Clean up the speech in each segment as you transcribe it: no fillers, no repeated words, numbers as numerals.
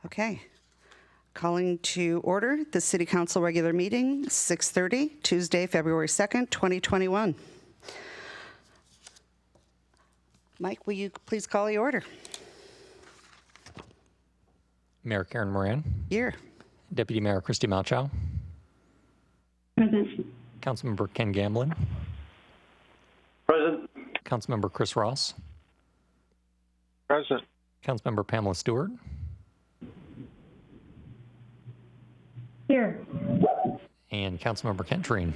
Okay. Calling to order the City Council regular meeting, 6:30, Tuesday, February 2nd, 2021. Mike, will you please call the order? Mayor Karen Moran. Here. Deputy Mayor Christy Malchow. Present. Councilmember Ken Gamblin. Present. Councilmember Chris Ross. Present. Councilmember Pamela Stewart. Here. And Councilmember Kent Treen.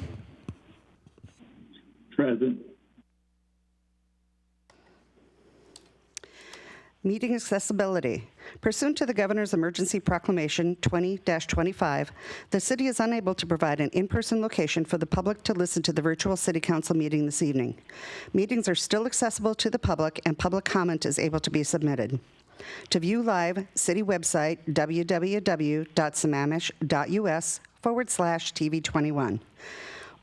Present. Meeting accessibility. Pursuant to the Governor's Emergency Proclamation 20-25, the city is unable to provide an in-person location for the public to listen to the virtual City Council meeting this evening. Meetings are still accessible to the public, and public comment is able to be submitted. To view live, city website www.sammamish.us/TV21,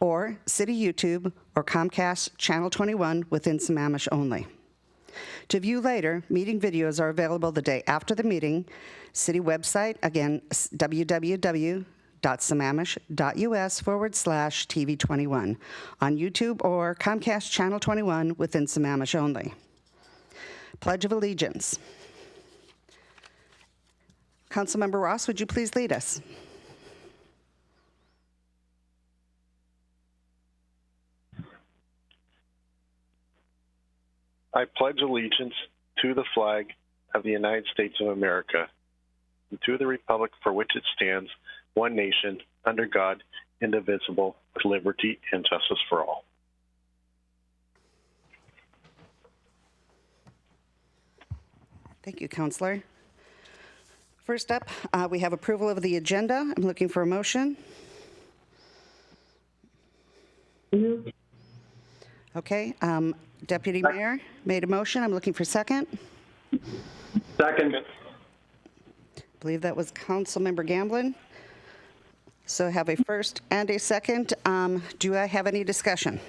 or city YouTube or Comcast Channel 21 within Sammamish only. To view later, meeting videos are available the day after the meeting. City website, again, www.sammamish.us/TV21 on YouTube or Comcast Channel 21 within Sammamish only. Pledge of Allegiance. Councilmember Ross, would you please lead us? I pledge allegiance to the flag of the United States of America and to the republic for which it stands, one nation, under God, indivisible, with liberty and justice for all. Thank you, Councilor. First up, we have approval of the agenda. I'm looking for a motion. Okay, Deputy Mayor made a motion. I'm looking for second. Second. I believe that was Councilmember Gamblin. So I have a first and a second. Do I have any discussion?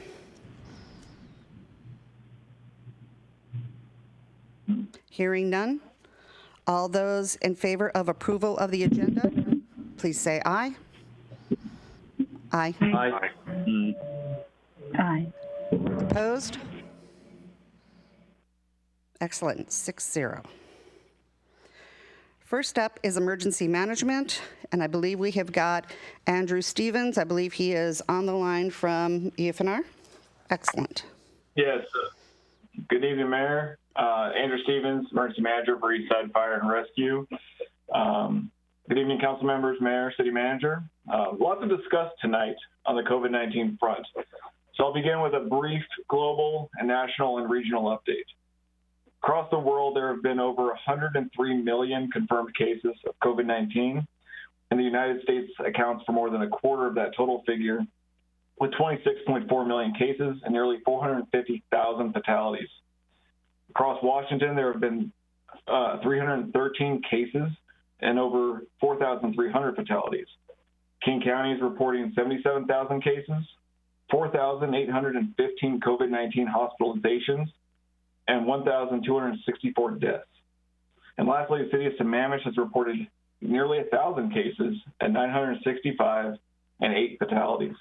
Hearing none. All those in favor of approval of the agenda, please say aye. Aye. Aye. Aye. Opposed? Excellent, 6-0. First up is emergency management, and I believe we have got Andrew Stevens. I believe he is on the line from EFNR. Excellent. Yes. Good evening, Mayor. Andrew Stevens, Emergency Manager for Eastside Fire and Rescue. Good evening, council members, Mayor, City Manager. Lots to discuss tonight on the COVID-19 front. So I'll begin with a brief global and national and regional update. Across the world, there have been over 103 million confirmed cases of COVID-19, and the United States accounts for more than a quarter of that total figure, with 26.4 million cases and nearly 450,000 fatalities. Across Washington, there have been 313 cases and over 4,300 fatalities. King County is reporting 77,000 cases, 4,815 COVID-19 hospitalizations, and 1,264 deaths. And lastly, the city of Sammamish has reported nearly 1,000 cases and 965 and 8 fatalities.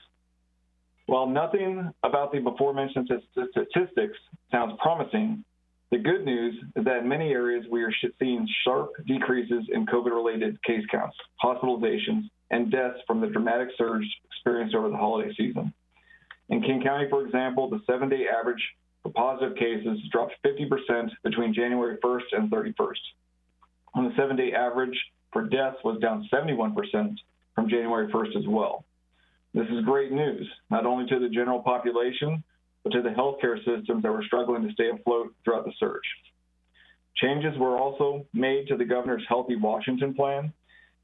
While nothing about the before-mentioned statistics sounds promising, the good news is that in many areas we are seeing sharp decreases in COVID-related case counts, hospitalizations, and deaths from the dramatic surge experienced over the holiday season. In King County, for example, the 7-day average for positive cases dropped 50% between January 1st and 31st. And the 7-day average for deaths was down 71% from January 1st as well. This is great news, not only to the general population, but to the healthcare systems that were struggling to stay afloat throughout the surge. Changes were also made to the governor's Healthy Washington plan.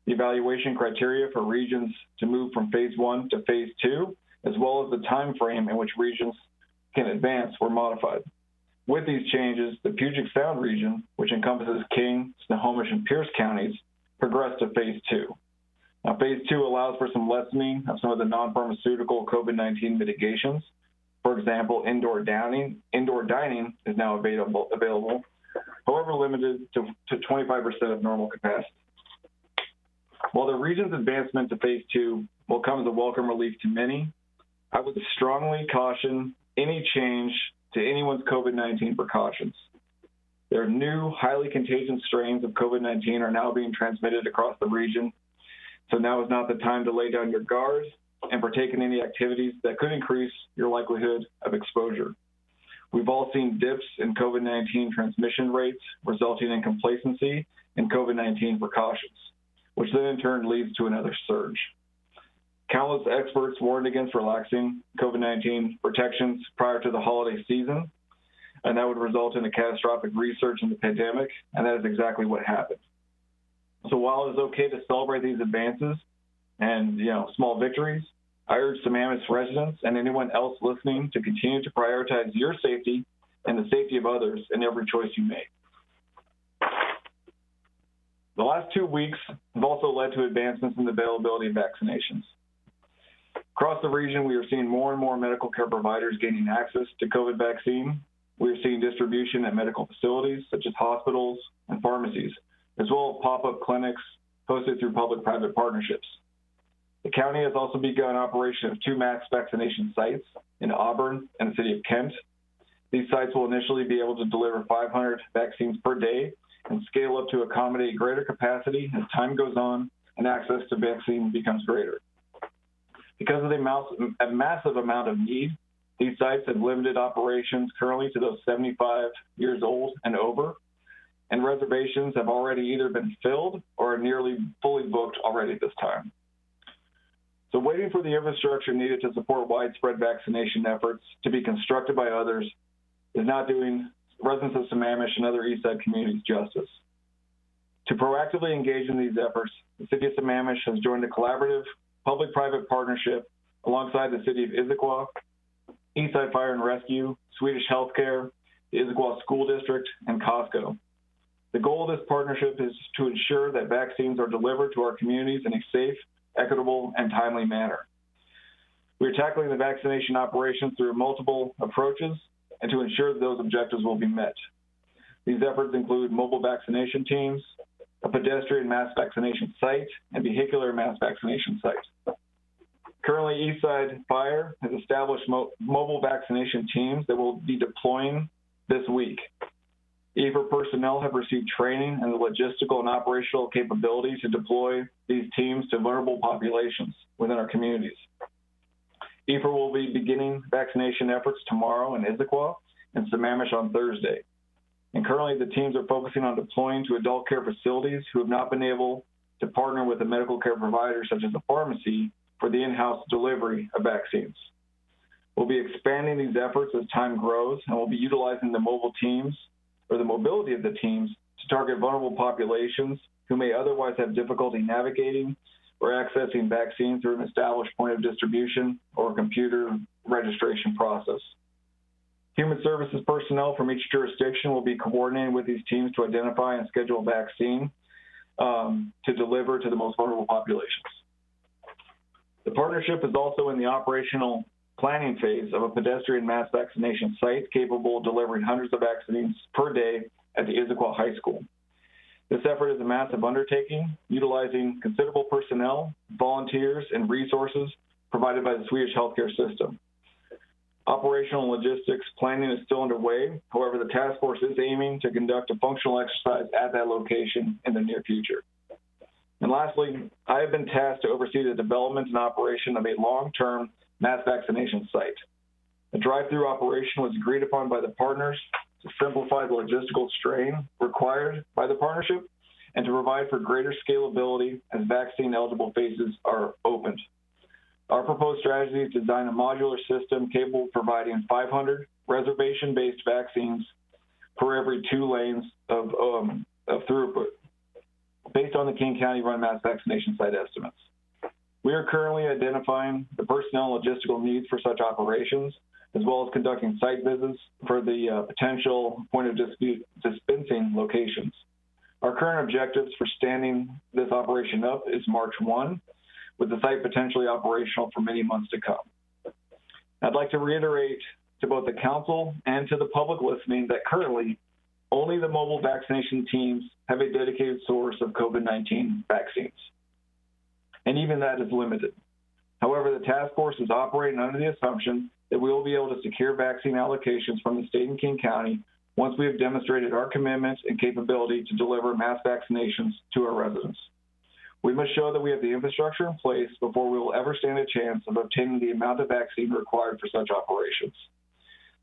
The evaluation criteria for regions to move from phase 1 to phase 2, as well as the time frame in which regions can advance, were modified. With these changes, the Puget Sound region, which encompasses King, Snohomish, and Pierce counties, progressed to phase 2. Now, phase 2 allows for some lessening of some of the non-pharmaceutical COVID-19 mitigations. For example, indoor dining is now available, however limited to 25% of normal capacity. While the region's advancement to phase 2 will come as a welcome relief to many, I would strongly caution any change to anyone's COVID-19 precautions. There are new, highly contagious strains of COVID-19 are now being transmitted across the region, so now is not the time to lay down your guard and partake in any activities that could increase your likelihood of exposure. We've all seen dips in COVID-19 transmission rates, resulting in complacency in COVID-19 precautions, which then in turn leads to another surge. Countless experts warned against relaxing COVID-19 protections prior to the holiday season, and that would result in a catastrophic resurgence in the pandemic, and that is exactly what happened. So while it is okay to celebrate these advances and small victories, I urge Sammamish residents and anyone else listening to continue to prioritize your safety and the safety of others in every choice you make. The last 2 weeks have also led to advancements in the availability of vaccinations. Across the region, we are seeing more and more medical care providers gaining access to COVID vaccine. We are seeing distribution at medical facilities such as hospitals and pharmacies, as well as pop-up clinics hosted through public-private partnerships. The county has also begun operation of 2 mass vaccination sites in Auburn and the city of Kent. These sites will initially be able to deliver 500 vaccines per day and scale up to accommodate greater capacity as time goes on and access to vaccine becomes greater. Because of the massive amount of need, these sites have limited operations currently to those 75 years old and over, and reservations have already either been filled or are nearly fully booked already at this time. So waiting for the infrastructure needed to support widespread vaccination efforts to be constructed by others is not doing residents of Sammamish and other Eastside communities justice. To proactively engage in these efforts, the City of Sammamish has joined a collaborative public-private partnership alongside the City of Issaquah, Eastside Fire and Rescue, Swedish Healthcare, the Issaquah School District, and Costco. The goal of this partnership is to ensure that vaccines are delivered to our communities in a safe, equitable, and timely manner. We are tackling the vaccination operations through multiple approaches and to ensure that those objectives will be met. These efforts include mobile vaccination teams, a pedestrian mass vaccination site, and vehicular mass vaccination site. Currently, Eastside Fire has established mobile vaccination teams that will be deploying this week. EFR personnel have received training and the logistical and operational capability to deploy these teams to vulnerable populations within our communities. EFR will be beginning vaccination efforts tomorrow in Issaquah and Sammamish on Thursday. And currently, the teams are focusing on deploying to adult care facilities who have not been able to partner with a medical care provider such as a pharmacy for the in-house delivery of vaccines. We'll be expanding these efforts as time grows, and we'll be utilizing the mobile teams or the mobility of the teams to target vulnerable populations who may otherwise have difficulty navigating or accessing vaccines through an established point of distribution or computer registration process. Human services personnel from each jurisdiction will be coordinating with these teams to identify and schedule a vaccine to deliver to the most vulnerable populations. The partnership is also in the operational planning phase of a pedestrian mass vaccination site capable of delivering hundreds of vaccines per day at the Issaquah High School. This effort is a massive undertaking, utilizing considerable personnel, volunteers, and resources provided by the Swedish healthcare system. Operational logistics planning is still underway. However, the task force is aiming to conduct a functional exercise at that location in the near future. And lastly, I have been tasked to oversee the development and operation of a long-term mass vaccination site. A drive-through operation was agreed upon by the partners to simplify the logistical strain required by the partnership and to provide for greater scalability as vaccine-eligible phases are opened. Our proposed strategy is to design a modular system capable of providing 500 reservation-based vaccines per every 2 lanes of throughput, based on the King County run mass vaccination site estimates. We are currently identifying the personnel and logistical needs for such operations, as well as conducting site visits for the potential point of dispensing locations. Our current objectives for standing this operation up is March 1, with the site potentially operational for many months to come. I'd like to reiterate to both the council and to the public listening that currently only the mobile vaccination teams have a dedicated source of COVID-19 vaccines. and even that is limited. However, the task force is operating under the assumption that we will be able to secure vaccine allocations from the state and King County once we have demonstrated our commitment and capability to deliver mass vaccinations to our residents. We must show that we have the infrastructure in place before we will ever stand a chance of obtaining the amount of vaccine required for such operations.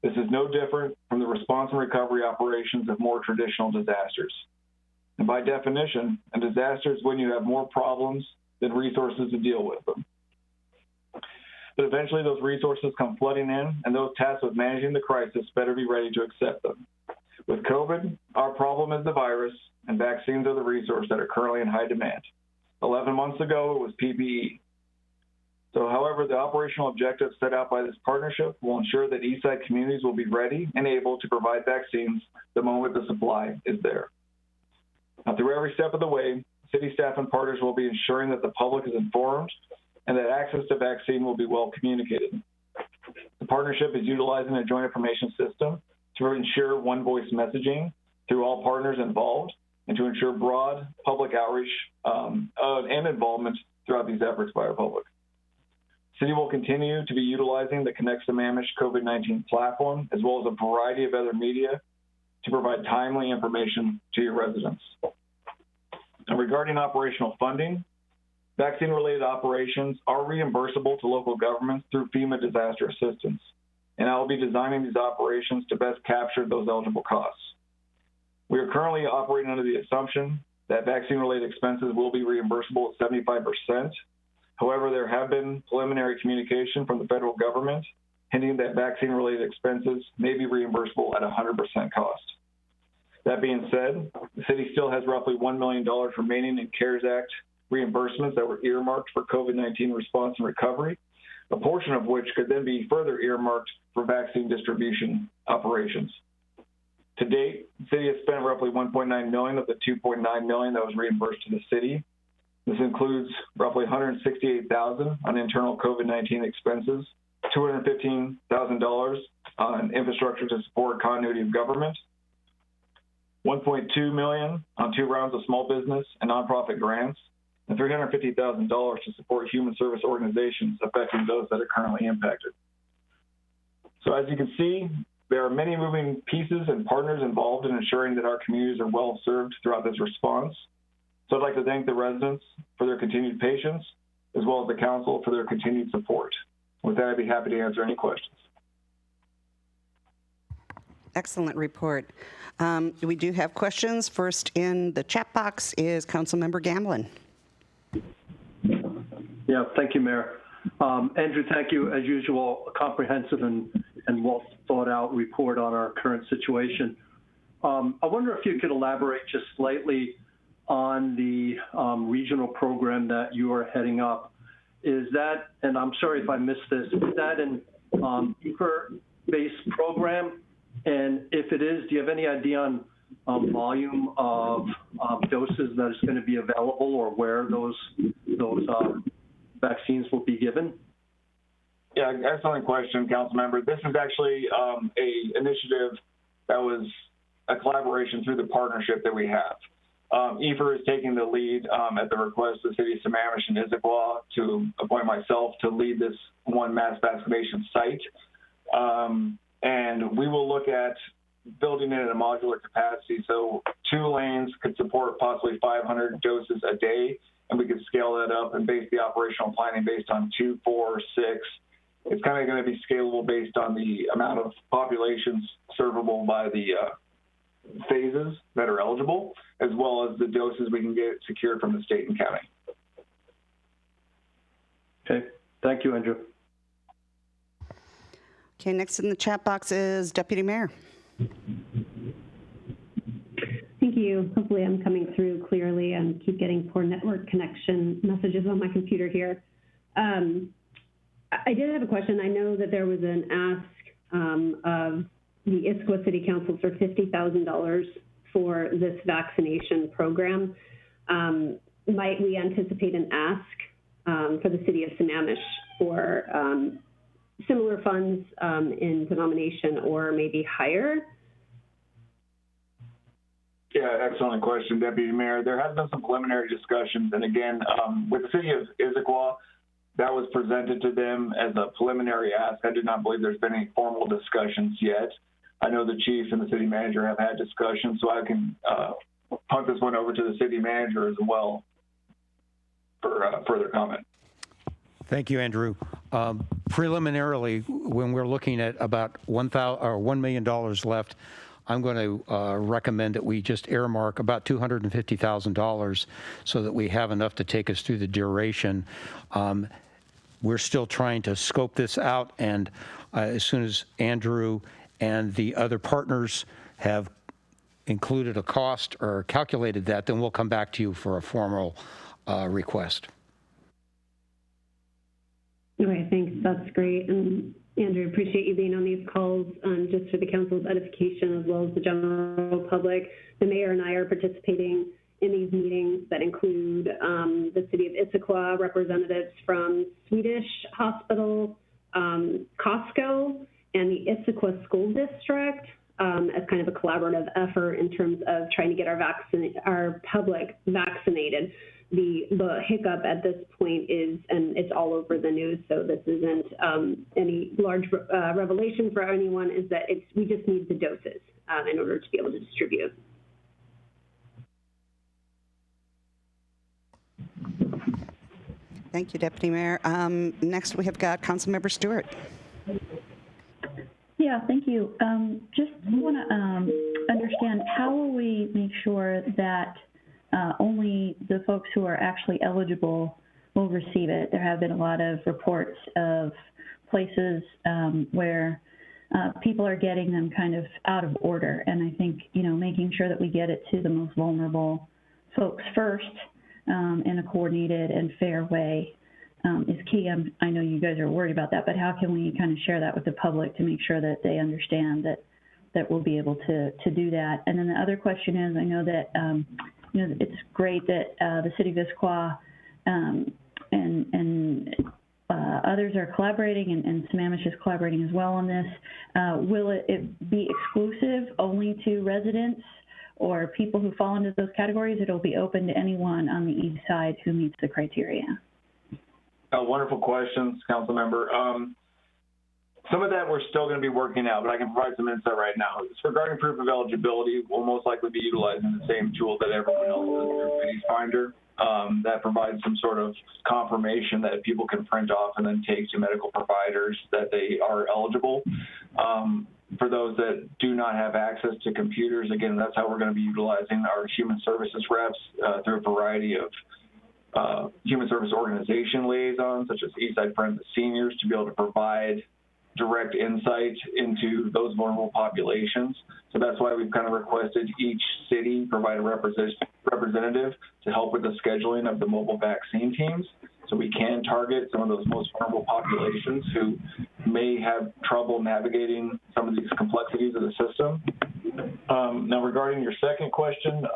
This is no different from the response and recovery operations of more traditional disasters. And by definition, a disaster is when you have more problems than resources to deal with them. But eventually those resources come flooding in, and those tasked with managing the crisis better be ready to accept them. With COVID, our problem is the virus, and vaccines are the resource that are currently in high demand. 11 months ago, it was PPE. So, however, the operational objectives set out by this partnership will ensure that Eastside communities will be ready and able to provide vaccines the moment the supply is there. Now, through every step of the way, city staff and partners will be ensuring that the public is informed and that access to vaccine will be well communicated. The partnership is utilizing a joint information system to ensure one voice messaging through all partners involved and to ensure broad public outreach and involvement throughout these efforts by our public. City will continue to be utilizing the Connects Sammamish COVID-19 platform, as well as a variety of other media to provide timely information to your residents. And regarding operational funding, vaccine-related operations are reimbursable to local governments through FEMA disaster assistance, and I will be designing these operations to best capture those eligible costs. We are currently operating under the assumption that vaccine-related expenses will be reimbursable at 75%. However, there have been preliminary communication from the federal government hinting that vaccine-related expenses may be reimbursable at 100% cost. That being said, the city still has roughly $1 million remaining in CARES Act reimbursements that were earmarked for COVID-19 response and recovery, a portion of which could then be further earmarked for vaccine distribution operations. To date, the city has spent roughly $1.9 million of the $2.9 million that was reimbursed to the city. This includes roughly $168,000 on internal COVID-19 expenses, $215,000 on infrastructure to support continuity of government, $1.2 million on 2 rounds of small business and nonprofit grants, and $350,000 to support human service organizations affecting those that are currently impacted. So as you can see, there are many moving pieces and partners involved in ensuring that our communities are well served throughout this response. So I'd like to thank the residents for their continued patience, as well as the council for their continued support. With that, I'd be happy to answer any questions. Excellent report. We do have questions. First in the chat box is Councilmember Gamblin. Yeah, thank you, Mayor. Andrew, thank you, as usual, a comprehensive and well thought out report on our current situation. I wonder if you could elaborate just slightly on the regional program that you are heading up. Is that, and I'm sorry if I missed this, is that an EFR-based program? And if it is, do you have any idea on volume of doses that is going to be available or where those vaccines will be given? Yeah, excellent question, Council Member. This is actually an initiative that was a collaboration through the partnership that we have. EFR is taking the lead at the request of the City of Sammamish and Issaquah to appoint myself to lead this one mass vaccination site. And we will look at building it at a modular capacity. So 2 lanes could support possibly 500 doses a day, and we could scale that up and base the operational planning based on 2, 4, 6. It's kind of going to be scalable based on the amount of populations servable by the phases that are eligible, as well as the doses we can get secured from the state and county. Okay, thank you, Andrew. Okay, next in the chat box is Deputy Mayor. Thank you. Hopefully I'm coming through clearly and keep getting poor network connection messages on my computer here. I did have a question. I know that there was an ask of the Issaquah City Council for $50,000 for this vaccination program. Might we anticipate an ask for the City of Sammamish for similar funds in denomination or maybe higher? Yeah, Yeah, excellent question, Deputy Mayor. There has been some preliminary discussions, and again, with the city of Issaquah, that was presented to them as a preliminary ask. I do not believe there's been any formal discussions yet. I know the chief and the city manager have had discussions, so I can punt this one over to the city manager as well for further comment. Thank you, Andrew. Preliminarily, when we're looking at about $1 million left, I'm going to recommend that we just earmark about $250,000 so that we have enough to take us through the duration. We're still trying to scope this out, and as soon as Andrew and the other partners have included a cost or calculated that, then we'll come back to you for a formal request. Okay, thanks. That's great. And Andrew, appreciate you being on these calls just for the council's edification as well as the general public. The mayor and I are participating in these meetings that include the city of Issaquah, representatives from Swedish Hospital, Costco, and the Issaquah School District as kind of a collaborative effort in terms of trying to get our public vaccinated. The hiccup at this point is, and it's all over the news, so this isn't any large revelation for anyone, is that we just need the doses in order to be able to distribute. Thank you, Deputy Mayor. Next, we have got Councilmember Stewart. Yeah, thank you. Just want to understand, how will we make sure that only the folks who are actually eligible will receive it? There have been a lot of reports of places where people are getting them kind of out of order. And I think, making sure that we get it to the most vulnerable folks first in a coordinated and fair way is key. I know you guys are worried about that, but how can we kind of share that with the public to make sure that they understand that we'll be able to do that? And then the other question is, I know that it's great that the city of Issaquah and others are collaborating, and Sammamish is collaborating as well on this. Will it be exclusive only to residents or people who fall into those categories? It'll be open to anyone on the east side who meets the criteria. Wonderful questions, Council Member. Some of that we're still going to be working out, but I can provide some insight right now. Regarding proof of eligibility, we'll most likely be utilizing the same tool that everyone else does through Penny's Finder. That provides some sort of confirmation that people can print off and then take to medical providers that they are eligible. For those that do not have access to computers, again, that's how we're going to be utilizing our human services reps through a variety of human service organization liaisons, such as Eastside Friends of Seniors, to be able to provide direct insight into those vulnerable populations. So that's why we've kind of requested each city provide a representative to help with the scheduling of the mobile vaccine teams, so we can target some of those most vulnerable populations who may have trouble navigating some of these complexities of the system. Now, regarding your second question,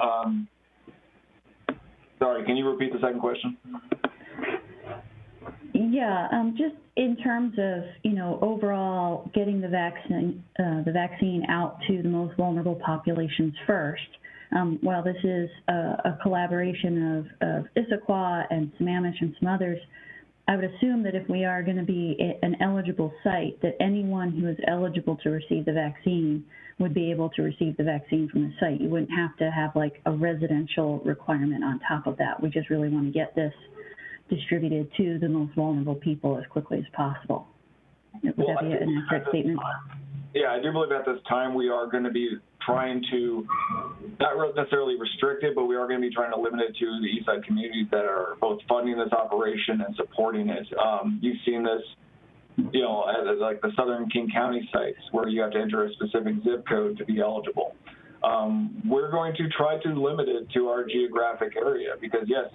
sorry, can you repeat the second question? Yeah, just in terms of, overall getting the vaccine out to the most vulnerable populations first. While this is a collaboration of Issaquah and Sammamish and some others, I would assume that if we are going to be an eligible site, that anyone who is eligible to receive the vaccine would be able to receive the vaccine from the site. You wouldn't have to have like a residential requirement on top of that. We just really want to get this distributed to the most vulnerable people as quickly as possible. Would that be an accurate statement? Yeah, I do believe at this time we are going to be trying to, not necessarily restrict it, but we are going to be trying to limit it to the east side communities that are both funding this operation and supporting it. You've seen this, at like the southern King County sites where you have to enter a specific zip code to be eligible. We're going to try to limit it to our geographic area because, yes,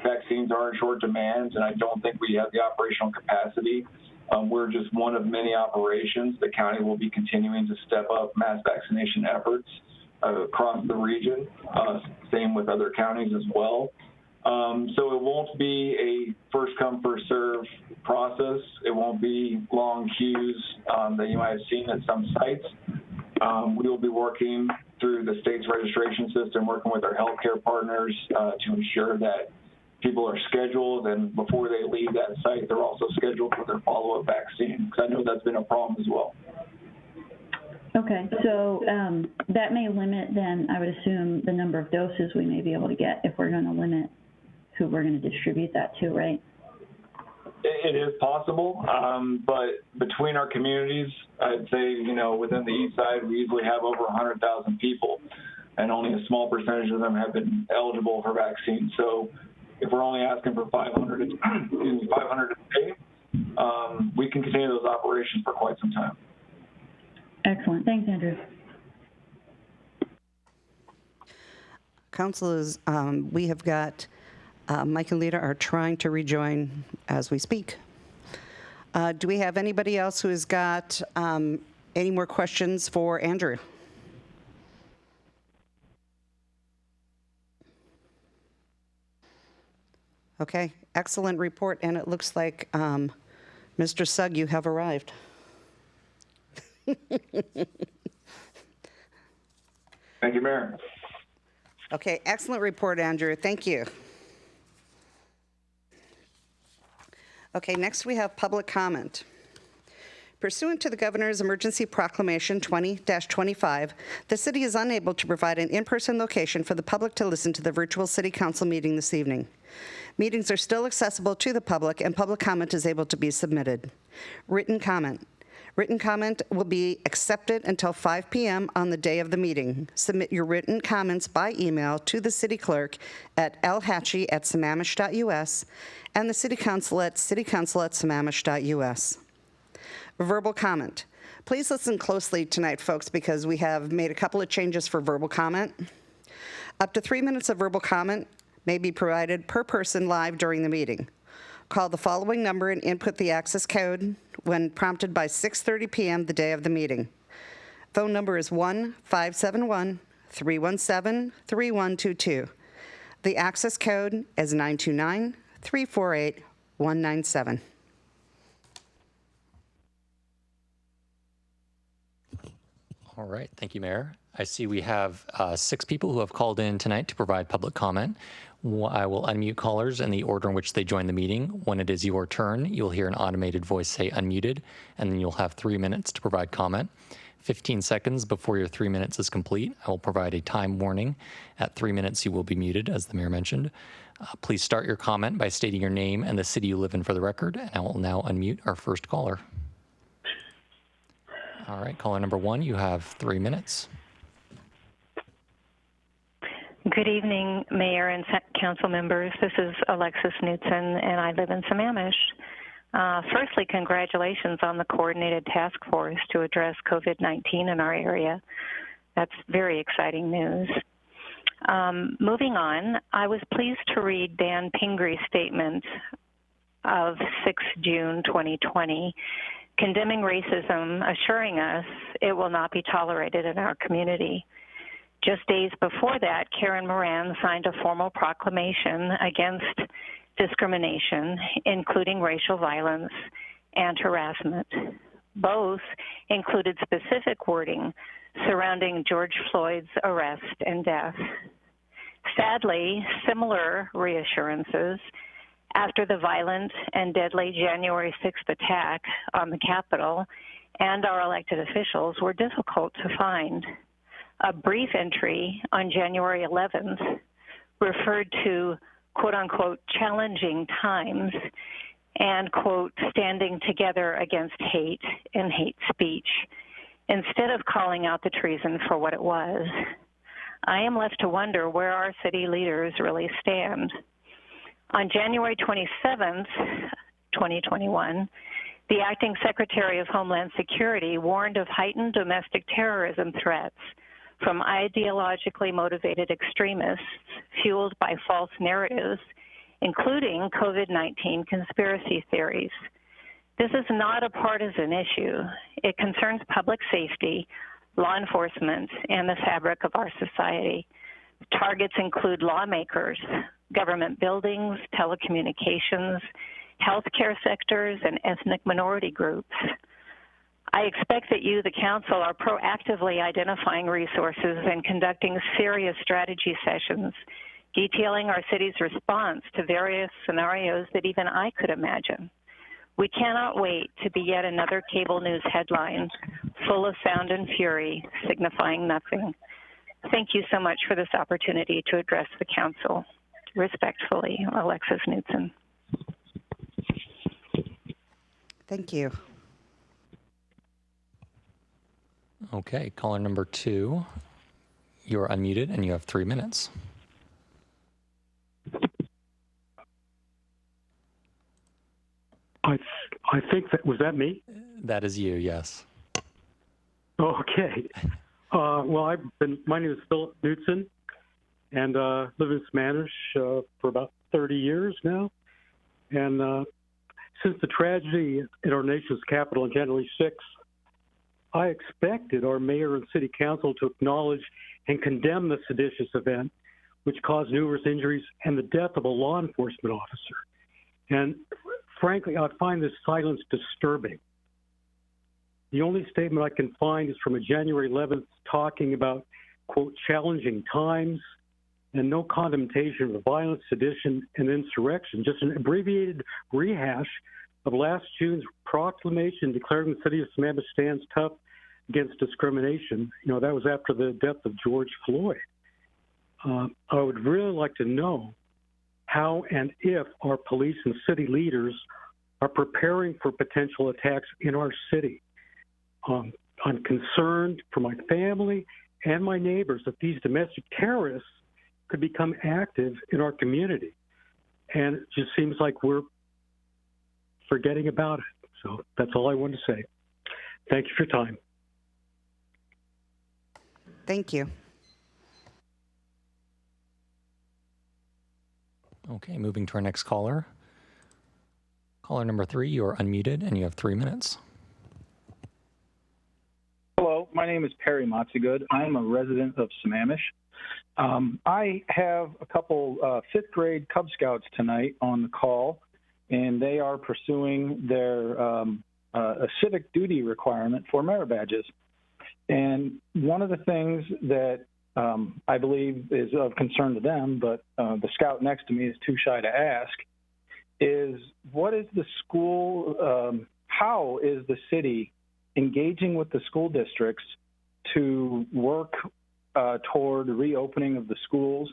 vaccines are in short demand, and I don't think we have the operational capacity. We're just one of many operations. The county will be continuing to step up mass vaccination efforts across the region, same with other counties as well. So it won't be a first-come, first-serve process. It won't be long queues that you might have seen at some sites. We will be working through the state's registration system, working with our healthcare partners to ensure that people are scheduled, and before they leave that site, they're also scheduled for their follow-up vaccine, because I know that's been a problem as well. Okay, so that may limit then, I would assume, the number of doses we may be able to get if we're going to limit who we're going to distribute that to, right? It is possible, but between our communities, I'd say, within the east side, we usually have over 100,000 people, and only a small percentage of them have been eligible for vaccines. So if we're only asking for 500 a day, we can continue those operations for quite some time. Excellent. Thanks, Andrew. Councilors, we have got Mike and Lita are trying to rejoin as we speak. Do we have anybody else who has got any more questions for Andrew? Okay, excellent report, and it looks like, Mr. Sugg, you have arrived. Thank you, Mayor. Okay, excellent report, Andrew. Thank you. Okay, next we have public comment. Pursuant to the Governor's Emergency Proclamation 20-25, the city is unable to provide an in-person location for the public to listen to the virtual city council meeting this evening. Meetings are still accessible to the public, and public comment is able to be submitted. Written comment. Written comment will be accepted until 5 p.m. on the day of the meeting. Submit your written comments by email to the city clerk at lhatchie@sammamish.us and the city council at citycouncil@sammamish.us. Verbal comment. Please listen closely tonight, folks, because we have made a couple of changes for verbal comment. Up to 3 minutes of verbal comment may be provided per person live during the meeting. Call the following number and input the access code when prompted by 6:30 p.m. the day of the meeting. Phone number is 1-571-317-3122. The access code is 929-348-197. All right, thank you, Mayor. I see we have 6 people who have called in tonight to provide public comment. I will unmute callers in the order in which they join the meeting. When it is your turn, you'll hear an automated voice say unmuted, and then you'll have 3 minutes to provide comment. 15 seconds before your 3 minutes is complete, I will provide a time warning. At 3 minutes, you will be muted, as the Mayor mentioned. Please start your comment by stating your name and the city you live in for the record, and I will now unmute our first caller. All right, caller number 1, you have 3 minutes. Good evening, Mayor and Council members. This is Alexis Knudsen, and I live in Sammamish. Firstly, congratulations on the coordinated task force to address COVID-19 in our area. That's very exciting news. Moving on, I was pleased to read Dan Pingree's statement of 6 June 2020, condemning racism, assuring us it will not be tolerated in our community. Just days before that, Karen Moran signed a formal proclamation against discrimination, including racial violence and harassment. Both included specific wording surrounding George Floyd's arrest and death. Sadly, similar reassurances after the violent and deadly January 6th attack on the Capitol and our elected officials were difficult to find. A brief entry on January 11th referred to, quote unquote, challenging times and, quote, standing together against hate and hate speech, instead of calling out the treason for what it was. I am left to wonder where our city leaders really stand. On January 27th, 2021, the acting Secretary of Homeland Security warned of heightened domestic terrorism threats from ideologically motivated extremists fueled by false narratives, including COVID-19 conspiracy theories. This is not a partisan issue. It concerns public safety, law enforcement, and the fabric of our society. Targets include lawmakers, government buildings, telecommunications, healthcare sectors, and ethnic minority groups. I expect that you, the council, are proactively identifying resources and conducting serious strategy sessions, detailing our city's response to various scenarios that even I could imagine. We cannot wait to be yet another cable news headline full of sound and fury, signifying nothing. Thank you so much for this opportunity to address the council. Respectfully, Alexis Knudsen. Thank you. Okay, caller number 2, you're unmuted and you have 3 minutes. I think was that me? That is you, yes. Okay. Well, my name is Philip Knudsen, and live in Sammamish for about 30 years now. And since the tragedy in our nation's capital on January 6th, I expected our mayor and city council to acknowledge and condemn the seditious event, which caused numerous injuries and the death of a law enforcement officer. And frankly, I find this silence disturbing. The only statement I can find is from a January 11th talking about, quote, challenging times, and no condemnation of violence, sedition, and insurrection, just an abbreviated rehash of last June's proclamation declaring the city of Sammamish stands tough against discrimination. You know, that was after the death of George Floyd. I would really like to know how and if our police and city leaders are preparing for potential attacks in our city. I'm concerned for my family and my neighbors that these domestic terrorists could become active in our community. And it just seems like we're forgetting about it. So that's all I wanted to say. Thank you for your time. Thank you. Okay, moving to our next caller. Caller number 3, you are unmuted and you have 3 minutes. Hello, my name is Perry Matsugood. I am a resident of Sammamish. I have a couple fifth grade Cub Scouts tonight on the call, and they are pursuing their a civic duty requirement for merit badges. And one of the things that I believe is of concern to them, but the scout next to me is too shy to ask, is what is the school, how is the city engaging with the school districts to work toward reopening of the schools?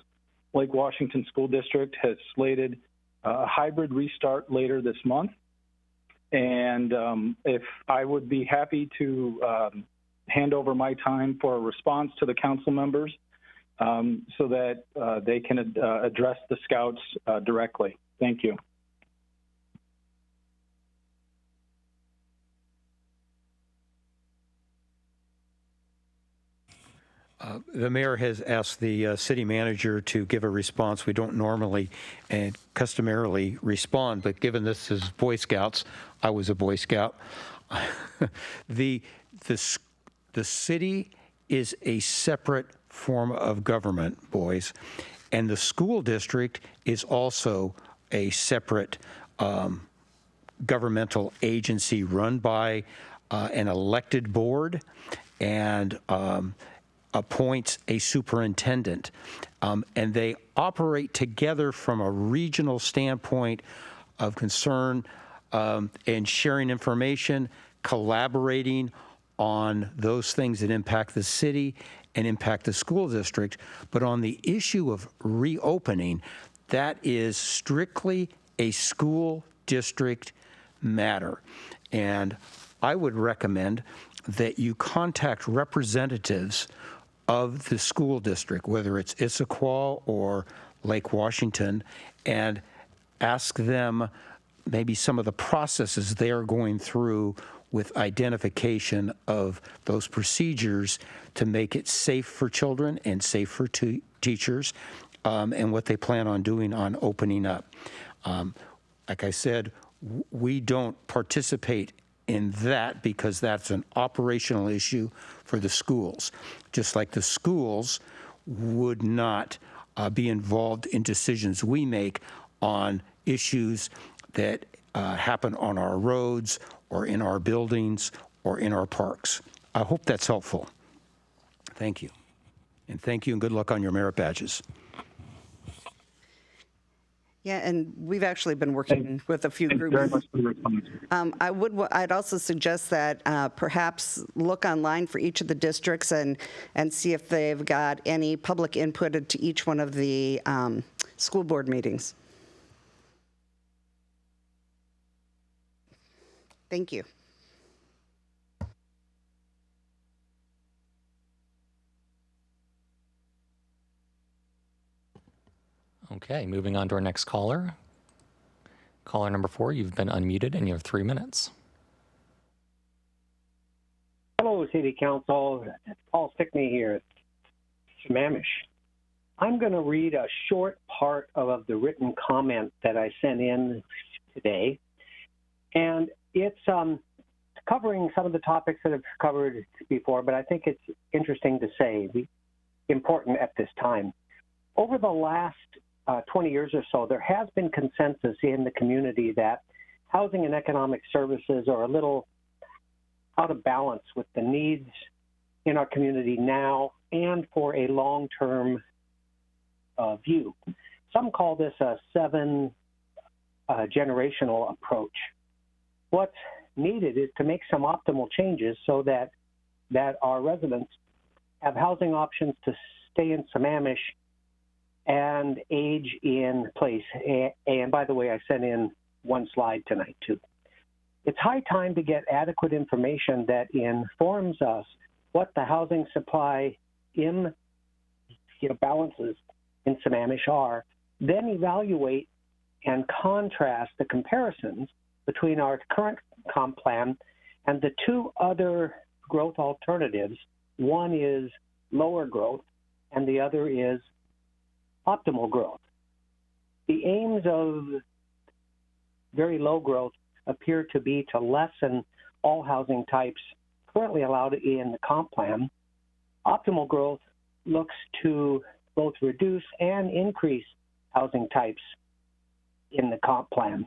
Lake Washington School District has slated a hybrid restart later this month. And if I would be happy to hand over my time for a response to the council members so that they can address the scouts directly. Thank you. The mayor has asked the city manager to give a response. We don't normally and customarily respond, but given this is Boy Scouts, I was a Boy Scout. The city is a separate form of government, boys, and the school district is also a separate governmental agency run by an elected board and appoints a superintendent. And they operate together from a regional standpoint of concern and sharing information, collaborating on those things that impact the city and impact the school district. But on the issue of reopening, that is strictly a school district matter. And I would recommend that you contact representatives of the school district, whether it's Issaquah or Lake Washington, and ask them maybe some of the processes they are going through with identification of those procedures to make it safe for children and safe for teachers, and what they plan on doing on opening up. Like I said, we don't participate in that because that's an operational issue for the schools. Just like the schools would not be involved in decisions we make on issues that happen on our roads or in our buildings or in our parks. I hope that's helpful. Thank you. And thank you and good luck on your merit badges. Yeah, and we've actually been working with a few Thank you groups. very much for the response. I'd also suggest that perhaps look online for each of the districts and see if they've got any public input into each one of the school board meetings. Thank you. Okay, moving on to our next caller. Caller number 4, you've been unmuted and you have 3 minutes. Hello, City Council. Paul Stickney here, Sammamish. I'm going to read a short part of the written comment that I sent in today, and it's covering some of the topics that I've covered before, but I think it's interesting to say, important at this time. Over the last 20 years or so, there has been consensus in the community that housing and economic services are a little out of balance with the needs in our community now and for a long-term view. Some call this a 7-generational approach. What's needed is to make some optimal changes so that our residents have housing options to stay in Sammamish and age in place. And by the way, I sent in one slide tonight too. It's high time to get adequate information that informs us what the housing supply balances in Sammamish are, then evaluate and contrast the comparisons between our current comp plan and the 2 other growth alternatives. One is lower growth and the other is optimal growth. The aims of very low growth appear to be to lessen all housing types currently allowed in the comp plan. Optimal growth looks to both reduce and increase housing types in the comp plan.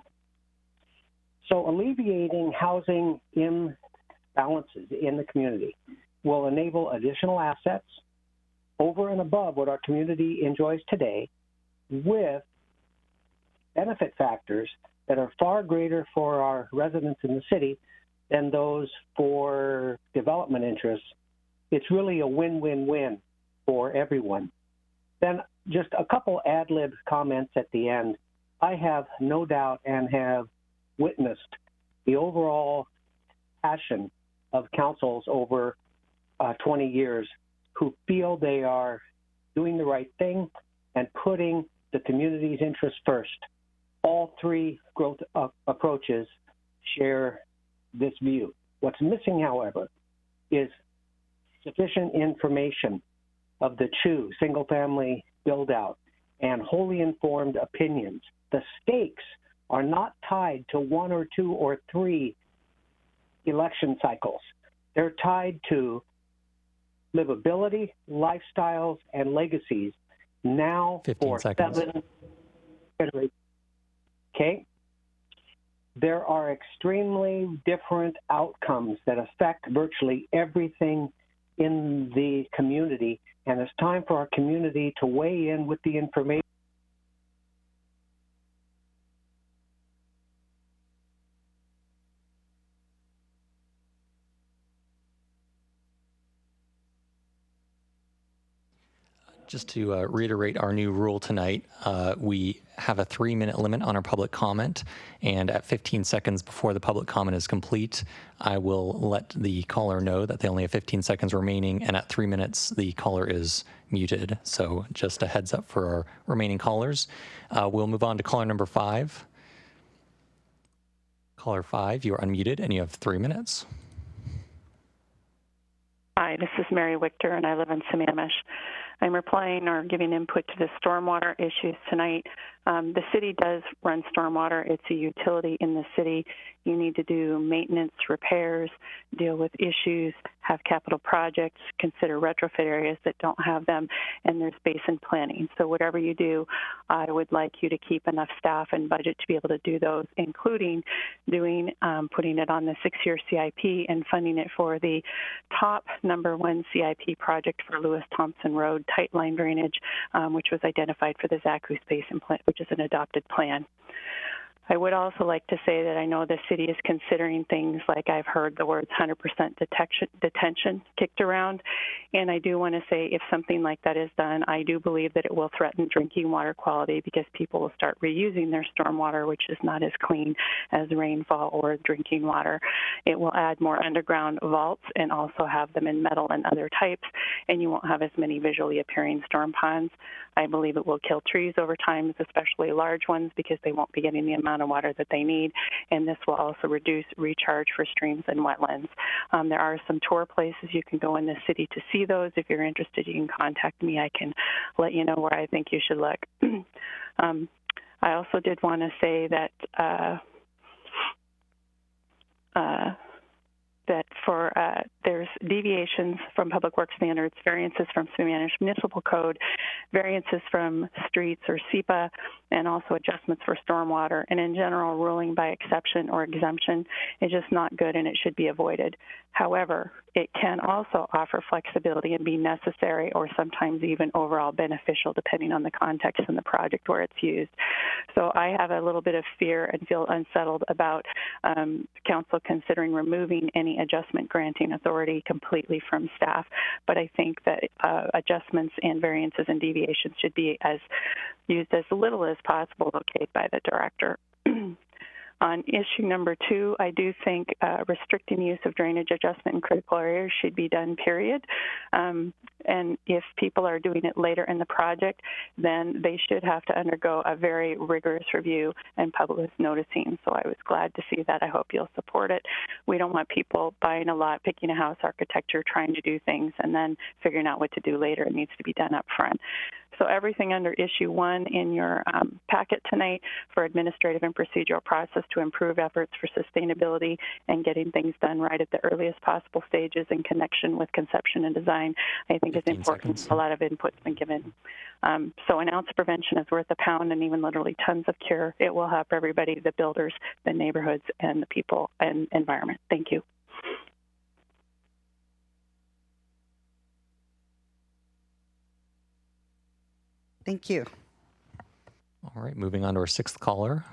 So alleviating housing imbalances in the community will enable additional assets over and above what our community enjoys today, with benefit factors that are far greater for our residents in the city than those for development interests. It's really a win-win-win for everyone. Then just a couple ad lib comments at the end. I have no doubt and have witnessed the overall passion of councils over 20 years who feel they are doing the right thing and putting the community's interests first. All 3 growth approaches share this view. What's missing, however, is sufficient information of the true single-family build-out and wholly informed opinions. The stakes are not tied to 1 or 2 or 3 election cycles. They're tied to livability, lifestyles, and legacies now 15 for seconds. 7 generations. Okay? There are extremely different outcomes that affect virtually everything in the community, and it's time for our community to weigh in with the information. Just to reiterate our new rule tonight, we have a 3-minute limit on our public comment, and at 15 seconds before the public comment is complete, I will let the caller know that they only have 15 seconds remaining, and at 3 minutes, the caller is muted. So just a heads up for our remaining callers. We'll move on to caller number 5. Caller 5, you are unmuted, and you have 3 minutes. Hi, this is Mary Wichter, and I live in Sammamish. I'm replying or giving input to the stormwater issues tonight. The city does run stormwater. It's a utility in the city. You need to do maintenance, repairs, deal with issues, have capital projects, consider retrofit areas that don't have them, and there's basin planning. So whatever you do, I would like you to keep enough staff and budget to be able to do those, including doing, putting it on the 6-year CIP and funding it for the top #1 CIP project for Lewis Thompson Road tight line drainage, which was identified for the Zacus Basin Plan, which is an adopted plan. I would also like to say that I know the city is considering things like I've heard the words 100% detention kicked around, and I do want to say if something like that is done, I do believe that it will threaten drinking water quality because people will start reusing their stormwater, which is not as clean as rainfall or drinking water. It will add more underground vaults and also have them in metal and other types, and you won't have as many visually appearing storm ponds. I believe it will kill trees over time, especially large ones, because they won't be getting the amount of water that they need, and this will also reduce recharge for streams and wetlands. There are some tour places you can go in the city to see those. If you're interested, you can contact me. I can let you know where I think you should look. I also did want to say that there's deviations from public works standards, variances from Sammamish Municipal Code, variances from streets or SEPA, and also adjustments for stormwater. And in general, ruling by exception or exemption is just not good and it should be avoided. However, it can also offer flexibility and be necessary or sometimes even overall beneficial depending on the context and the project where it's used. So I have a little bit of fear and feel unsettled about council considering removing any adjustment granting authority completely from staff. But I think that adjustments and variances and deviations should be used as little as possible, okayed by the director. On issue number 2, I do think restricting use of drainage adjustment in critical areas should be done, period. And if people are doing it later in the project, then they should have to undergo a very rigorous review and public noticing. So I was glad to see that. I hope you'll support it. We don't want people buying a lot, picking a house architecture, trying to do things, and then figuring out what to do later. It needs to be done up front. So everything under issue 1 in your packet tonight for administrative and procedural process to improve efforts for sustainability and getting things done right at the earliest possible stages in connection with conception and design, I think is important. Seconds. A lot of input's been given. So an ounce of prevention is worth a pound, and even literally tons of cure. It will help everybody, the builders, the neighborhoods, and the people and environment. Thank you. Thank you. All right, moving on to our 6th caller.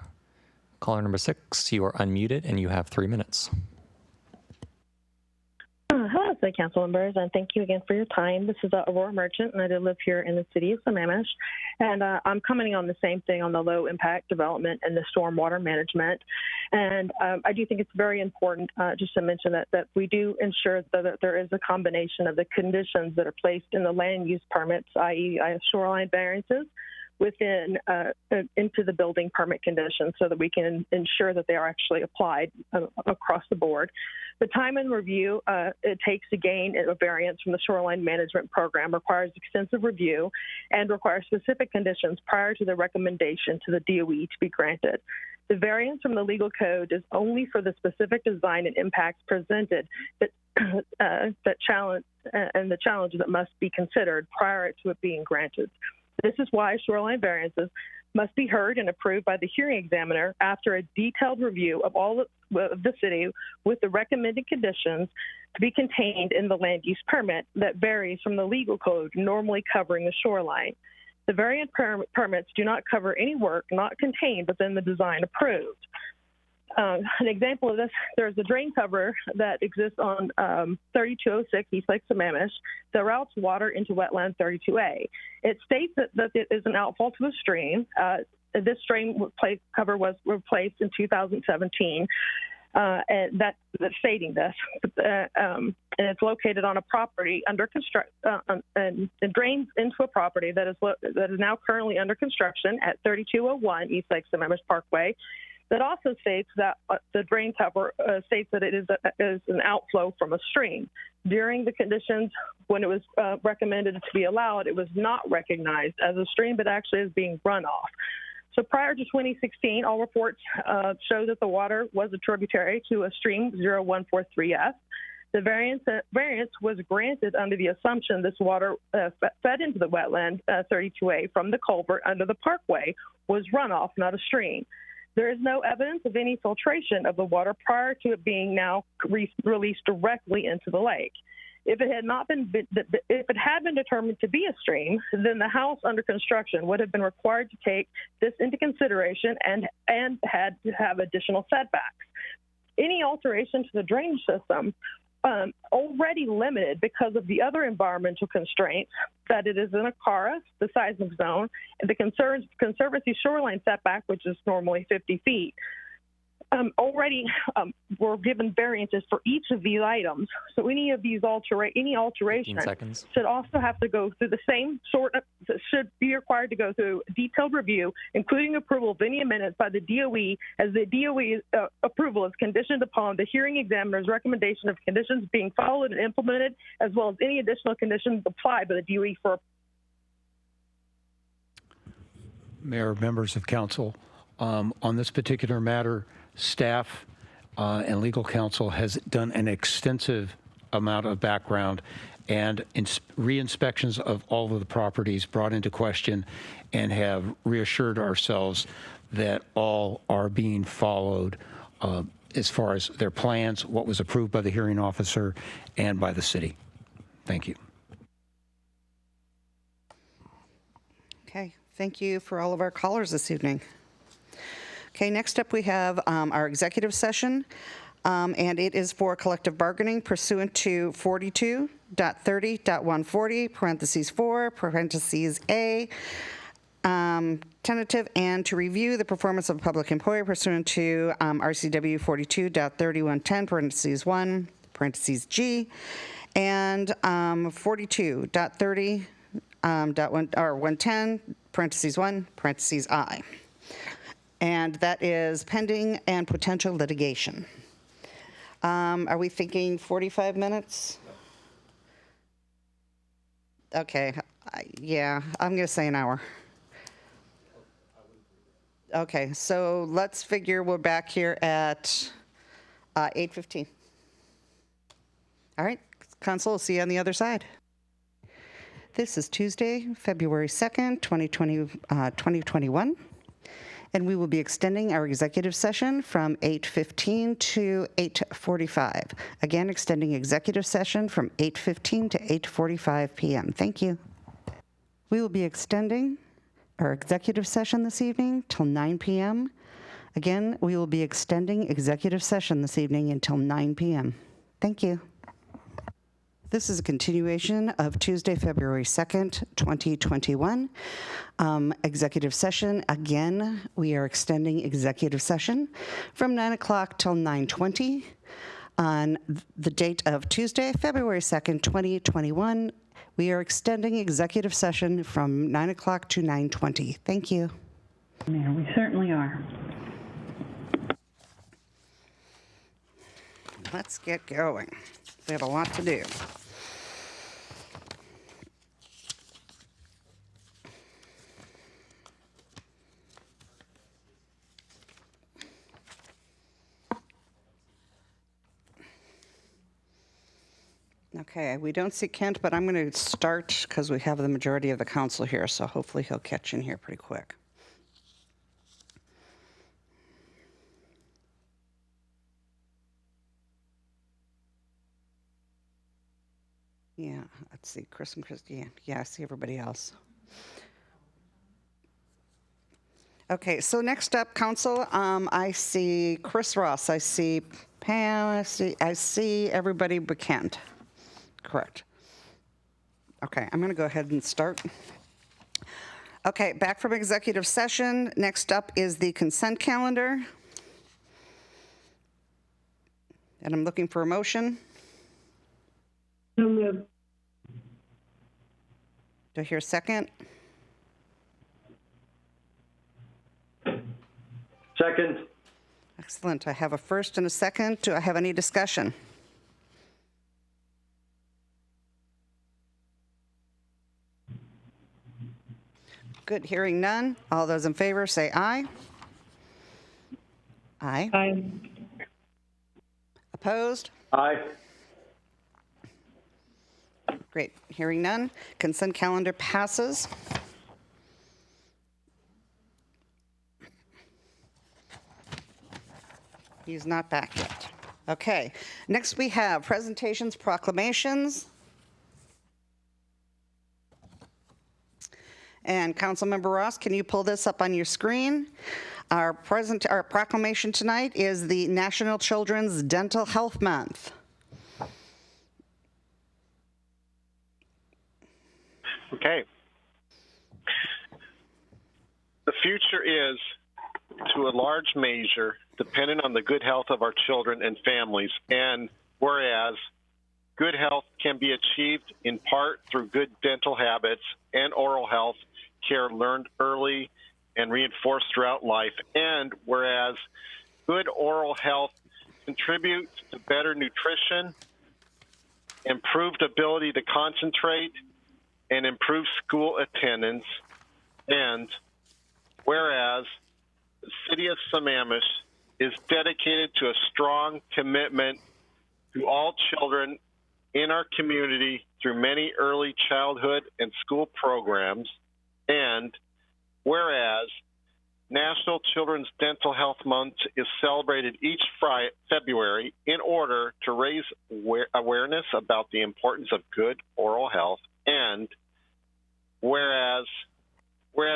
Caller number 6, you are unmuted and you have 3 minutes. Hello, City Council members, and thank you again for your time. This is Aurora Merchant, and I do live here in the city of Sammamish. And I'm commenting on the same thing on the low impact development and the stormwater management. And I do think it's very important just to mention that we do ensure that there is a combination of the conditions that are placed in the land use permits, i.e. shoreline variances, within into the building permit conditions so that we can ensure that they are actually applied across the board. The time and review it takes to gain a variance from the shoreline management program requires extensive review and requires specific conditions prior to the recommendation to the DOE to be granted. The variance from the legal code is only for the specific design and impacts presented that challenge and the challenges that must be considered prior to it being granted. This is why shoreline variances must be heard and approved by the hearing examiner after a detailed review of all of the city with the recommended conditions to be contained in the land use permit that varies from the legal code normally covering the shoreline. The variant permits do not cover any work not contained within the design approved. An example of this, there's a drain cover that exists on 3206 East Lake Sammamish that routes water into wetland 32A. It states that it is an outfall to a stream. This drain cover was replaced in 2017, and that's stating this. And it's located on a property under construction, and it drains into a property that is now currently under construction at 3201 East Lake Sammamish Parkway. that also states that the drain cover states that it is an outflow from a stream. During the conditions when it was recommended to be allowed, it was not recognized as a stream, but actually as being runoff. So prior to 2016, all reports show that the water was a tributary to a stream 0143F. The variance was granted under the assumption this water fed into the wetland 32A from the culvert under the parkway was runoff, not a stream. There is no evidence of any filtration of the water prior to it being now released directly into the lake. If it had been determined to be a stream, then the house under construction would have been required to take this into consideration and had to have additional setbacks. Any alteration to the drainage system already limited because of the other environmental constraints that it is in a CARA, the seismic zone, and the Conservancy shoreline setback, which is normally 50 feet. Already were given variances for each of these items. So any of these alteration should also have to go through the same should be required to go through detailed review, including approval of any amendments by the DOE, as the DOE approval is conditioned upon the hearing examiner's recommendation of conditions being followed and implemented, as well as any additional conditions applied by the DOE for. Mayor, members of council, on this particular matter, staff and legal counsel has done an extensive amount of background and re-inspections of all of the properties brought into question, and have reassured ourselves that all are being followed as far as their plans, what was approved by the hearing officer and by the city. Thank you. Okay, thank you for all of our callers this evening. Okay, next up we have our executive session, and it is for collective bargaining pursuant to 42.30.140, parentheses 4, parentheses A, tentative, and to review the performance of a public employee pursuant to RCW 42.3110, parentheses 1, parentheses G, and 42.30.110, parentheses 1, parentheses I. And that is pending and potential litigation. Are we thinking 45 minutes? Okay, yeah, I'm going to say an hour. Okay, so let's figure we're back here at 8:15. All right, council, we'll see you on the other side. This is Tuesday, February 2nd, 2021. And we will be extending our executive session from 8:15 to 8:45. Again, extending executive session from 8:15 to 8:45 p.m. Thank you. We will be extending our executive session this evening till 9 p.m. Again, we will be extending executive session this evening until 9 p.m. Thank you. This is a continuation of Tuesday, February 2nd, 2021. Executive session. Again, we are extending executive session from 9 o'clock till 9:20 on the date of Tuesday, February 2nd, 2021. We are extending executive session from 9 o'clock to 9:20. Thank you. Mayor, we certainly are. Let's get going. We have a lot to do. Okay, we don't see Kent, but I'm going to start because we have the majority of the council here, so hopefully he'll catch in here pretty quick. Yeah, let's see, Chris and Christy. Yeah, I see everybody else. Okay, so next up, council, I see Chris Ross, I see Pam, I see everybody but Kent. Correct. Okay, I'm going to go ahead and start. Okay, back from executive session. Next up is the consent calendar. And I'm looking for a motion. So moved. Do I hear a second? Second. Excellent. I have a first and a second. Do I have any discussion? Good. Hearing none. All those in favor say aye. Aye. Aye. Opposed? Aye. Great. Hearing none. Consent calendar passes. He's not back yet. Okay. Next we have presentations, proclamations. And Councilmember Ross, can you pull this up on your screen? Our proclamation tonight is the National Children's Dental Health Month. Okay. The future is, to a large measure, dependent on the good health of our children and families. And whereas good health can be achieved in part through good dental habits and oral health care learned early and reinforced throughout life, and whereas good oral health contributes to better nutrition, improved ability to concentrate, and improved school attendance, and whereas the City of Sammamish is dedicated to a strong commitment to all children in our community through many early childhood and school programs, and whereas National Children's Dental Health Month is celebrated each February in order to raise awareness about the importance of good oral health, and whereas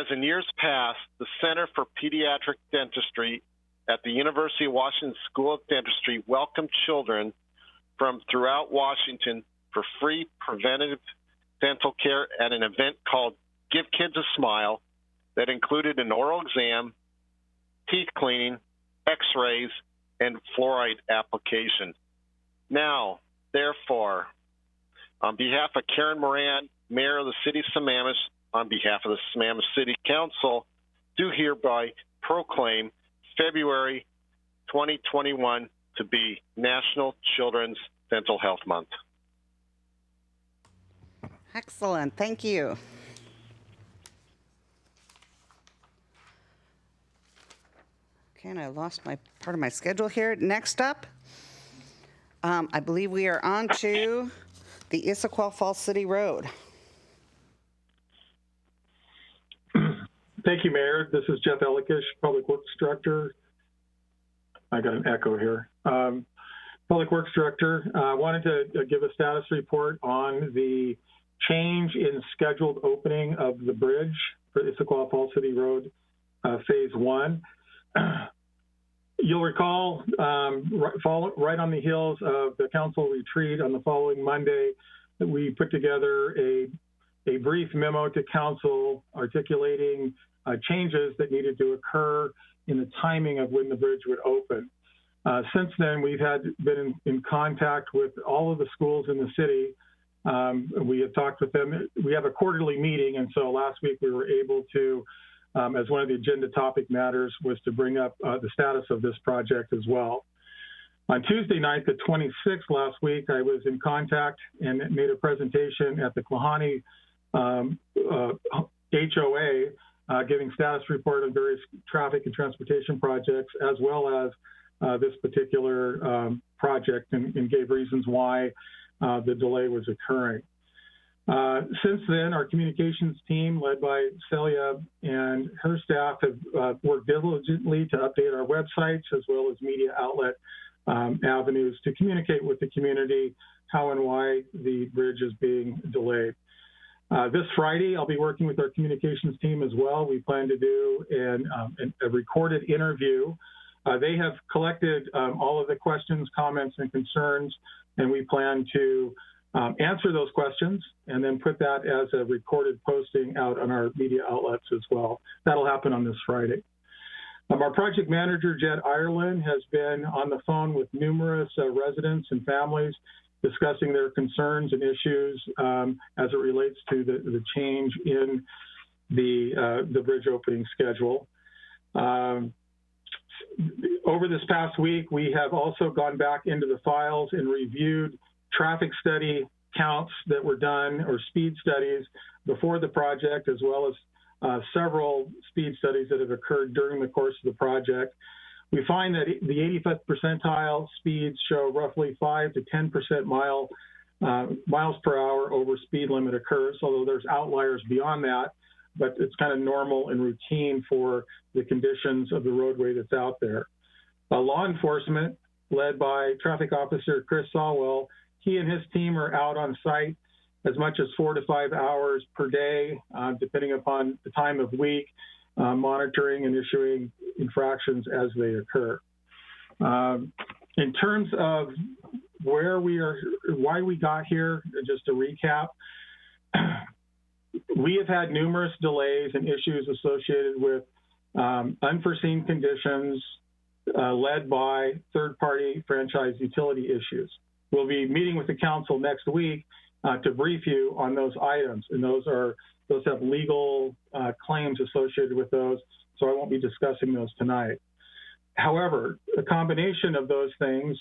in years past, the Center for Pediatric Dentistry at the University of Washington School of Dentistry welcomed children from throughout Washington for free preventative dental care at an event called Give Kids a Smile that included an oral exam, teeth cleaning, x-rays, and fluoride application. Now, therefore, on behalf of Karen Moran, Mayor of the City of Sammamish, on behalf of the Sammamish City Council, do hereby proclaim February 2021 to be National Children's Dental Health Month. Excellent. Thank you. Okay, and I lost my part of my schedule here. Next up, I believe we are on to the Issaquah Falls City Road. Thank you, Mayor. This is Jeff Ellikish, Public Works Director. I got an echo here. Public Works Director. I wanted to give a status report on the change in scheduled opening of the bridge for Issaquah Falls City Road, Phase 1. You'll recall, right on the heels of the council retreat on the following Monday, that we put together a brief memo to council articulating changes that needed to occur in the timing of when the bridge would open. Since then, we've been in contact with all of the schools in the city. We have talked with them. We have a quarterly meeting, and so last week we were able to, as one of the agenda topic matters, was to bring up the status of this project as well. On Tuesday night, the 26th last week, I was in contact and made a presentation at the Klahani HOA, giving status report on various traffic and transportation projects, as well as this particular project, and gave reasons why the delay was occurring. Since then, our communications team, led by Celia and her staff, have worked diligently to update our websites as well as media outlet avenues to communicate with the community how and why the bridge is being delayed. This Friday, I'll be working with our communications team as well. We plan to do a recorded interview. They have collected all of the questions, comments, and concerns, and we plan to answer those questions and then put that as a recorded posting out on our media outlets as well. That'll happen on this Friday. Our project manager, Jed Ireland, has been on the phone with numerous residents and families discussing their concerns and issues as it relates to the change in the bridge opening schedule. over this past week, we have also gone back into the files and reviewed traffic study counts that were done, or speed studies before the project, as well as several speed studies that have occurred during the course of the project. We find that the 85th percentile speeds show roughly 5 to 10% miles per hour over speed limit occurs, although there's outliers beyond that, but it's kind of normal and routine for the conditions of the roadway that's out there. Law enforcement, led by Traffic Officer Chris Sawwell, he and his team are out on site as much as 4 to 5 hours per day, depending upon the time of week, monitoring and issuing infractions as they occur. In terms of where we are, why we got here, just to recap, we have had numerous delays and issues associated with unforeseen conditions led by third-party franchise utility issues. We'll be meeting with the council next week to brief you on those items, and those have legal claims associated with those, so I won't be discussing those tonight. However, a combination of those things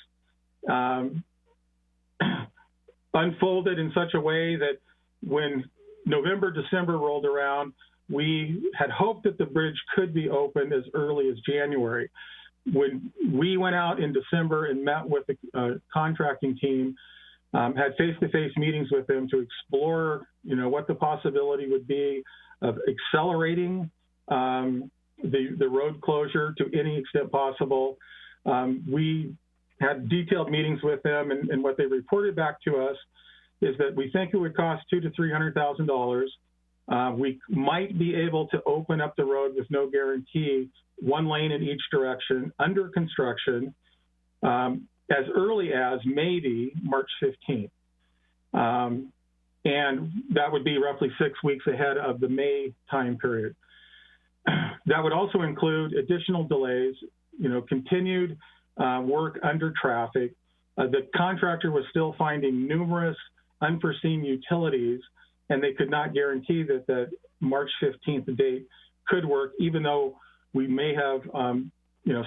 unfolded in such a way that when November, December rolled around, we had hoped that the bridge could be opened as early as January. When we went out in December and met with the contracting team, had face-to-face meetings with them to explore, what the possibility would be of accelerating the road closure to any extent possible. We had detailed meetings with them, and what they reported back to us is that we think it would cost $200,000 to $300,000. We might be able to open up the road with no guarantee, one lane in each direction, under construction, as early as maybe March 15th. And that would be roughly 6 weeks ahead of the May time period. That would also include additional delays, continued work under traffic. The contractor was still finding numerous unforeseen utilities, and they could not guarantee that the March 15th date could work, even though we may have,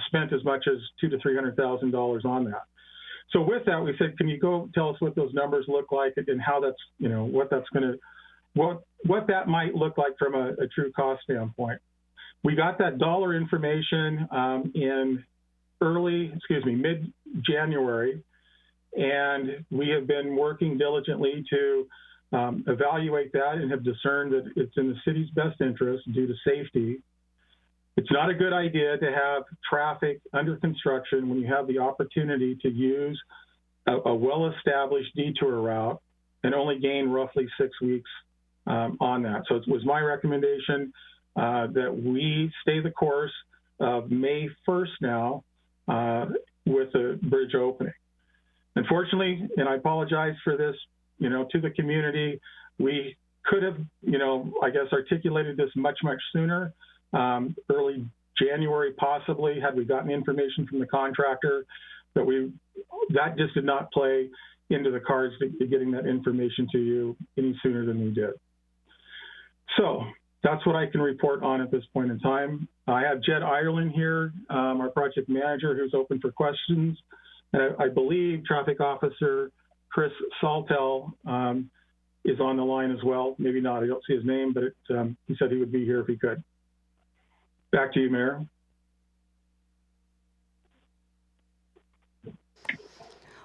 spent as much as $200,000 to $300,000 on that. So with that, we said, can you go tell us what those numbers look like and how that's, what that might look like from a true cost standpoint. We got that dollar information in mid-January, and we have been working diligently to evaluate that and have discerned that it's in the city's best interest due to safety. It's not a good idea to have traffic under construction when you have the opportunity to use a well-established detour route and only gain roughly 6 weeks on that. So it was my recommendation that we stay the course of May 1st now with the bridge opening. Unfortunately, and I apologize for this, to the community, we could have, articulated this much, much sooner. Early January, possibly, had we gotten information from the contractor, but that just did not play into the cards to getting that information to you any sooner than we did. So that's what I can report on at this point in time. I have Jed Ireland here, our project manager, who's open for questions. And I believe Traffic Officer Chris Saltel is on the line as well. Maybe not, I don't see his name, but he said he would be here if he could. Back to you, Mayor.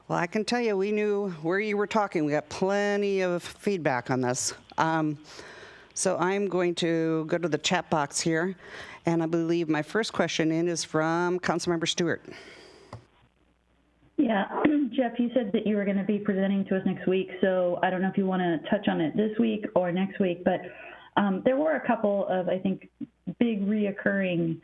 Well, I can tell you, we knew where you were talking. We got plenty of feedback on this. So I'm going to go to the chat box here, and I believe my first question is from Councilmember Stewart. Yeah, Jeff, you said that you were going to be presenting to us next week, so I don't know if you want to touch on it this week or next week, but there were a couple of, I think, big reoccurring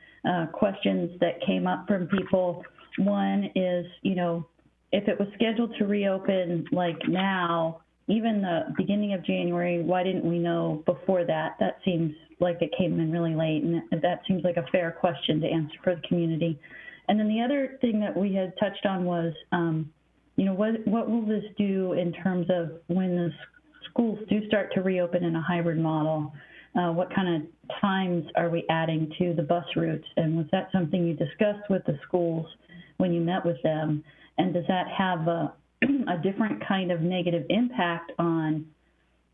questions that came up from people. One is, if it was scheduled to reopen like now, even the beginning of January, why didn't we know before that? That seems like it came in really late, and that seems like a fair question to answer for the community. And then the other thing that we had touched on was, what will this do in terms of when the schools do start to reopen in a hybrid model? what kind of times are we adding to the bus routes? And was that something you discussed with the schools when you met with them? And does that have a different kind of negative impact on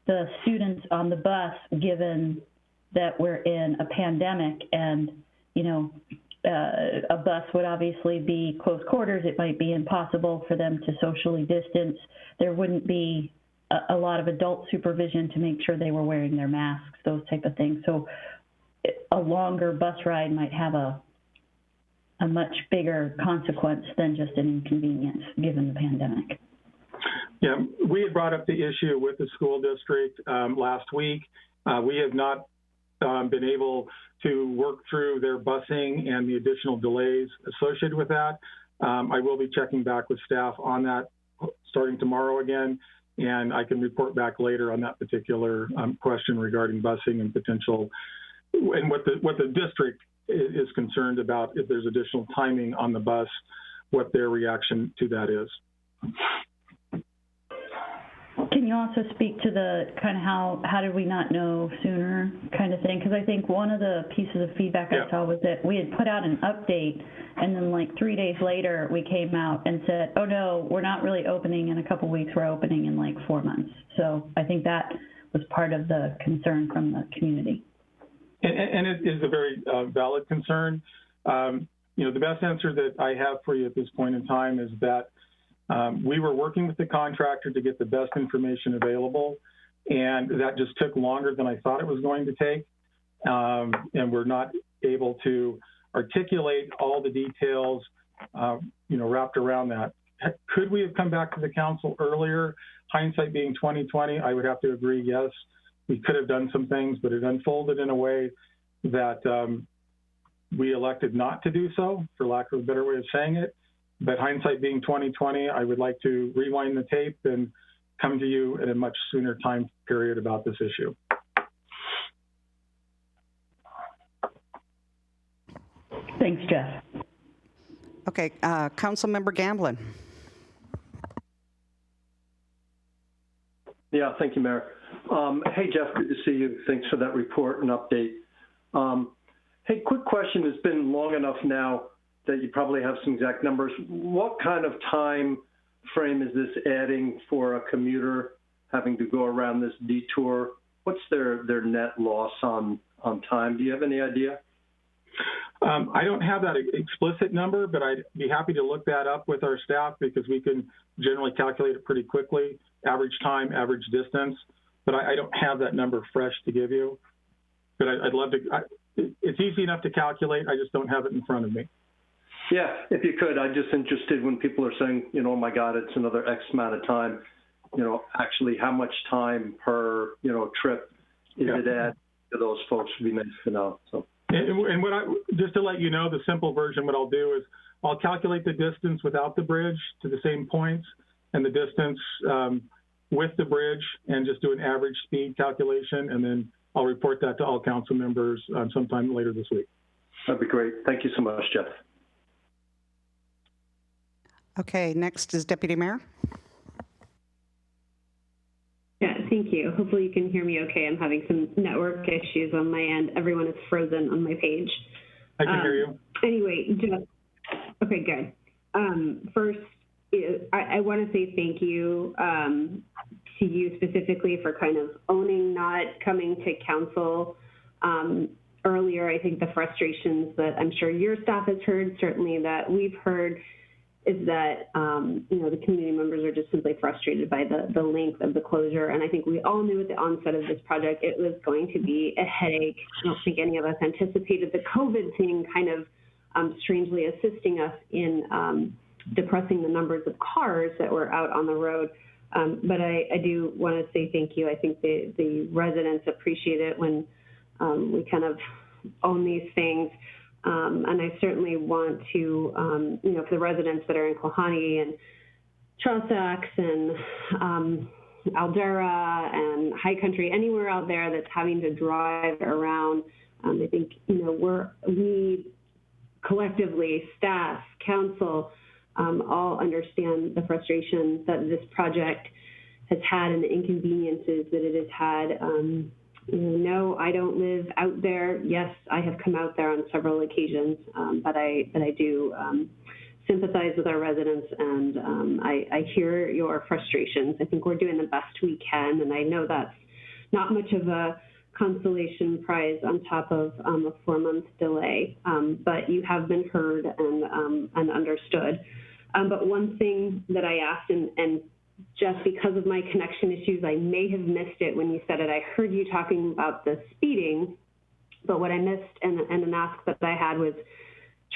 the students on the bus, given that we're in a pandemic and, you know, a bus would obviously be close quarters. It might be impossible for them to socially distance. There wouldn't be a lot of adult supervision to make sure they were wearing their masks, those type of things. So a longer bus ride might have a much bigger consequence than just an inconvenience given the pandemic. Yeah, we had brought up the issue with the school district last week. We have not been able to work through their busing and the additional delays associated with that. I will be checking back with staff on that starting tomorrow again, and I can report back later on that particular question regarding busing and potential, and what the district is concerned about if there's additional timing on the bus, what their reaction to that is. Can you also speak to the kind of how did we not know sooner kind of thing? Because I think one of the pieces of feedback I saw was that we had put out an update, and then like 3 days later we came out and said, oh no, we're not really opening in a couple weeks, we're opening in like 4 months. So I think that was part of the concern from the community. And it is a very valid concern. You know, the best answer that I have for you at this point in time is that we were working with the contractor to get the best information available, and that just took longer than I thought it was going to take. And we're not able to articulate all the details, you know, wrapped around that. Could we have come back to the council earlier? Hindsight being 2020, I would have to agree, yes. We could have done some things, but it unfolded in a way that we elected not to do so, for lack of a better way of saying it. But hindsight being 2020, I would like to rewind the tape and come to you at a much sooner time period about this issue. Thanks, Jeff. Okay, Councilmember Gamblin. Yeah, thank you, Mayor. Hey, Jeff, good to see you. Thanks for that report and update. Hey, quick question. It's been long enough now that you probably have some exact numbers. What kind of time frame is this adding for a commuter having to go around this detour? What's their net loss on time? Do you have any idea? I don't have that explicit number, but I'd be happy to look that up with our staff because we can generally calculate it pretty quickly, average time, average distance. But I don't have that number fresh to give you. But I'd love to. It's easy enough to calculate. I just don't have it in front of me. Yeah, if you could. I'm just interested when people are saying, you know, oh my God, it's another X amount of time. You know, actually, how much time per, you know, trip is it add to those folks? Would be nice to know. So. And what just to let you know, the simple version, what I'll do is I'll calculate the distance without the bridge to the same points and the distance with the bridge and just do an average speed calculation. And then I'll report that to all council members sometime later this week. That'd be great. Thank you so much, Jeff. Okay, next is Deputy Mayor. Yeah, thank you. Hopefully you can hear me okay. I'm having some network issues on my end. Everyone is frozen on my page. I can hear you. Anyway, Jeff, okay, good. First, I want to say thank you to you specifically for kind of owning not coming to council earlier. I think the frustrations that I'm sure your staff has heard, certainly that we've heard, is that, you know, the community members are just simply frustrated by the length of the closure. And I think we all knew at the onset of this project it was going to be a headache. I don't think any of us anticipated the COVID thing kind of strangely assisting us in depressing the numbers of cars that were out on the road. But I do want to say thank you. I think the residents appreciate it when we kind of own these things. And I certainly want to, you know, for the residents that are in Klahanie and Trossachs and Aldera and High Country, anywhere out there that's having to drive around, I think, you know, we collectively, staff, council, all understand the frustration that this project has had and the inconveniences that it has had No, I don't live out there. Yes, I have come out there on several occasions, but I do sympathize with our residents, and I hear your frustrations. I think we're doing the best we can, and I know that's not much of a consolation prize on top of a 4-month delay, but you have been heard and understood. But one thing that I asked, and just because of my connection issues, I may have missed it when you said it. I heard you talking about the speeding, but what I missed and an ask that I had was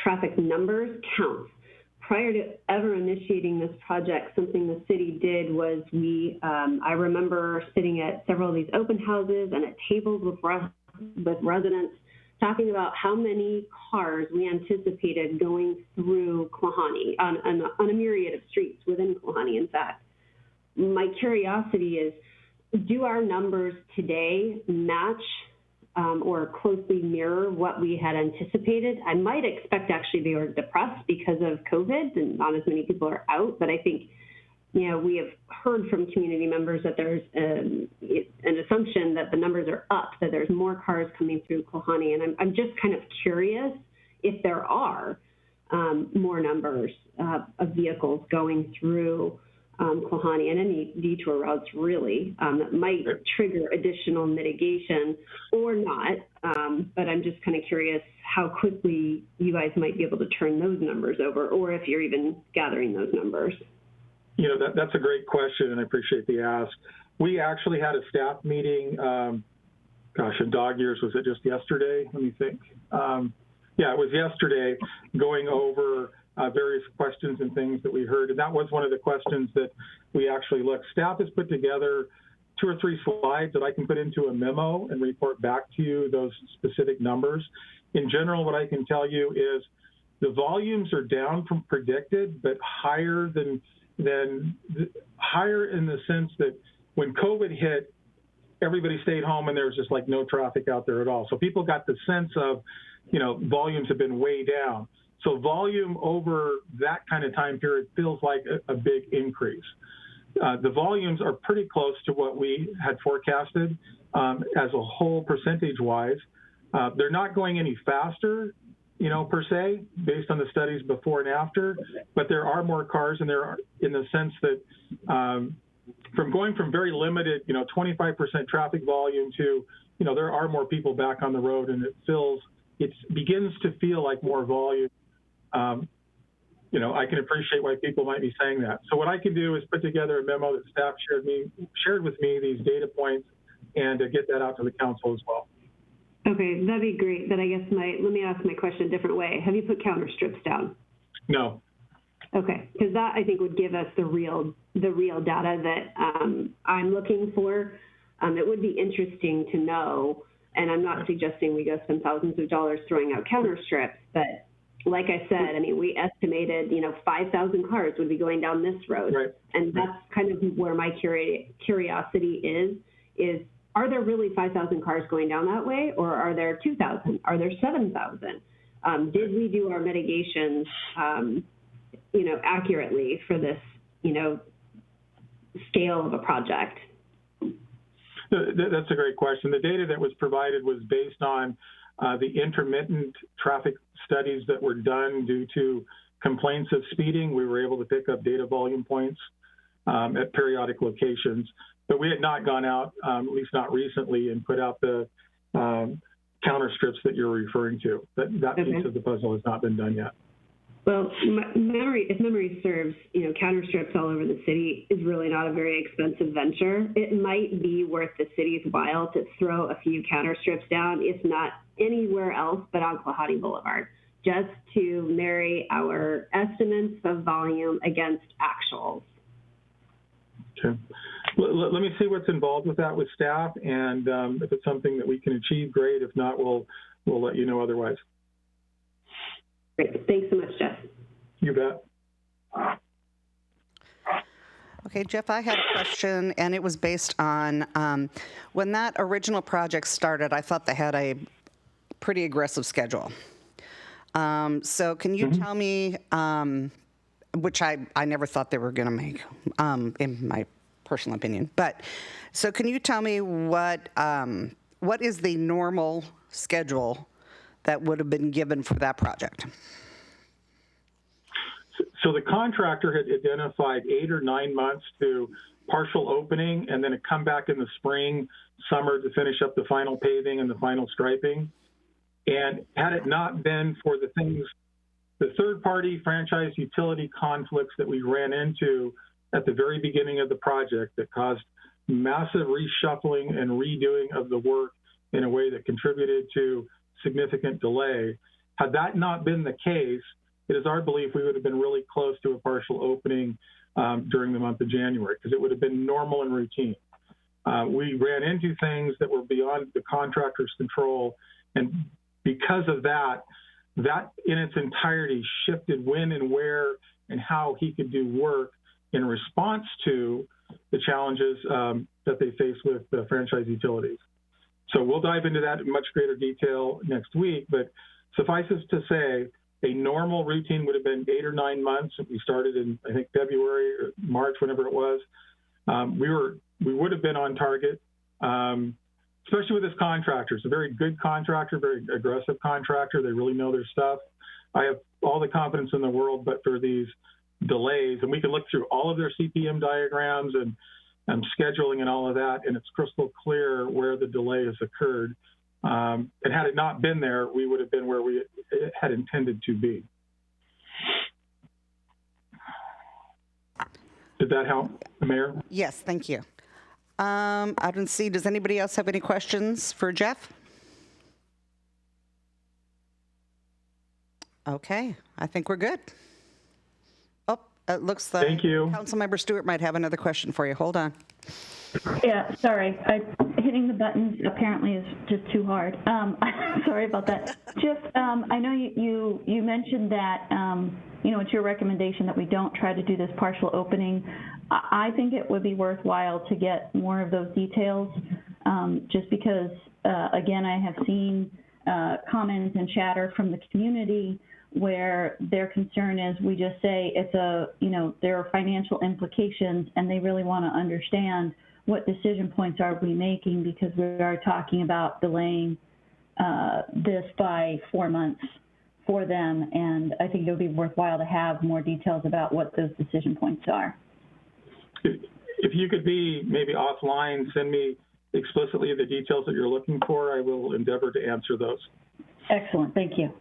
traffic numbers counts. Prior to ever initiating this project, something the city did was I remember sitting at several of these open houses and at tables with residents talking about how many cars we anticipated going through Klahani on a myriad of streets within Klahani, in fact. My curiosity is, do our numbers today match or closely mirror what we had anticipated? I might expect actually they were depressed because of COVID and not as many people are out, but I think, we have heard from community members that there's an assumption that the numbers are up, that there's more cars coming through Klahani, and I'm just kind of curious if there are more numbers of vehicles going through Klahani and any detour routes really that might trigger additional mitigation or not. But I'm just kind of curious how quickly you guys might be able to turn those numbers over, or if you're even gathering those numbers. That's a great question, and I appreciate the ask. We actually had a staff meeting, in dog years, was it just yesterday? Let me think. Yeah, it was yesterday, going over various questions and things that we heard. And that was one of the questions that we actually looked. Staff has put together 2 or 3 slides that I can put into a memo and report back to you those specific numbers. In general, what I can tell you is the volumes are down from predicted, but higher higher in the sense that when COVID hit, everybody stayed home and there was just like no traffic out there at all. So people got the sense of, volumes have been way down. So volume over that kind of time period feels like a big increase. The volumes are pretty close to what we had forecasted as a whole percentage-wise. They're not going any faster, per se, based on the studies before and after, but there are more cars, and there are, in the sense that from going from very limited, 25% traffic volume to, there are more people back on the road, and it begins to feel like more volume. I can appreciate why people might be saying that. So what I can do is put together a memo that staff shared with me these data points, and get that out to the council as well. Okay, that'd be great. But I guess let me ask my question a different way. Have you put counter strips down? No. Okay, because that I think would give us the real data that I'm looking for. It would be interesting to know, and I'm not suggesting we go spend thousands of dollars throwing out counter strips, but like I said, we estimated, 5,000 cars would be going down this road. Right. And that's kind of where my curiosity is, are there really 5,000 cars going down that way, or are there 2,000? Are there 7,000? Did we do our mitigations, accurately for this, scale of a project? That's a great question. The data that was provided was based on the intermittent traffic studies that were done due to complaints of speeding. We were able to pick up data volume points at periodic locations, but we had not gone out, at least not recently, and put out the counter strips that you're referring to. That piece of the puzzle has not been done yet. Well, if memory serves, counter strips all over the city is really not a very expensive venture. It might be worth the city's while to throw a few counter strips down, if not anywhere else but on Klahani Boulevard, just to marry our estimates of volume against actuals. Okay. Let me see what's involved with that with staff, and if it's something that we can achieve, great. If not, we'll let you know otherwise. Great. Thanks so much, Jeff. You bet. Okay, Jeff, I had a question, and it was based on when that original project started, I thought they had a pretty aggressive schedule. So can you tell me, which I never thought they were going to make, in my personal opinion, but so can you tell me what what is the normal schedule that would have been given for that project? So the contractor had identified 8 or 9 months to partial opening, and then it come back in the spring, summer to finish up the final paving and the final striping. And had it not been for the things, the third-party franchise utility conflicts that we ran into at the very beginning of the project that caused massive reshuffling and redoing of the work in a way that contributed to significant delay, had that not been the case, it is our belief we would have been really close to a partial opening during the month of January, because it would have been normal and routine. We ran into things that were beyond the contractor's control, and because of that, that in its entirety shifted when and where and how he could do work in response to the challenges that they face with the franchise utilities. So we'll dive into that in much greater detail next week, but suffices to say, a normal routine would have been 8 or 9 months. We started in, I think, February or March, whenever it was. We would have been on target, especially with this contractor. It's a very good contractor, very aggressive contractor. They really know their stuff. I have all the confidence in the world, but for these delays, and we can look through all of their CPM diagrams and scheduling and all of that, and it's crystal clear where the delay has occurred. And had it not been there, we would have been where we had intended to be. Did that help, Mayor? Yes, thank you. I don't see, does anybody else have any questions for Jeff? Okay, I think we're good. Oh, it looks like Thank you. Councilmember Stewart might have another question for you. Hold on. Yeah, sorry. Hitting the buttons apparently is just too hard. Sorry about that. Just, I know you mentioned that, it's your recommendation that we don't try to do this partial opening. I think it would be worthwhile to get more of those details, just because, again, I have seen comments and chatter from the community where their concern is we just say there are financial implications, and they really want to understand what decision points are we making, because we are talking about delaying this by 4 months for them, and I think it would be worthwhile to have more details about what those decision points are. If you could be maybe offline, send me explicitly the details that you're looking for, I will endeavor to answer those. Excellent, thank you.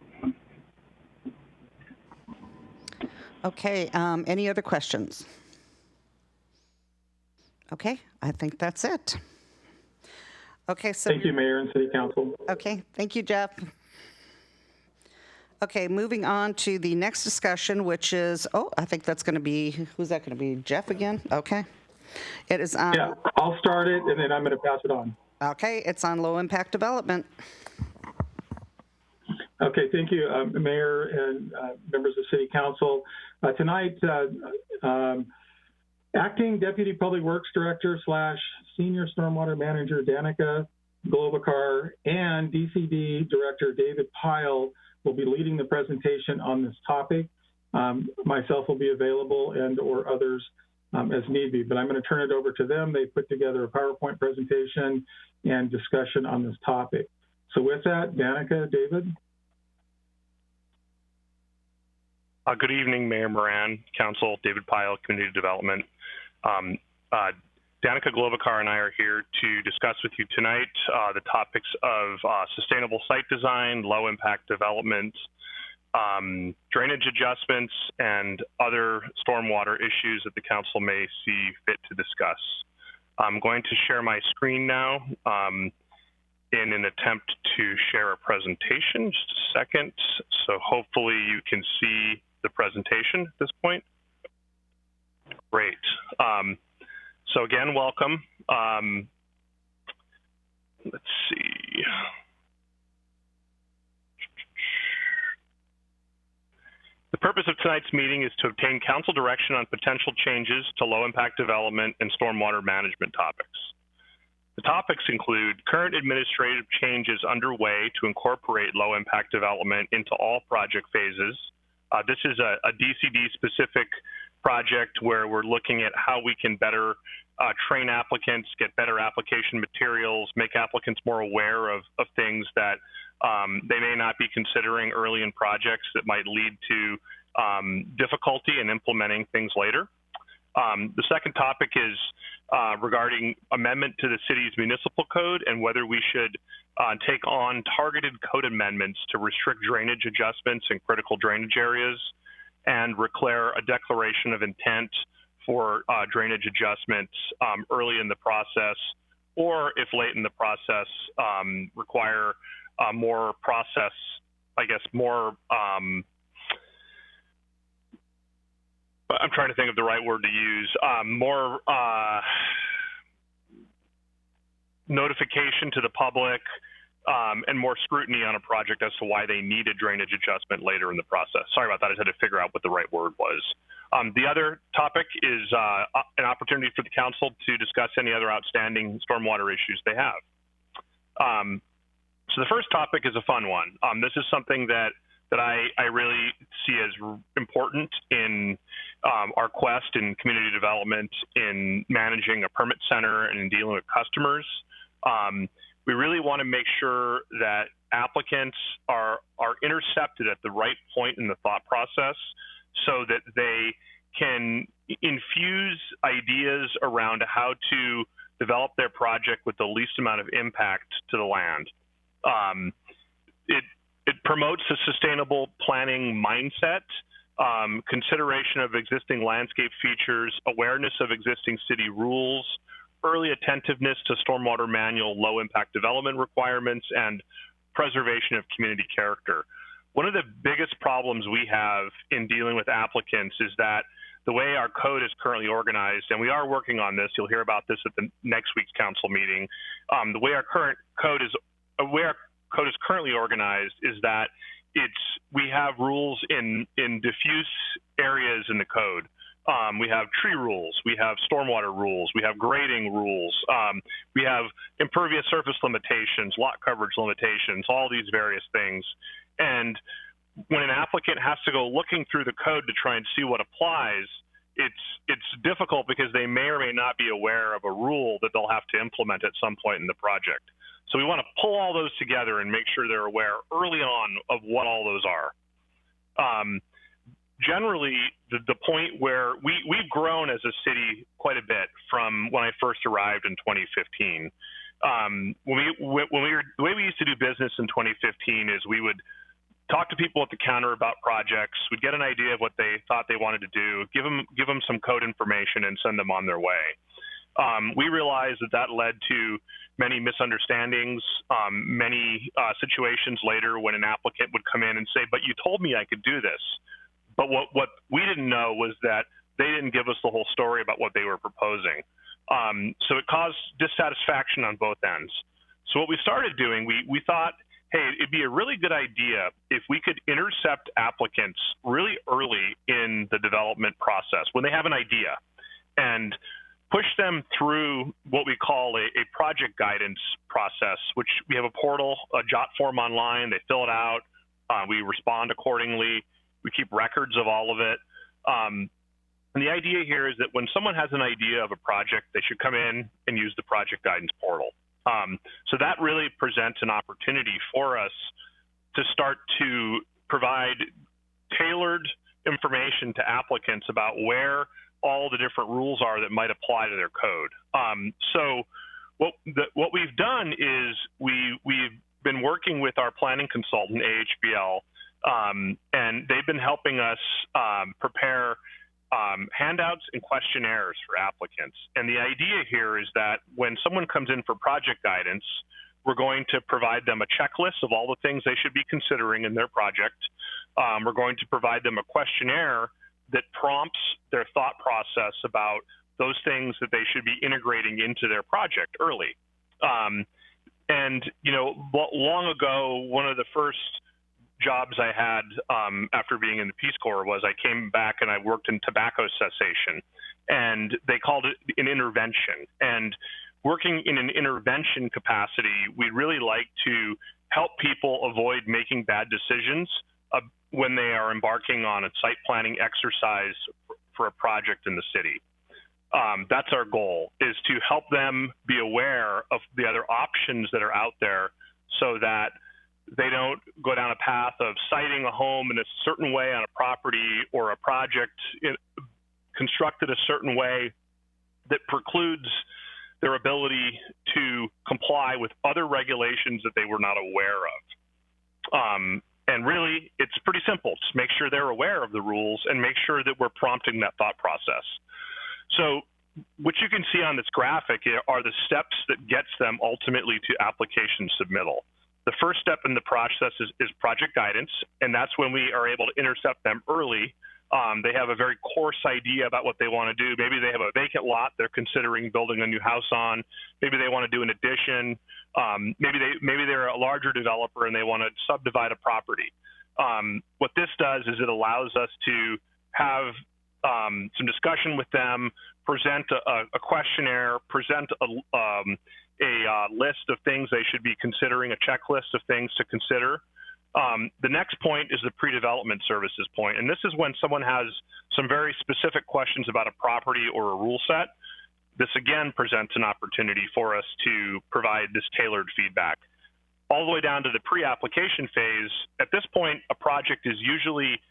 Okay, any other questions? Okay, I think that's it. Okay, so thank you, Mayor and City Council. Okay, thank you, Jeff. Okay, moving on to the next discussion, which is, I think that's going to be, who's that going to be? Jeff again? Okay. It is on. Yeah, I'll start it, and then I'm going to pass it on. Okay, it's on low impact development. Okay, thank you, Mayor and members of City Council. Tonight, Acting Deputy Public Works Director / Senior Stormwater Manager Danica Globakar and DCD Director David Pyle will be leading the presentation on this topic. Myself will be available and or others as need be, but I'm going to turn it over to them. They put together a PowerPoint presentation and discussion on this topic. So with that, Danica, David. Good evening, Mayor Moran, Council, David Pyle, Community Development. Danica Globakar and I are here to discuss with you tonight the topics of sustainable site design, low impact development, drainage adjustments, and other stormwater issues that the Council may see fit to discuss. I'm going to share my screen now in an attempt to share a presentation. Just a second. So hopefully you can see the presentation at this point. Great. So again, welcome. Let's see. The purpose of tonight's meeting is to obtain council direction on potential changes to low-impact development and stormwater management topics. The topics include current administrative changes underway to incorporate low-impact development into all project phases. This is a DCD-specific project where we're looking at how we can better train applicants, get better application materials, make applicants more aware of things that they may not be considering early in projects that might lead to difficulty in implementing things later. The second topic is regarding amendment to the city's municipal code and whether we should take on targeted code amendments to restrict drainage adjustments in critical drainage areas and declare a declaration of intent for drainage adjustments early in the process, or if late in the process, require more process, I guess, more, I'm trying to think of the right word to use, more notification to the public and more scrutiny on a project as to why they need a drainage adjustment later in the process. Sorry about that, I just had to figure out what the right word was. The other topic is an opportunity for the council to discuss any other outstanding stormwater issues they have. So the first topic is a fun one. This is something that I really see as important in our quest in community development, in managing a permit center and in dealing with customers. We really want to make sure that applicants are intercepted at the right point in the thought process so that they can infuse ideas around how to develop their project with the least amount of impact to the land. It promotes a sustainable planning mindset, consideration of existing landscape features, awareness of existing city rules, early attentiveness to stormwater manual low impact development requirements, and preservation of community character. One of the biggest problems we have in dealing with applicants is that the way our code is currently organized, and we are working on this, you'll hear about this at the next week's council meeting, the way our current code is currently organized is that we have rules in diffuse areas in the code. We have tree rules, we have stormwater rules, we have grading rules, we have impervious surface limitations, lot coverage limitations, all these various things. And when an applicant has to go looking through the code to try and see what applies, it's difficult because they may or may not be aware of a rule that they'll have to implement at some point in the project. So we want to pull all those together and make sure they're aware early on of what all those are. Generally, the point where we've grown as a city quite a bit from when I first arrived in 2015. The way we used to do business in 2015 is we would talk to people at the counter about projects. We'd get an idea of what they thought they wanted to do, give them some code information, and send them on their way. We realized that led to many misunderstandings, many situations later when an applicant would come in and say, but you told me I could do this. But what we didn't know was that they didn't give us the whole story about what they were proposing. So it caused dissatisfaction on both ends. So what we started doing, we thought, hey, it'd be a really good idea if we could intercept applicants really early in the development process when they have an idea and push them through what we call a project guidance process, which we have a portal, a jot form online. They fill it out. We respond accordingly. We keep records of all of it. And the idea here is that when someone has an idea of a project, they should come in and use the project guidance portal. So that really presents an opportunity for us to start to provide tailored information to applicants about where all the different rules are that might apply to their code. So what we've done is we've been working with our planning consultant, AHBL, and they've been helping us prepare handouts and questionnaires for applicants. And the idea here is that when someone comes in for project guidance, we're going to provide them a checklist of all the things they should be considering in their project. We're going to provide them a questionnaire that prompts their thought process about those things that they should be integrating into their project early. And, you know, long ago, one of the first jobs I had after being in the Peace Corps was I came back and I worked in tobacco cessation, and they called it an intervention. And working in an intervention capacity, we really like to help people avoid making bad decisions when they are embarking on a site planning exercise for a project in the city. That's our goal, is to help them be aware of the other options that are out there so that they don't go down a path of siting a home in a certain way on a property or a project constructed a certain way that precludes their ability to comply with other regulations that they were not aware of. And really, it's pretty simple. Just make sure they're aware of the rules and make sure that we're prompting that thought process. So what you can see on this graphic are the steps that gets them ultimately to application submittal. The first step in the process is project guidance, and that's when we are able to intercept them early. They have a very coarse idea about what they want to do. Maybe they have a vacant lot they're considering building a new house on. Maybe they want to do an addition. Maybe they're a larger developer and they want to subdivide a property. What this does is it allows us to have some discussion with them, present a questionnaire, present a list of things they should be considering, a checklist of things to consider. The next point is the pre-development services point, and this is when someone has some very specific questions about a property or a rule set. This again presents an opportunity for us to provide this tailored feedback. All the way down to the pre-application phase, at this point, a project is usually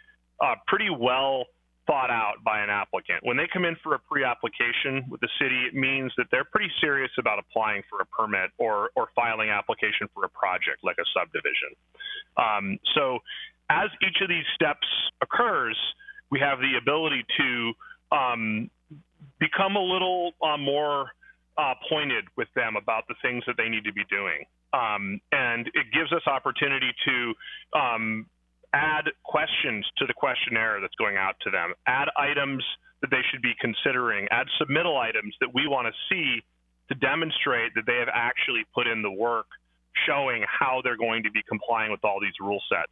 pretty well thought out by an applicant. When they come in for a pre-application with the city, it means that they're pretty serious about applying for a permit or filing application for a project like a subdivision. So as each of these steps occurs, we have the ability to become a little more pointed with them about the things that they need to be doing. And it gives us opportunity to add questions to the questionnaire that's going out to them, add items that they should be considering, add submittal items that we want to see to demonstrate that they have actually put in the work, showing how they're going to be complying with all these rule sets.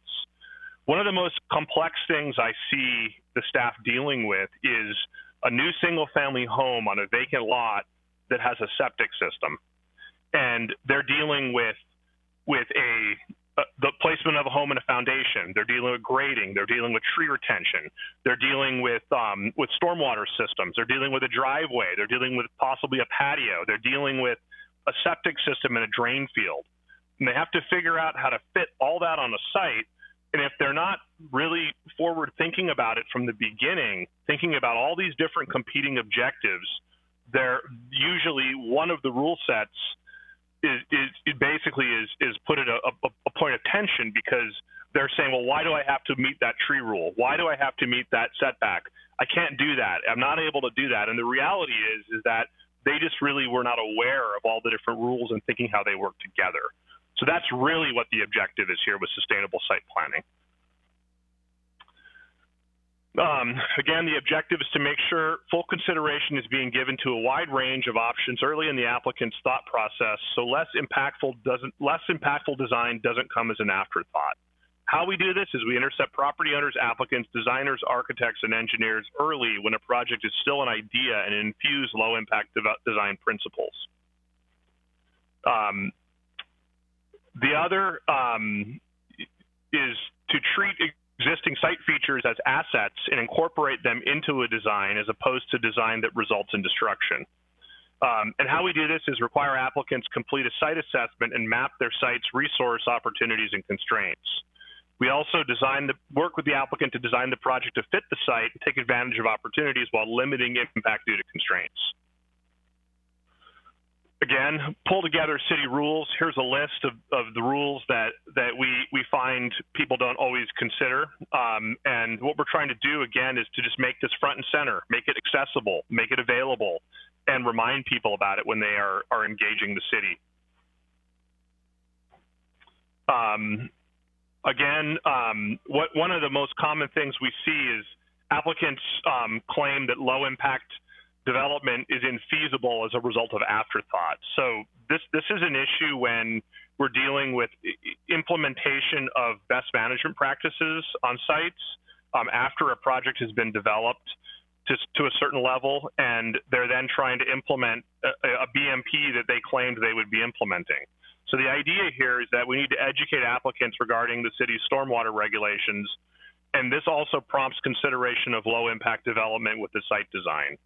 One of the most complex things I see the staff dealing with is a new single-family home on a vacant lot that has a septic system. And they're dealing with the placement of a home in a foundation. They're dealing with grading. They're dealing with tree retention. They're dealing with stormwater systems. They're dealing with a driveway. They're dealing with possibly a patio. They're dealing with a septic system and a drain field. And they have to figure out how to fit all that on a site. And if they're not really forward thinking about it from the beginning, thinking about all these different competing objectives, they're usually one of the rule sets is basically put at a point of tension, because they're saying, well, why do I have to meet that tree rule? Why do I have to meet that setback? I can't do that. I'm not able to do that. And the reality is that they just really were not aware of all the different rules and thinking how they work together. So that's really what the objective is here with sustainable site planning. Again, the objective is to make sure full consideration is being given to a wide range of options early in the applicant's thought process, so less impactful design doesn't come as an afterthought. How we do this is we intercept property owners, applicants, designers, architects, and engineers early when a project is still an idea, and infuse low-impact design principles. The other is to treat existing site features as assets and incorporate them into a design, as opposed to design that results in destruction. And how we do this is require applicants complete a site assessment and map their site's resource opportunities and constraints. We also work with the applicant to design the project to fit the site and take advantage of opportunities while limiting impact due to constraints. Again, pull together city rules. Here's a list of the rules that we find people don't always consider. And what we're trying to do, again, is to just make this front and center, make it accessible, make it available, and remind people about it when they are engaging the city. One of the most common things we see is applicants claim that low impact development is infeasible as a result of afterthought. So this is an issue when we're dealing with implementation of best management practices on sites after a project has been developed to a certain level, and they're then trying to implement a BMP that they claimed they would be implementing. So the idea here is that we need to educate applicants regarding the city's stormwater regulations, and this also prompts consideration of low impact development with the site design.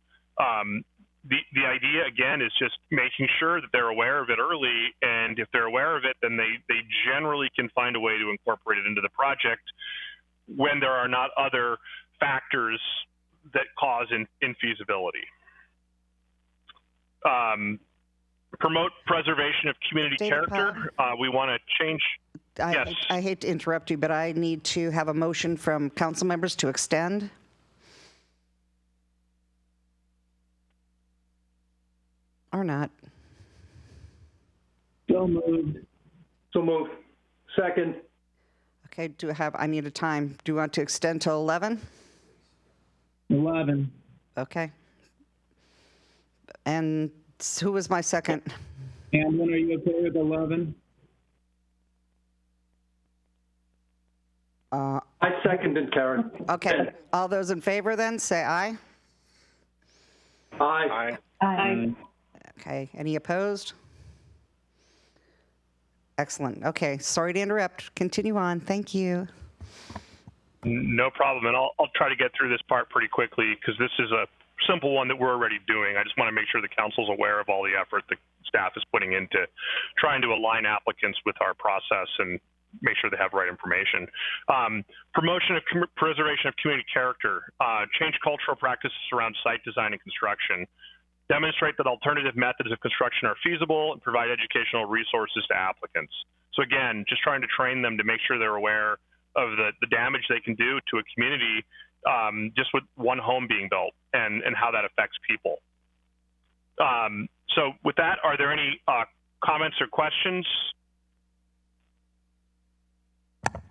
the idea, again, is just making sure that they're aware of it early, and if they're aware of it, then they generally can find a way to incorporate it into the project when there are not other factors that cause infeasibility. Promote preservation of community character. We want to change. Yes. I hate to interrupt you, but I need to have a motion from council members to extend. Or not. So moved. So moved. Second. Okay, I need a time. Do you want to extend till 11? 11. Okay. And who was my second? Hamlin, are you okay with 11? I seconded, Karen. Okay. All those in favor then, say aye. Aye. Aye. Okay. Any opposed? Excellent. Okay. Sorry to interrupt. Continue on. Thank you. No problem. And I'll try to get through this part pretty quickly because this is a simple one that we're already doing. I just want to make sure the council's aware of all the effort the staff is putting into trying to align applicants with our process and make sure they have the right information. Promotion of preservation of community character, change cultural practices around site design and construction, demonstrate that alternative methods of construction are feasible, and provide educational resources to applicants. So again, just trying to train them to make sure they're aware of the damage they can do to a community just with one home being built and how that affects people. So with that, are there any comments or questions?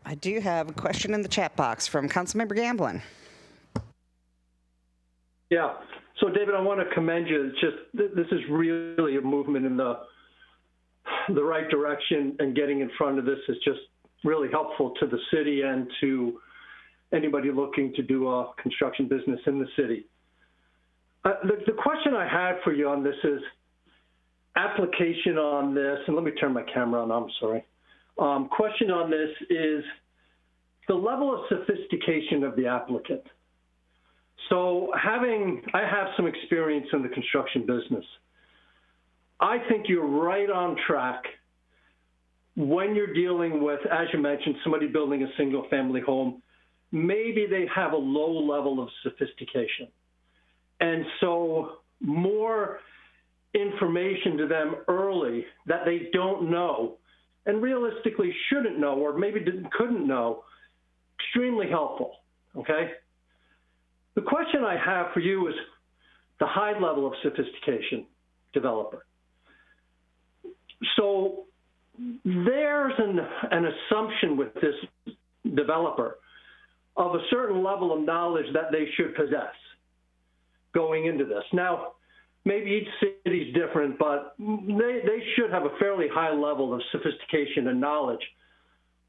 I do have a question in the chat box from Councilmember Gamblin. Yeah. So, David, I want to commend you. It's just this is really a movement in the right direction, and getting in front of this is just really helpful to the city and to anybody looking to do a construction business in the city. The question I had for you on this is application on this, and let me turn my camera on, I'm sorry. Question on this is the level of sophistication of the applicant. So I have some experience in the construction business. I think you're right on track when you're dealing with, as you mentioned, somebody building a single family home. Maybe they have a low level of sophistication. And so more information to them early that they don't know and realistically shouldn't know, or maybe couldn't know, extremely helpful, okay? The question I have for you is the high level of sophistication developer. So there's an assumption with this developer of a certain level of knowledge that they should possess going into this. Now, maybe each city's different, but they should have a fairly high level of sophistication and knowledge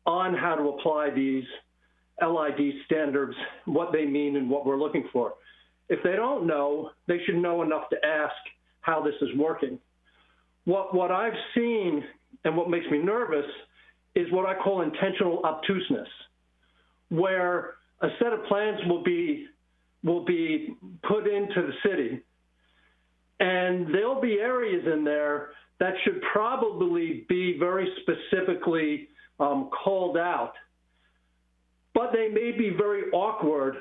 on how to apply these LID standards, what they mean and what we're looking for. If they don't know, they should know enough to ask how this is working. What I've seen and what makes me nervous is what I call intentional obtuseness, where a set of plans will be put into the city, and there'll be areas in there that should probably be very specifically called out, but they may be very awkward,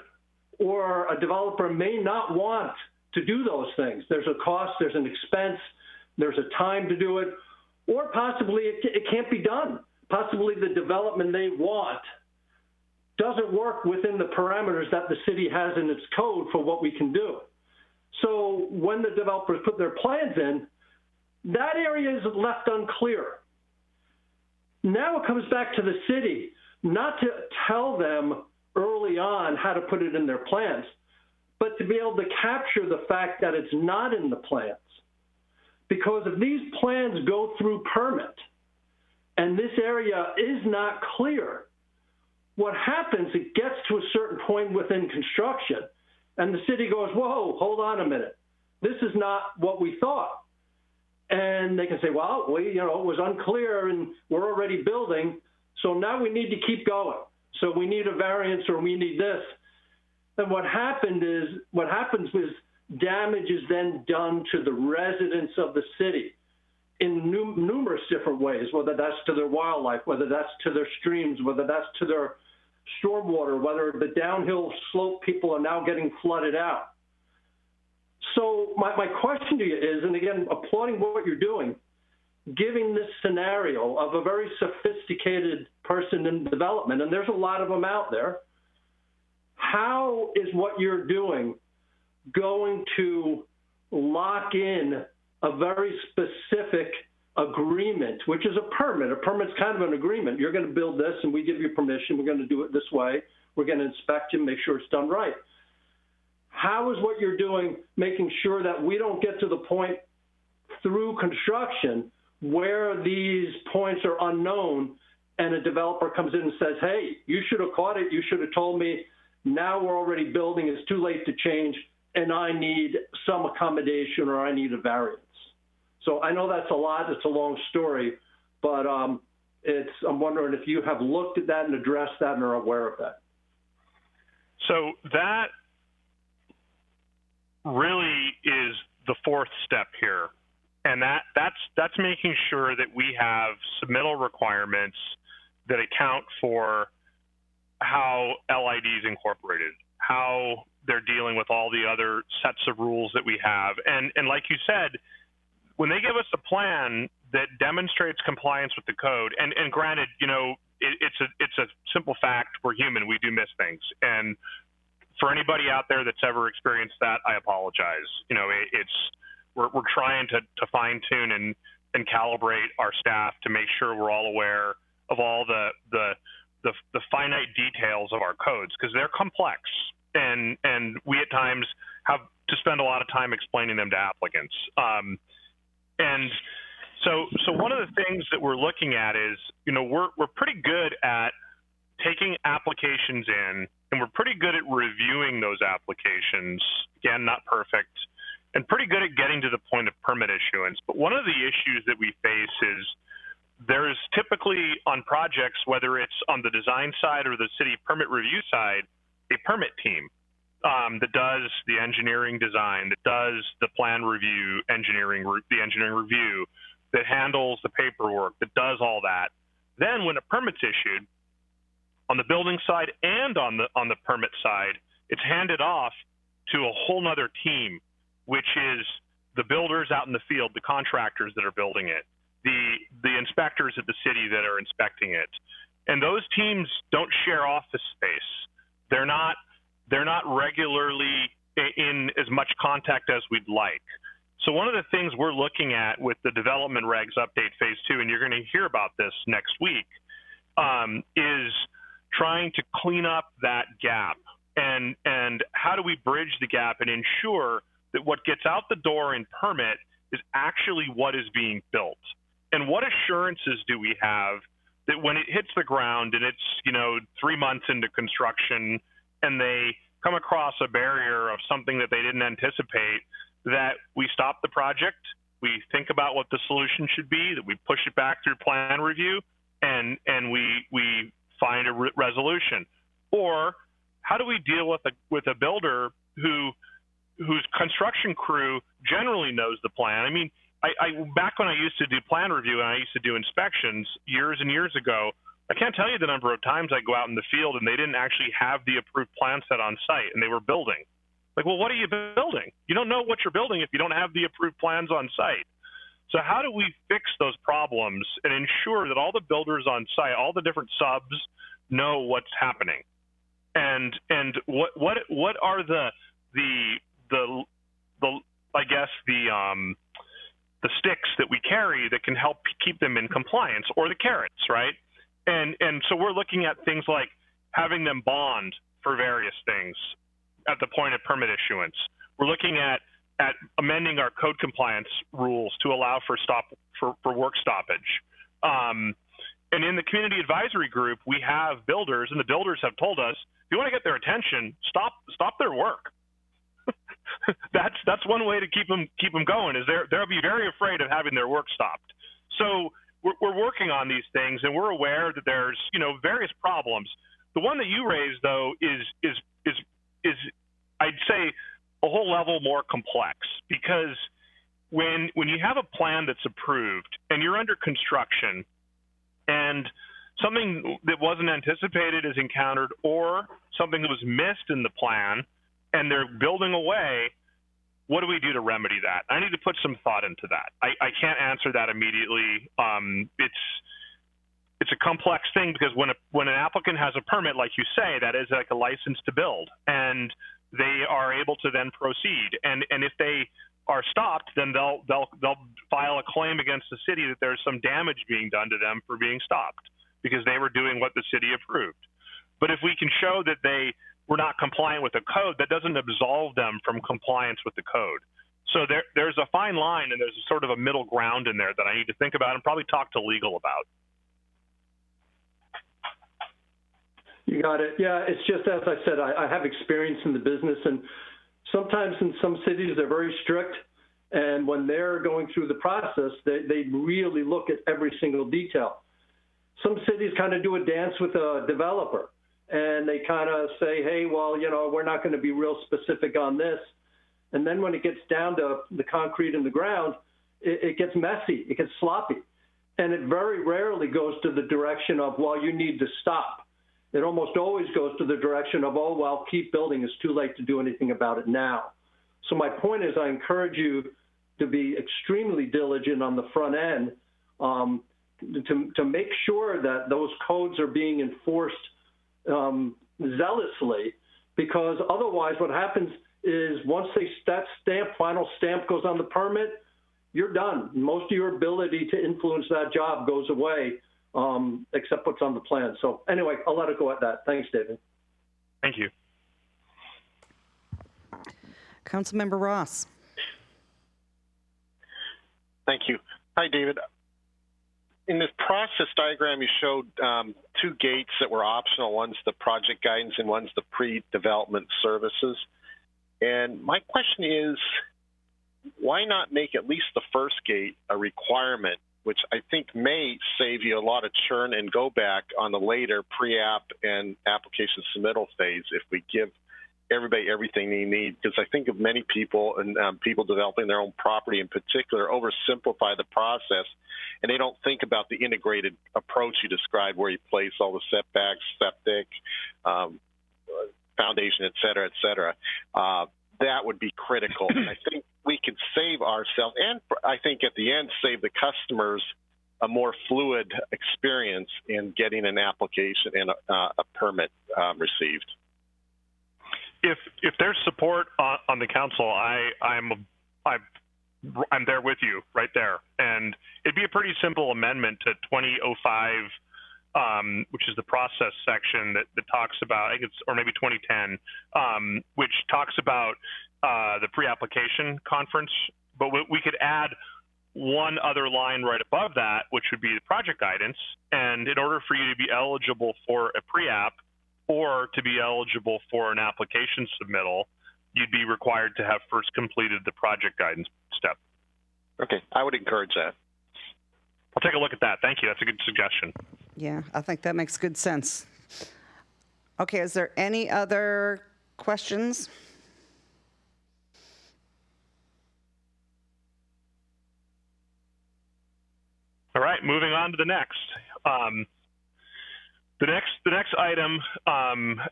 or a developer may not want to do those things. There's a cost, there's an expense, there's a time to do it, or possibly it can't be done. Possibly the development they want doesn't work within the parameters that the city has in its code for what we can do. So when the developers put their plans in, that area is left unclear. Now it comes back to the city, not to tell them early on how to put it in their plans, but to be able to capture the fact that it's not in the plans. Because if these plans go through permit and this area is not clear, what happens, it gets to a certain point within construction and the city goes, whoa, hold on a minute. This is not what we thought. And they can say, well, it was unclear and we're already building, so now we need to keep going. So we need a variance or we need this. And what happens is damage is then done to the residents of the city in numerous different ways, whether that's to their wildlife, whether that's to their streams, whether that's to their stormwater, whether the downhill slope people are now getting flooded out. So my question to you is, and again, applauding what you're doing, giving this scenario of a very sophisticated person in development, and there's a lot of them out there, how is what you're doing going to lock in a very specific agreement, which is a permit? A permit's kind of an agreement. You're going to build this, and we give you permission. We're going to do it this way. We're going to inspect you, make sure it's done right. How is what you're doing making sure that we don't get to the point through construction where these points are unknown and a developer comes in and says, hey, you should have caught it. You should have told me. Now we're already building. It's too late to change, and I need some accommodation or I need a variance. So I know that's a lot. It's a long story, but I'm wondering if you have looked at that and addressed that and are aware of that. So that really is the fourth step here. And that's making sure that we have submittal requirements that account for how LID is incorporated, how they're dealing with all the other sets of rules that we have. And like you said, when they give us a plan that demonstrates compliance with the code, and granted, you know, it's a simple fact, we're human, we do miss things. And for anybody out there that's ever experienced that, I apologize. You know, we're trying to fine tune and calibrate our staff to make sure we're all aware of all the finite details of our codes, because they're complex, and we at times have to spend a lot of time explaining them to applicants. And so one of the things that we're looking at is, you know, we're pretty good at taking applications in, and we're pretty good at reviewing those applications. Again, not perfect, and pretty good at getting to the point of permit issuance. But one of the issues that we face is there's typically on projects, whether it's on the design side or the city permit review side, a permit team that does the engineering design, that does the plan review, the engineering review, that handles the paperwork, that does all that. Then when a permit's issued, on the building side and on the permit side, it's handed off to a whole nother team, which is the builders out in the field, the contractors that are building it, the inspectors at the city that are inspecting it. And those teams don't share office space. They're not regularly in as much contact as we'd like. So one of the things we're looking at with the development regs update phase 2, and you're going to hear about this next week, is trying to clean up that gap. And how do we bridge the gap and ensure that what gets out the door in permit is actually what is being built? And what assurances do we have that when it hits the ground and it's, you know, 3 months into construction and they come across a barrier of something that they didn't anticipate, that we stop the project, we think about what the solution should be, that we push it back through plan review, and we find a resolution? Or how do we deal with a builder whose construction crew generally knows the plan? I mean, I back when I used to do plan review and I used to do inspections years and years ago, I can't tell you the number of times I go out in the field and they didn't actually have the approved plan set on site and they were building. Like, well, what are you building? You don't know what you're building if you don't have the approved plans on site. So how do we fix those problems and ensure that all the builders on site, all the different subs, know what's happening? And what are the I guess the sticks that we carry that can help keep them in compliance, or the carrots, right? And so we're looking at things like having them bond for various things at the point of permit issuance. We're looking at amending our code compliance rules to allow for work stoppage. And in the community advisory group, we have builders, and the builders have told us, if you want to get their attention, stop their work. That's one way to keep them going, is they'll be very afraid of having their work stopped. So we're working on these things, and we're aware that there's, you know, various problems. The one that you raised, though, is I'd say a whole level more complex, because when you have a plan that's approved and you're under construction and something that wasn't anticipated is encountered, or something that was missed in the plan and they're building away, what do we do to remedy that? I need to put some thought into that. I can't answer that immediately. It's a complex thing, because when an applicant has a permit, like you say, that is like a license to build, and they are able to then proceed. And if they are stopped, then they'll file a claim against the city that there's some damage being done to them for being stopped, because they were doing what the city approved. But if we can show that they were not compliant with the code, that doesn't absolve them from compliance with the code. So there's a fine line, and there's a sort of a middle ground in there that I need to think about and probably talk to legal about. You got it. Yeah, it's just, as I said, I have experience in the business, and sometimes in some cities they're very strict, and when they're going through the process, they really look at every single detail. Some cities kind of do a dance with a developer, and they kind of say, hey, well, we're not going to be real specific on this. And then when it gets down to the concrete in the ground, it gets messy, it gets sloppy. And it very rarely goes to the direction of, well, you need to stop. It almost always goes to the direction of, oh, well, keep building. It's too late to do anything about it now. So my point is, I encourage you to be extremely diligent on the front end to make sure that those codes are being enforced zealously, because otherwise what happens is once that final stamp goes on the permit, you're done. Most of your ability to influence that job goes away, except what's on the plan. So anyway, I'll let it go at that. Thanks, David. Thank you. Councilmember Ross. Thank you. Hi, David. In this process diagram, you showed two gates that were optional. One's the project guidance and one's the pre-development services. And my question is, why not make at least the first gate a requirement, which I think may save you a lot of churn and go back on the later pre-app and application submittal phase if we give everybody everything they need? Because I think of many people and people developing their own property in particular oversimplify the process, and they don't think about the integrated approach you described, where you place all the setbacks, septic, foundation, et cetera, et cetera. That would be critical. And I think we could save ourselves, and I think at the end save the customers a more fluid experience in getting an application and a permit received. If there's support on the council, I'm there with you right there, and it'd be a pretty simple amendment to 2005, which is the process section that talks about, I think it's, or maybe 2010, which talks about the pre-application conference. But we could add one other line right above that, which would be the project guidance. And in order for you to be eligible for a pre-app, or to be eligible for an application submittal, you'd be required to have first completed the project guidance step. Okay, I would encourage that. I'll take a look at that. Thank you. That's a good suggestion. Yeah, I think that makes good sense. Okay, is there any other questions? All right, moving on to the next. The next item,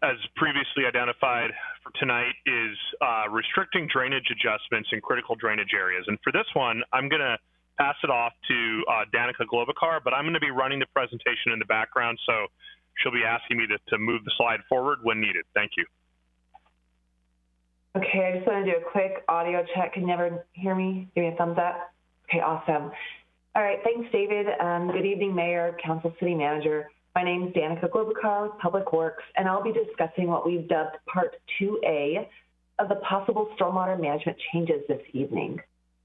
as previously identified for tonight, is restricting drainage adjustments in critical drainage areas. And for this one, I'm going to pass it off to Danica Globokar, but I'm going to be running the presentation in the background, so she'll be asking me to move the slide forward when needed. Thank you. Okay, I just want to do a quick audio check. Can you ever hear me? Give me a thumbs up. Okay, awesome. All right, thanks, David. Good evening, Mayor, Council, City Manager. My name is Danica Globokar with Public Works, and I'll be discussing what we've dubbed Part 2A of the possible stormwater management changes this evening.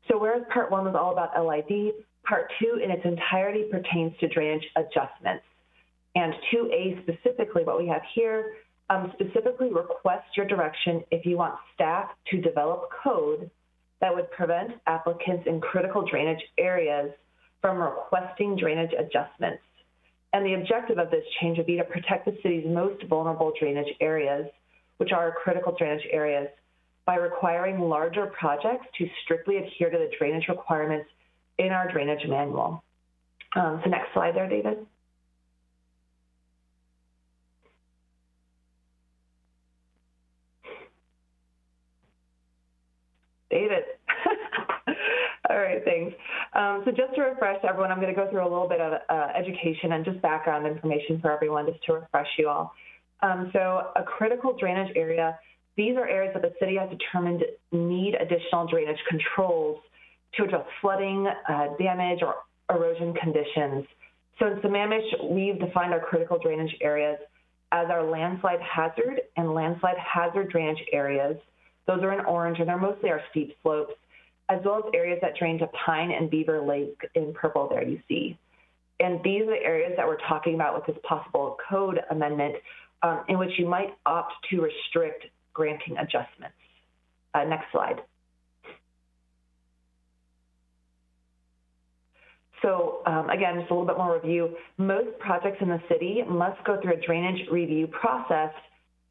So whereas Part 1 was all about LID, Part 2 in its entirety pertains to drainage adjustments. And 2A specifically, what we have here, specifically requests your direction if you want staff to develop code that would prevent applicants in critical drainage areas from requesting drainage adjustments. And the objective of this change would be to protect the city's most vulnerable drainage areas, which are critical drainage areas, by requiring larger projects to strictly adhere to the drainage requirements in our drainage manual. So next slide there, David. David. All right, thanks. So just to refresh everyone, I'm going to go through a little bit of education and just background information for everyone, just to refresh you all. So a critical drainage area, these are areas that the city has determined need additional drainage controls to address flooding, damage, or erosion conditions. So in Sammamish, we've defined our critical drainage areas as our landslide hazard and landslide hazard drainage areas. Those are in orange, and they're mostly our steep slopes, as well as areas that drain to Pine and Beaver Lake in purple there you see. And these are the areas that we're talking about with this possible code amendment in which you might opt to restrict granting adjustments. Next slide. So again, just a little bit more review. Most projects in the city must go through a drainage review process,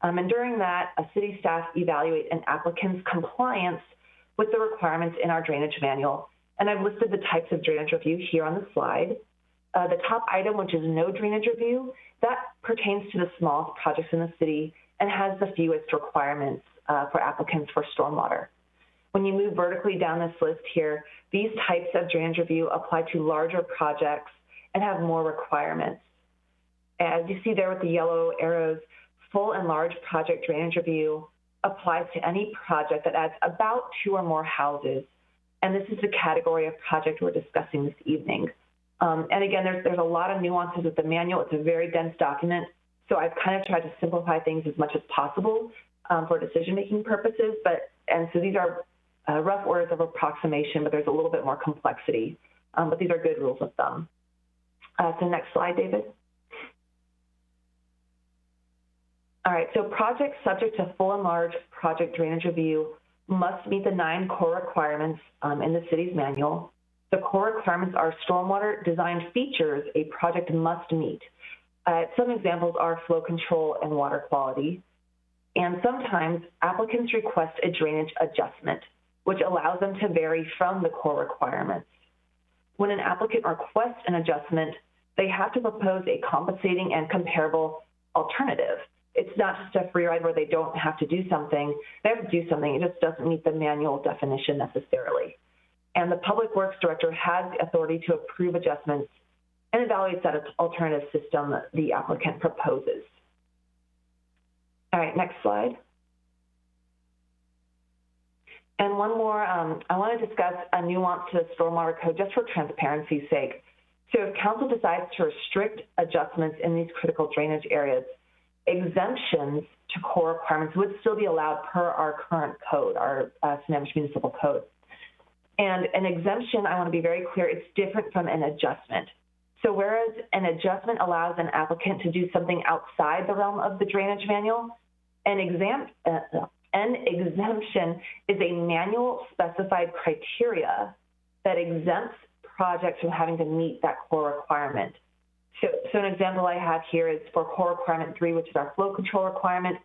and during that, a city staff evaluate an applicant's compliance with the requirements in our drainage manual. And I've listed the types of drainage review here on the slide. The top item, which is no drainage review, that pertains to the smallest projects in the city and has the fewest requirements for applicants for stormwater. When you move vertically down this list here, these types of drainage review apply to larger projects and have more requirements. As you see there with the yellow arrows, full and large project drainage review applies to any project that adds about 2 or more houses. And this is the category of project we're discussing this evening. And again, there's a lot of nuances with the manual. It's a very dense document. So I've kind of tried to simplify things as much as possible for decision-making purposes. And so these are rough orders of approximation, but there's a little bit more complexity. But these are good rules of thumb. So next slide, David. All right, so projects subject to full and large project drainage review must meet the 9 core requirements in the city's manual. The core requirements are stormwater design features a project must meet. Some examples are flow control and water quality. And sometimes applicants request a drainage adjustment, which allows them to vary from the core requirements. When an applicant requests an adjustment, they have to propose a compensating and comparable alternative. It's not just a free ride where they don't have to do something. They have to do something. It just doesn't meet the manual definition necessarily. And the Public Works Director has the authority to approve adjustments and evaluates that alternative system the applicant proposes. All right, next slide. And one more, I want to discuss a nuance to the stormwater code just for transparency's sake. So if council decides to restrict adjustments in these critical drainage areas, exemptions to core requirements would still be allowed per our current code, our Sammamish Municipal Code. And an exemption, I want to be very clear, it's different from an adjustment. So whereas an adjustment allows an applicant to do something outside the realm of the drainage manual, an exemption is a manual specified criteria that exempts projects from having to meet that core requirement. So an example I have here is for core requirement 3, which is our flow control requirement.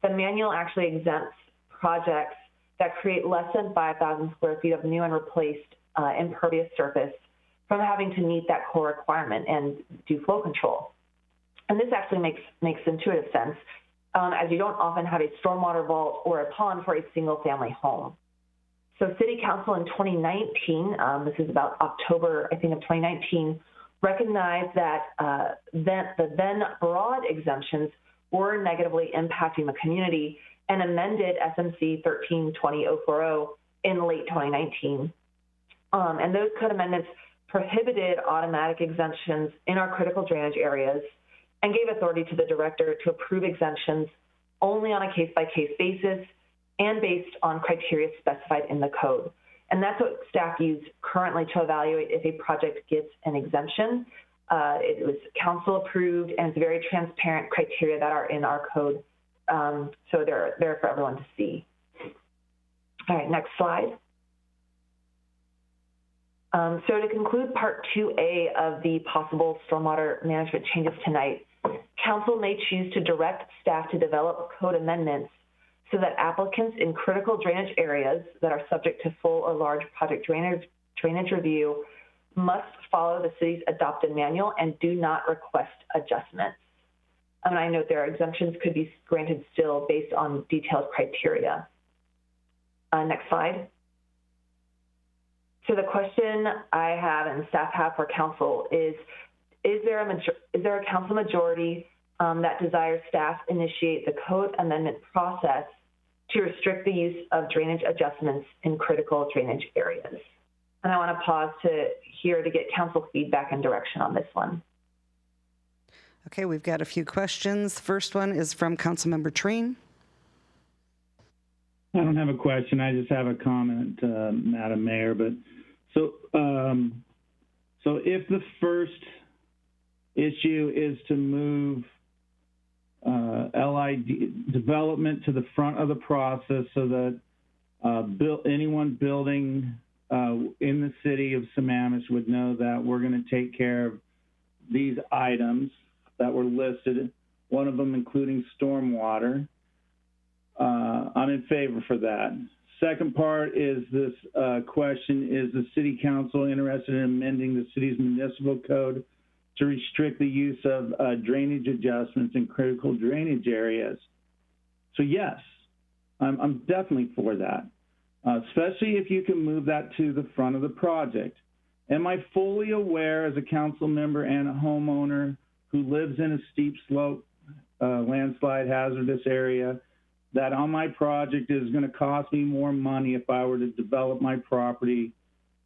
The manual actually exempts projects that create less than 5,000 square feet of new and replaced impervious surface from having to meet that core requirement and do flow control. And this actually makes intuitive sense, as you don't often have a stormwater vault or a pond for a single family home. So City Council in 2019, this is about October, I think, of 2019, recognized that the then broad exemptions were negatively impacting the community and amended SMC 1320-040 in late 2019. And those code amendments prohibited automatic exemptions in our critical drainage areas and gave authority to the director to approve exemptions only on a case-by-case basis and based on criteria specified in the code. And that's what staff use currently to evaluate if a project gets an exemption. It was council approved, and it's very transparent criteria that are in our code. So they're there for everyone to see. All right, next slide. So to conclude part 2A of the possible stormwater management changes tonight, council may choose to direct staff to develop code amendments so that applicants in critical drainage areas that are subject to full or large project drainage review must follow the city's adopted manual and do not request adjustments. And I note there exemptions could be granted still based on detailed criteria. Next slide. So the question I have and staff have for council is there a council majority that desires staff initiate the code amendment process to restrict the use of drainage adjustments in critical drainage areas? And I want to pause to get council feedback and direction on this one. Okay, we've got a few questions. First one is from Councilmember Treen. I don't have a question. I just have a comment, Madam Mayor. But so if the first issue is to move LID development to the front of the process so that anyone building in the city of Sammamish would know that we're going to take care of these items that were listed, one of them including stormwater, I'm in favor for that. Second part is this question, is the city council interested in amending the city's municipal code to restrict the use of drainage adjustments in critical drainage areas? So yes, I'm definitely for that, especially if you can move that to the front of the project. Am I fully aware as a council member and a homeowner who lives in a steep slope, landslide hazardous area, that on my project is going to cost me more money if I were to develop my property,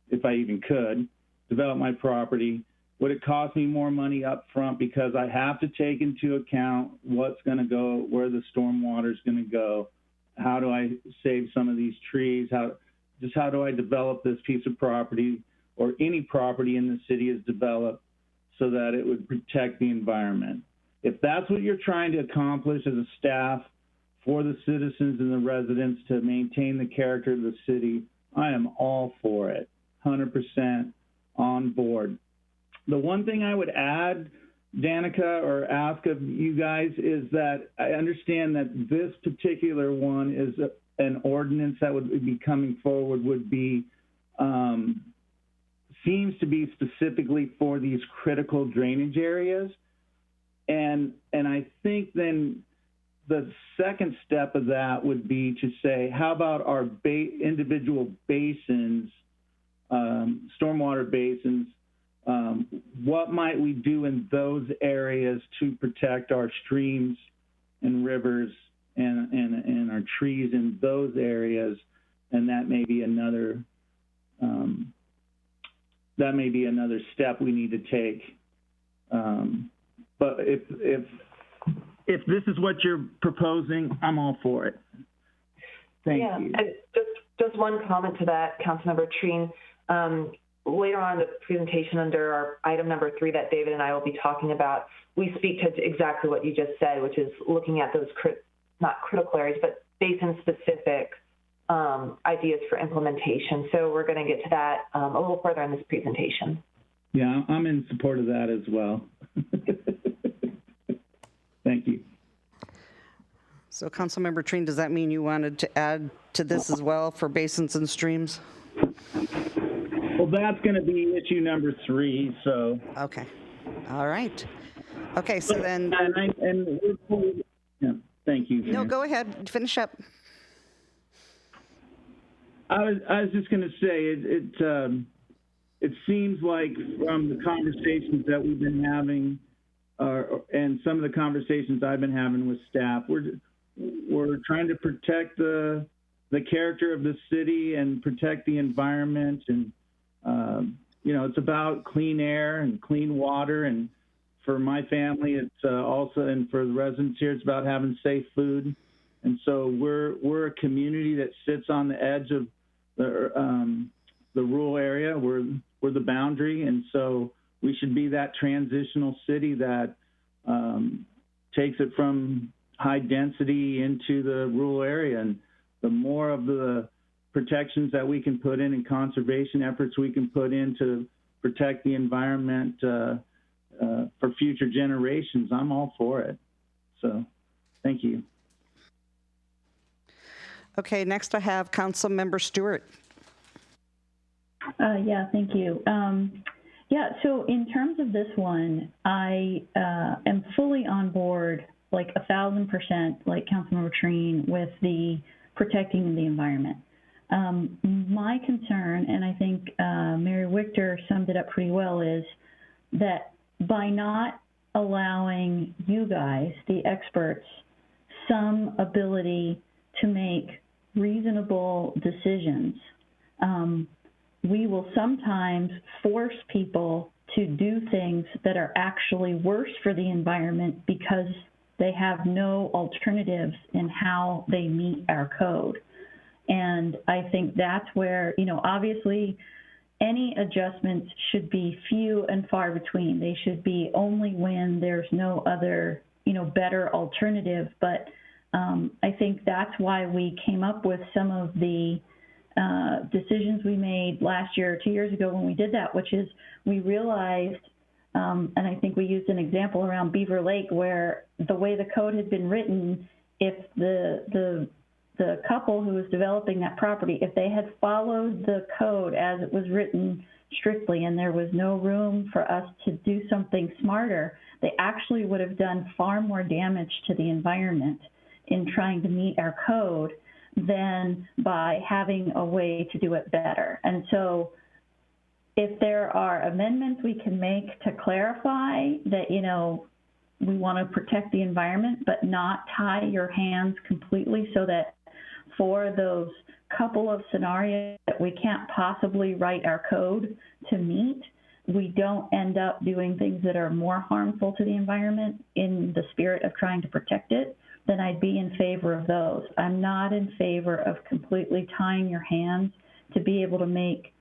if I even could develop my property? Would it cost me more money up front because I have to take into account what's going to go, where the stormwater is going to go? How do I save some of these trees? How do I develop this piece of property, or any property in the city is developed, so that it would protect the environment? If that's what you're trying to accomplish as a staff for the citizens and the residents to maintain the character of the city, I am all for it, 100% on board. The one thing I would add, Danica, or ask of you guys, is that I understand that this particular one is an ordinance that would be coming forward, would be, seems to be specifically for these critical drainage areas. And I think then the second step of that would be to say, how about our individual basins, stormwater basins, what might we do in those areas to protect our streams and rivers and our trees in those areas? And that may be another step we need to take. But if this is what you're proposing, I'm all for it. Thank you. And just one comment to that, Councilmember Treen. Later on in the presentation, under our item number 3 that David and I will be talking about, we speak to exactly what you just said, which is looking at those not critical areas, but basin-specific ideas for implementation. So we're going to get to that a little further in this presentation. Yeah, I'm in support of that as well. Thank you. So Councilmember Treen, does that mean you wanted to add to this as well for basins and streams? Well, that's going to be issue number 3, so. Okay. All right. Okay, so then. Yeah, thank you. No, go ahead. Finish up. I was just going to say, it seems like from the conversations that we've been having, and some of the conversations I've been having with staff, we're trying to protect the character of the city and protect the environment, and it's about clean air and clean water, and for my family, it's also, and for the residents here, it's about having safe food. And so we're a community that sits on the edge of the rural area. We're the boundary, and so we should be that transitional city that takes it from high density into the rural area. And the more of the protections that we can put in and conservation efforts we can put in to protect the environment for future generations, I'm all for it. So thank you. Okay, next I have Councilmember Stewart. Yeah, thank you. Yeah, so in terms of this one, I am fully on board, like 1,000%, like Councilmember Treen, with the protecting the environment. My concern, and I think Mary Wichter summed it up pretty well, is that by not allowing you guys, the experts, some ability to make reasonable decisions, we will sometimes force people to do things that are actually worse for the environment because they have no alternatives in how they meet our code. And I think that's where, obviously any adjustments should be few and far between. They should be only when there's no other, better alternative. But I think that's why we came up with some of the decisions we made last year or 2 years ago when we did that, which is we realized, and I think we used an example around Beaver Lake where the way the code had been written, if the couple who was developing that property, if they had followed the code as it was written strictly and there was no room for us to do something smarter, they actually would have done far more damage to the environment in trying to meet our code than by having a way to do it better. And so if there are amendments we can make to clarify that, we want to protect the environment, but not tie your hands completely so that for those couple of scenarios that we can't possibly write our code to meet, we don't end up doing things that are more harmful to the environment in the spirit of trying to protect it, then I'd be in favor of those. I'm not in favor of completely tying your hands to be able to make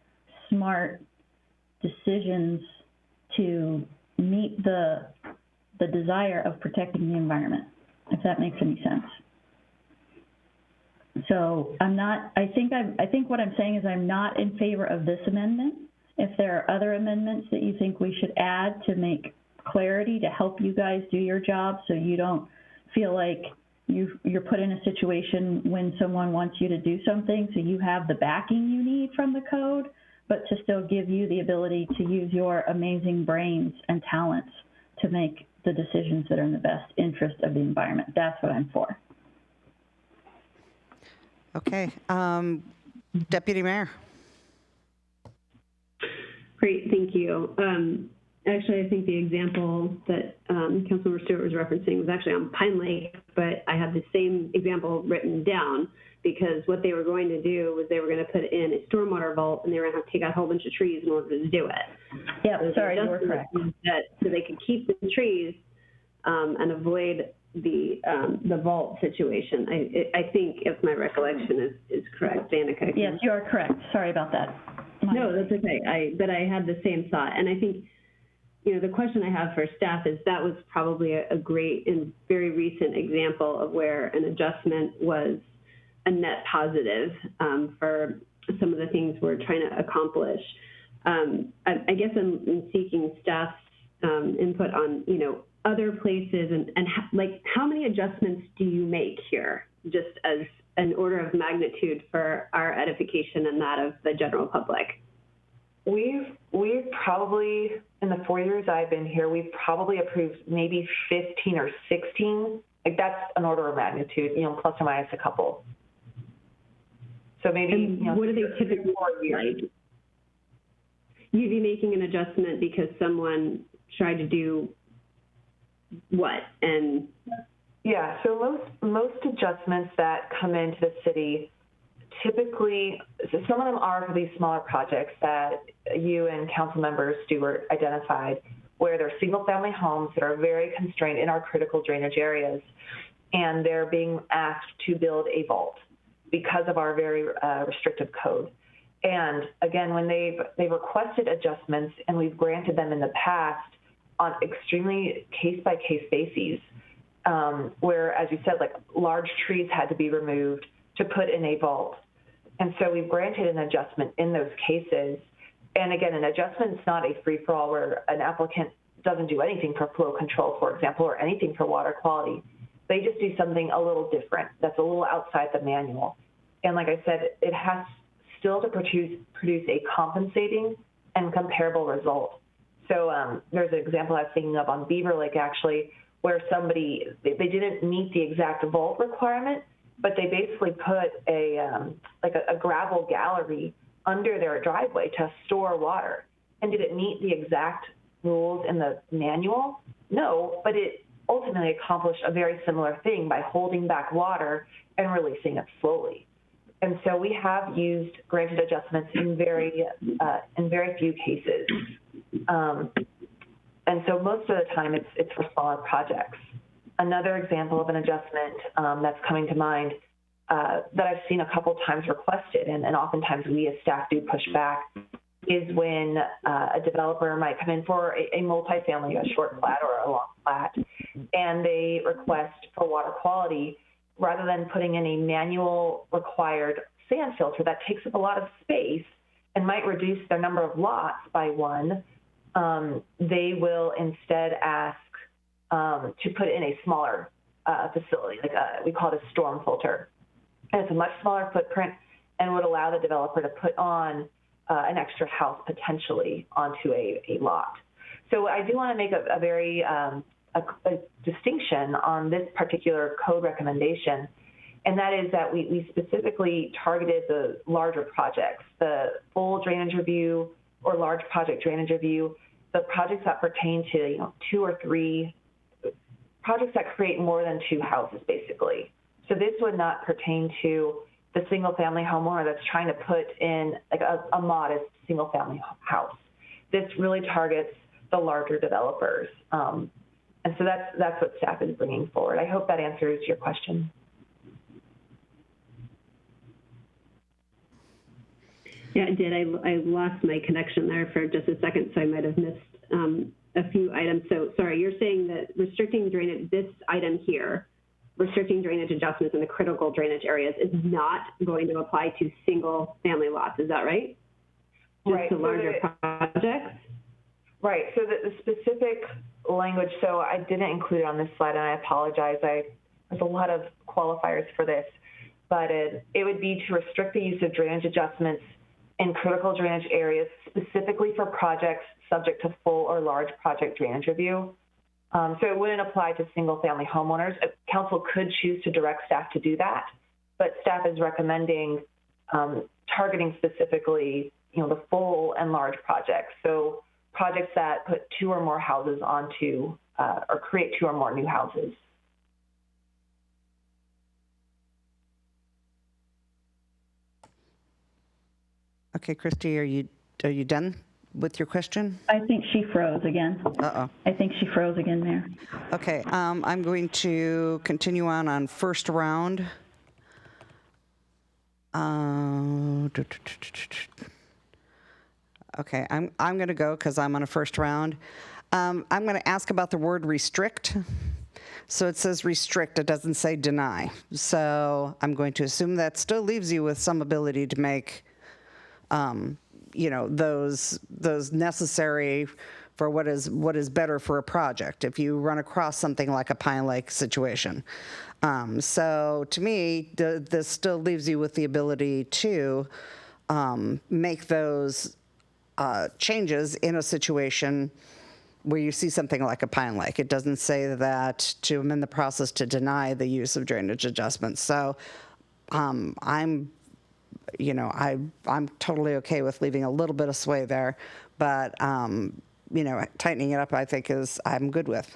smart decisions to meet the desire of protecting the environment, if that makes any sense. So I think what I'm saying is I'm not in favor of this amendment. If there are other amendments that you think we should add to make clarity to help you guys do your job so you don't feel like you're put in a situation when someone wants you to do something so you have the backing you need from the code, but to still give you the ability to use your amazing brains and talents to make the decisions that are in the best interest of the environment. That's what I'm for. Okay. Deputy Mayor. Great, thank you. Actually, I think the example that Councilmember Stewart was referencing was actually on Pine Lake, but I have the same example written down because what they were going to do was they were going to put in a stormwater vault and they were going to have to take out a whole bunch of trees in order to do it. Yeah, so sorry, you were correct. So they could keep the trees and avoid the vault situation. I think, if my recollection is correct, Danica. Yes, you are correct. Sorry about that. No, that's okay. But I had the same thought, and I think, the question I have for staff is that was probably a great and very recent example of where an adjustment was a net positive for some of the things we're trying to accomplish. I guess I'm seeking staff's input on, other places and how many adjustments do you make here, just as an order of magnitude for our edification and that of the general public? We've probably, in the 4 years I've been here, we've probably approved maybe 15 or 16. Like that's an order of magnitude, plus or minus a couple. So maybe, what do they typically like? You'd be making an adjustment because someone tried to do what? And yeah, so most adjustments that come into the city, typically, so some of them are for these smaller projects that you and Councilmember Stewart identified, where they're single-family homes that are very constrained in our critical drainage areas, and they're being asked to build a vault because of our very restrictive code. And again, when they've requested adjustments, and we've granted them in the past on extremely case-by-case bases, where, as you said, like large trees had to be removed to put in a vault. And so we've granted an adjustment in those cases. And again, an adjustment is not a free-for-all where an applicant doesn't do anything for flow control, for example, or anything for water quality. They just do something a little different that's a little outside the manual. And like I said, it has still to produce a compensating and comparable result. So there's an example I was thinking of on Beaver Lake, actually, where somebody, they didn't meet the exact vault requirement, but they basically put a gravel gallery under their driveway to store water. And did it meet the exact rules in the manual? No, but it ultimately accomplished a very similar thing by holding back water and releasing it slowly. And so we have used granted adjustments in very few cases. And so most of the time it's for smaller projects. Another example of an adjustment that's coming to mind that I've seen a couple times requested, and oftentimes we as staff do push back, is when a developer might come in for a multifamily, a short plat or a long plat, and they request for water quality, rather than putting in a manual required sand filter that takes up a lot of space and might reduce their number of lots by one, they will instead ask to put in a smaller facility, we call it a storm filter. And it's a much smaller footprint and would allow the developer to put on an extra house potentially onto a lot. So I do want to make a very a distinction on this particular code recommendation, and that is that we specifically targeted the larger projects, the full drainage review or large project drainage review, the projects that pertain to 2 or 3 projects that create more than 2 houses, basically. So this would not pertain to the single-family homeowner that's trying to put in like a modest single-family house. This really targets the larger developers. And so that's what staff is bringing forward. I hope that answers your question. Yeah, it did. I lost my connection there for just a second, so I might have missed a few items. So sorry, you're saying that restricting drainage, this item here, restricting drainage adjustments in the critical drainage areas is not going to apply to single family lots. Is that right? Just right. to larger projects? Right. So the specific language, so I didn't include it on this slide, and I apologize. There's a lot of qualifiers for this, but it would be to restrict the use of drainage adjustments in critical drainage areas, specifically for projects subject to full or large project drainage review. So it wouldn't apply to single-family homeowners. Council could choose to direct staff to do that, but staff is recommending targeting specifically, the full and large projects. So projects that put 2 or more houses onto, or create 2 or more new houses. Okay, Christy, are you done with your question? I think she froze again. Uh-oh. I think she froze again there. Okay, I'm going to continue on first round. Okay, I'm going to go because I'm on a first round. I'm going to ask about the word restrict. So it says restrict, it doesn't say deny. So I'm going to assume that still leaves you with some ability to make those necessary for what is better for a project if you run across something like a Pine Lake situation. So to me, this still leaves you with the ability to make those changes in a situation where you see something like a Pine Lake. It doesn't say that to amend the process to deny the use of drainage adjustments. So I'm totally okay with leaving a little bit of sway there, but tightening it up, I think I'm good with.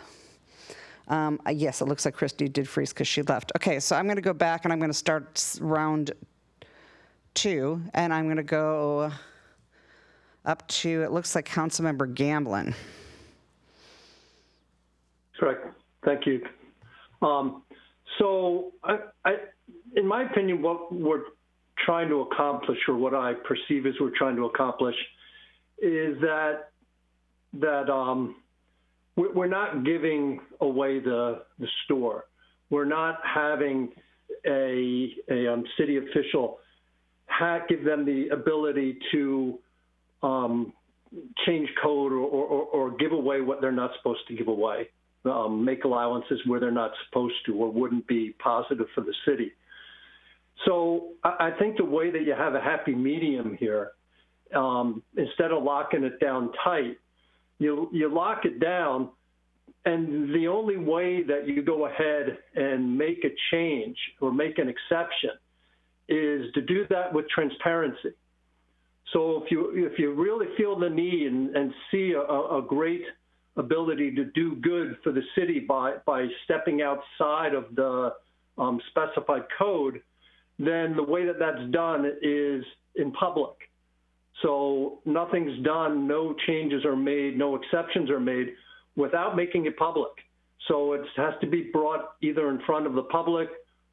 Yes, it looks like Christy did freeze because she left. Okay, so I'm going to go back and I'm going to start round 2, and I'm going to go up to, it looks like Councilmember Gamblin. Correct. Thank you. So in my opinion, what we're trying to accomplish, or what I perceive as we're trying to accomplish, is that we're not giving away the store. We're not having a city official give them the ability to change code or give away what they're not supposed to give away, make allowances where they're not supposed to or wouldn't be positive for the city. So I think the way that you have a happy medium here, instead of locking it down tight, you lock it down, and the only way that you go ahead and make a change or make an exception is to do that with transparency. So if you really feel the need and see a great ability to do good for the city by stepping outside of the specified code, then the way that that's done is in public. So nothing's done, no changes are made, no exceptions are made without making it public. So it has to be brought either in front of the public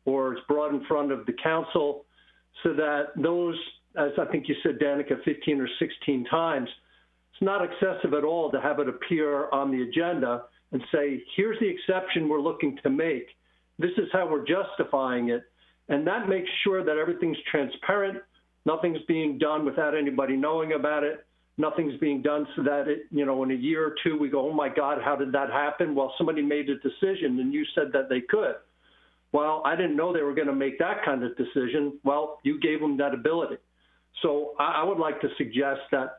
or it's brought in front of the council so that those, as I think you said, Danica, 15 or 16 times, it's not excessive at all to have it appear on the agenda and say, here's the exception we're looking to make. This is how we're justifying it. And that makes sure that everything's transparent. Nothing's being done without anybody knowing about it. Nothing's being done so that it, in a year or two, we go, oh my God, how did that happen? Well, somebody made a decision and you said that they could. Well, I didn't know they were going to make that kind of decision. Well, you gave them that ability. So I would like to suggest that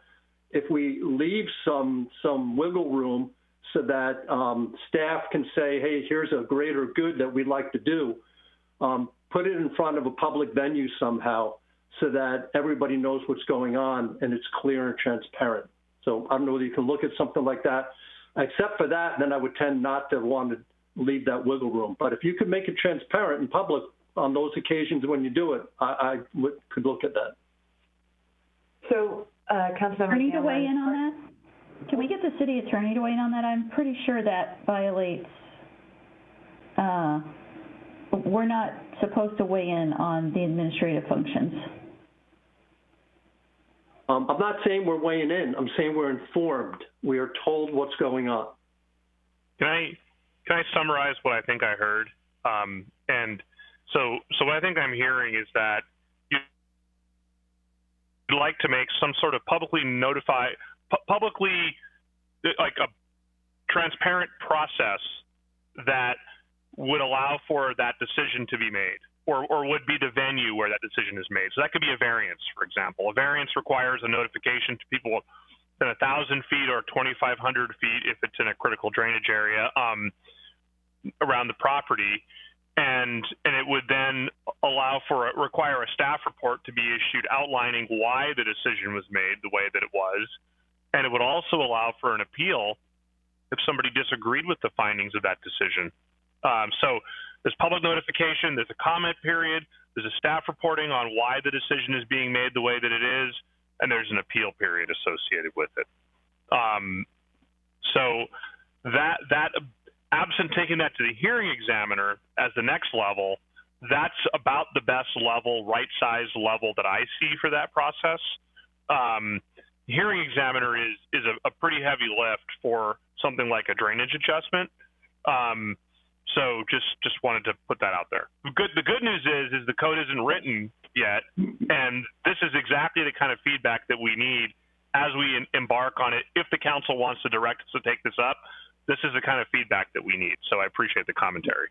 if we leave some wiggle room so that staff can say, hey, here's a greater good that we'd like to do, put it in front of a public venue somehow so that everybody knows what's going on and it's clear and transparent. So I don't know whether you can look at something like that. Except for that, then I would tend not to want to leave that wiggle room. But if you could make it transparent in public on those occasions when you do it, I could look at that. So, Councilmember Attorney to weigh in on that? Can we get the city attorney to weigh in on that? I'm pretty sure that violates, we're not supposed to weigh in on the administrative functions. I'm not saying we're weighing in. I'm saying we're informed. We are told what's going on. Can I summarize what I think I heard? And so what I think I'm hearing is that you'd like to make some sort of publicly like a transparent process that would allow for that decision to be made, or would be the venue where that decision is made. So that could be a variance, for example. A variance requires a notification to people within 1,000 feet or 2,500 feet if it's in a critical drainage area around the property, and it would then require a staff report to be issued outlining why the decision was made the way that it was, and it would also allow for an appeal if somebody disagreed with the findings of that decision. So there's public notification, there's a comment period, there's a staff reporting on why the decision is being made the way that it is, and there's an appeal period associated with it. So that absent taking that to the hearing examiner as the next level, that's about the best level, right size level that I see for that process. Hearing examiner is a pretty heavy lift for something like a drainage adjustment. So just wanted to put that out there. The good news is the code isn't written yet, and this is exactly the kind of feedback that we need as we embark on it. If the council wants to direct us to take this up, this is the kind of feedback that we need. So I appreciate the commentary.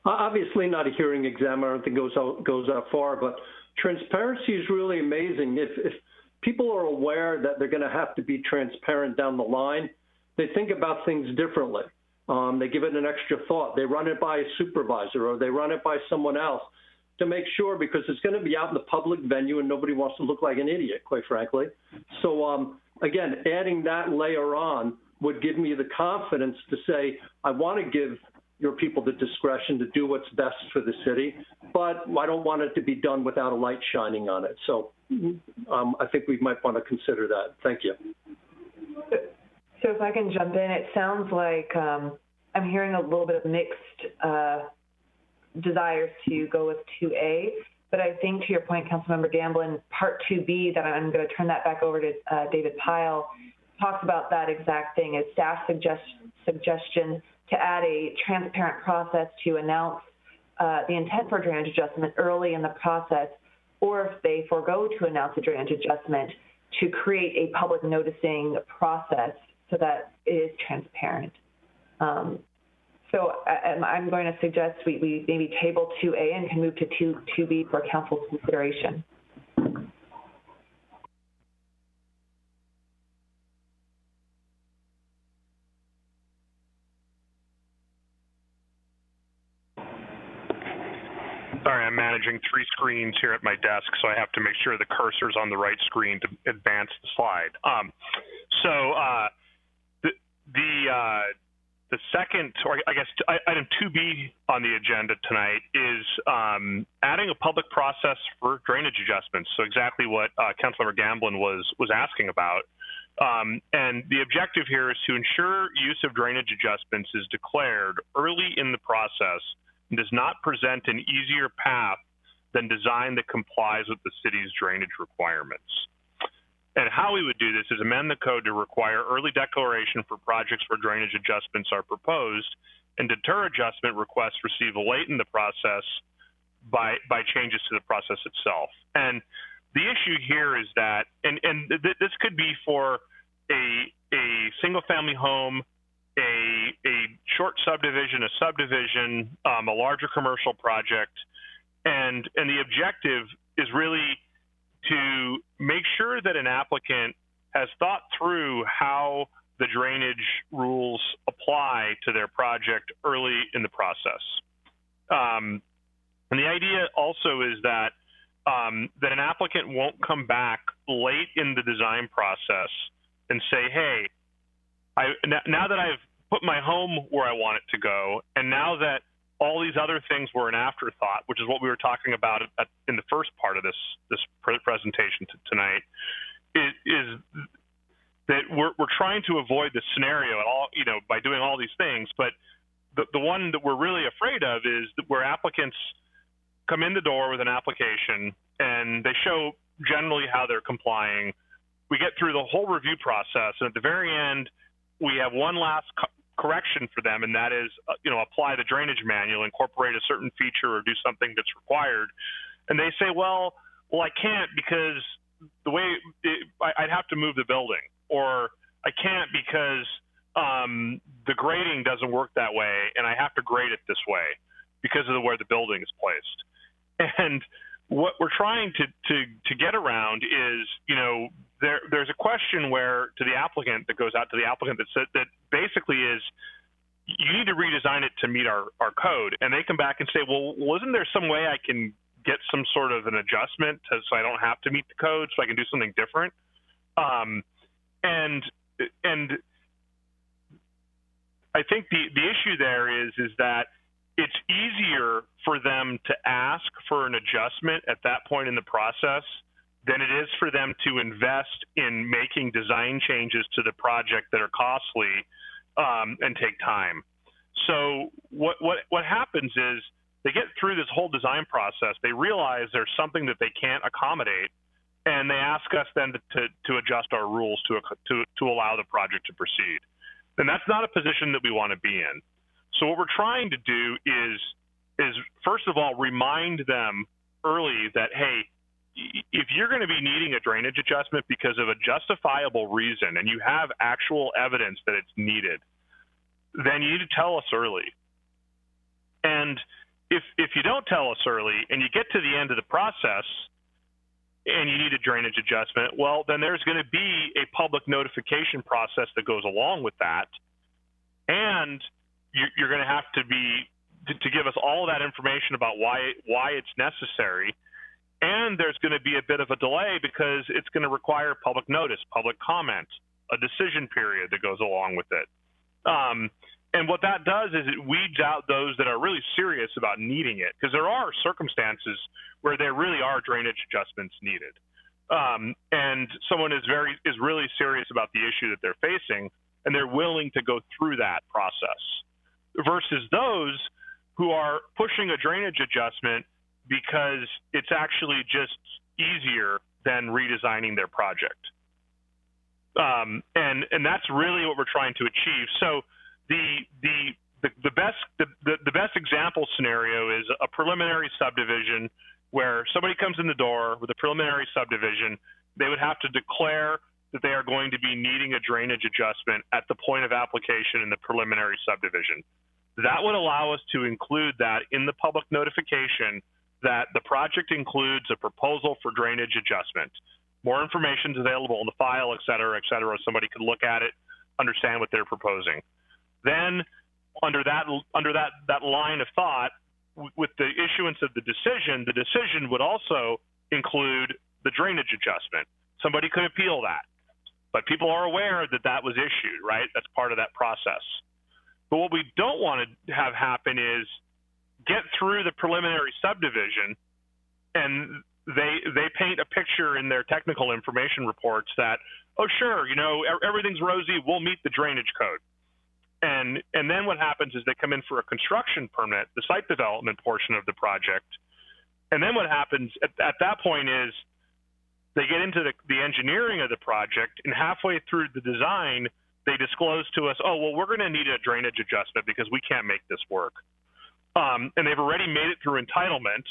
Obviously not a hearing examiner, I don't think goes that far, but transparency is really amazing. If people are aware that they're going to have to be transparent down the line, they think about things differently. They give it an extra thought. They run it by a supervisor or they run it by someone else to make sure, because it's going to be out in the public venue and nobody wants to look like an idiot, quite frankly. So again, adding that layer on would give me the confidence to say, I want to give your people the discretion to do what's best for the city, but I don't want it to be done without a light shining on it. So I think we might want to consider that. Thank you. So if I can jump in, it sounds like I'm hearing a little bit of mixed desires to go with 2A, but I think to your point, Councilmember Gamblin, Part 2B, that I'm going to turn that back over to David Pyle, talks about that exact thing. It's staff suggestion to add a transparent process to announce the intent for drainage adjustment early in the process, or if they forego to announce a drainage adjustment, to create a public noticing process so that it is transparent. So I'm going to suggest we maybe table 2A and can move to 2B for council's consideration. Sorry, I'm managing 3 screens here at my desk, so I have to make sure the cursor's on the right screen to advance the slide. The second, or I guess item 2B on the agenda tonight is adding a public process for drainage adjustments. So exactly what Councilmember Gamblin was asking about. And the objective here is to ensure use of drainage adjustments is declared early in the process and does not present an easier path than design that complies with the city's drainage requirements. And how we would do this is amend the code to require early declaration for projects where drainage adjustments are proposed and deter adjustment requests received late in the process by changes to the process itself. And the issue here is that, this could be for a single family home, a short subdivision, a subdivision, a larger commercial project, and the objective is really to make sure that an applicant has thought through how the drainage rules apply to their project early in the process. And the idea also is that that an applicant won't come back late in the design process and say, hey, now that I've put my home where I want it to go, and now that all these other things were an afterthought, which is what we were talking about in the first part of this presentation tonight, is that we're trying to avoid the scenario at all, by doing all these things. But the one that we're really afraid of is that where applicants come in the door with an application and they show generally how they're complying. We get through the whole review process, and at the very end, we have one last correction for them, and that is, apply the drainage manual, incorporate a certain feature or do something that's required. And they say, well, I can't because the way I'd have to move the building, or I can't because the grading doesn't work that way, and I have to grade it this way because of the way the building is placed. And what we're trying to get around is, there's a question where to the applicant that goes out to the applicant that basically is, you need to redesign it to meet our code. And they come back and say, well, wasn't there some way I can get some sort of an adjustment so I don't have to meet the code, so I can do something different? And I think the issue there is that it's easier for them to ask for an adjustment at that point in the process than it is for them to invest in making design changes to the project that are costly and take time. So what happens is they get through this whole design process, they realize there's something that they can't accommodate, and they ask us then to adjust our rules to allow the project to proceed. And that's not a position that we want to be in. So what we're trying to do is first of all, remind them early that, hey, if you're going to be needing a drainage adjustment because of a justifiable reason and you have actual evidence that it's needed, then you need to tell us early. And if you don't tell us early and you get to the end of the process and you need a drainage adjustment, well, then there's going to be a public notification process that goes along with that. And you're going to have to give us all that information about why it's necessary. And there's going to be a bit of a delay because it's going to require public notice, public comment, a decision period that goes along with it. And what that does is it weeds out those that are really serious about needing it, because there are circumstances where there really are drainage adjustments needed. And someone is really serious about the issue that they're facing, and they're willing to go through that process, versus those who are pushing a drainage adjustment because it's actually just easier than redesigning their project. And that's really what we're trying to achieve. So the best example scenario is a preliminary subdivision where somebody comes in the door with a preliminary subdivision. They would have to declare that they are going to be needing a drainage adjustment at the point of application in the preliminary subdivision. that would allow us to include that in the public notification that the project includes a proposal for drainage adjustment. More information is available in the file, et cetera, somebody could look at it, understand what they're proposing. Then under that line of thought, with the issuance of the decision would also include the drainage adjustment. Somebody could appeal that, but people are aware that that was issued, right? That's part of that process. But what we don't want to have happen is get through the preliminary subdivision and they paint a picture in their technical information reports that, oh, sure, everything's rosy, we'll meet the drainage code. And then what happens is they come in for a construction permit, the site development portion of the project. And then what happens at that point is they get into the engineering of the project, and halfway through the design, they disclose to us, oh, well, we're going to need a drainage adjustment because we can't make this work. And they've already made it through entitlement,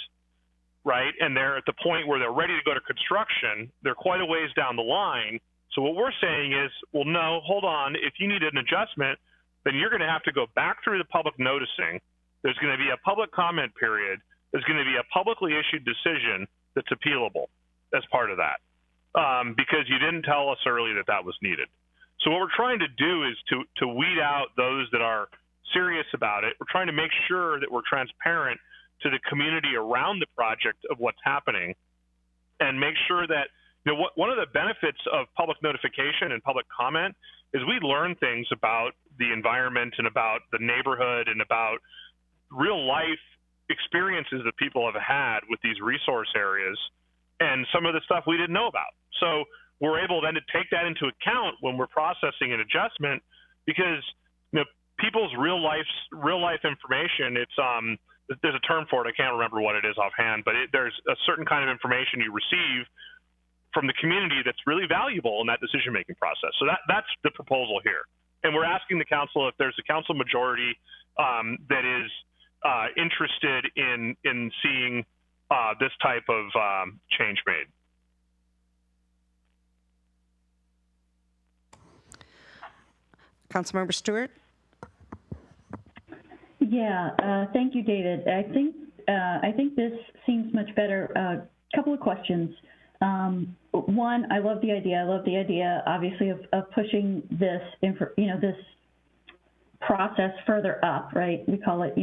right? And they're at the point where they're ready to go to construction. They're quite a ways down the line. So what we're saying is, well, no, hold on. If you need an adjustment, then you're going to have to go back through the public noticing. There's going to be a public comment period. There's going to be a publicly issued decision that's appealable as part of that, because you didn't tell us early that that was needed. So what we're trying to do is to weed out those that are serious about it. We're trying to make sure that we're transparent to the community around the project of what's happening, and make sure that, one of the benefits of public notification and public comment is we learn things about the environment and about the neighborhood and about real life experiences that people have had with these resource areas and some of the stuff we didn't know about. So we're able then to take that into account when we're processing an adjustment, because people's real life information, it's there's a term for it, I can't remember what it is offhand, but there's a certain kind of information you receive from the community that's really valuable in that decision-making process. So that's the proposal here. And we're asking the council if there's a council majority that is interested in seeing this type of change made. Councilmember Stewart? Yeah, thank you, David. I think this seems much better. A couple of questions. One, I love the idea, obviously, of pushing this, this process further up, right? We call it,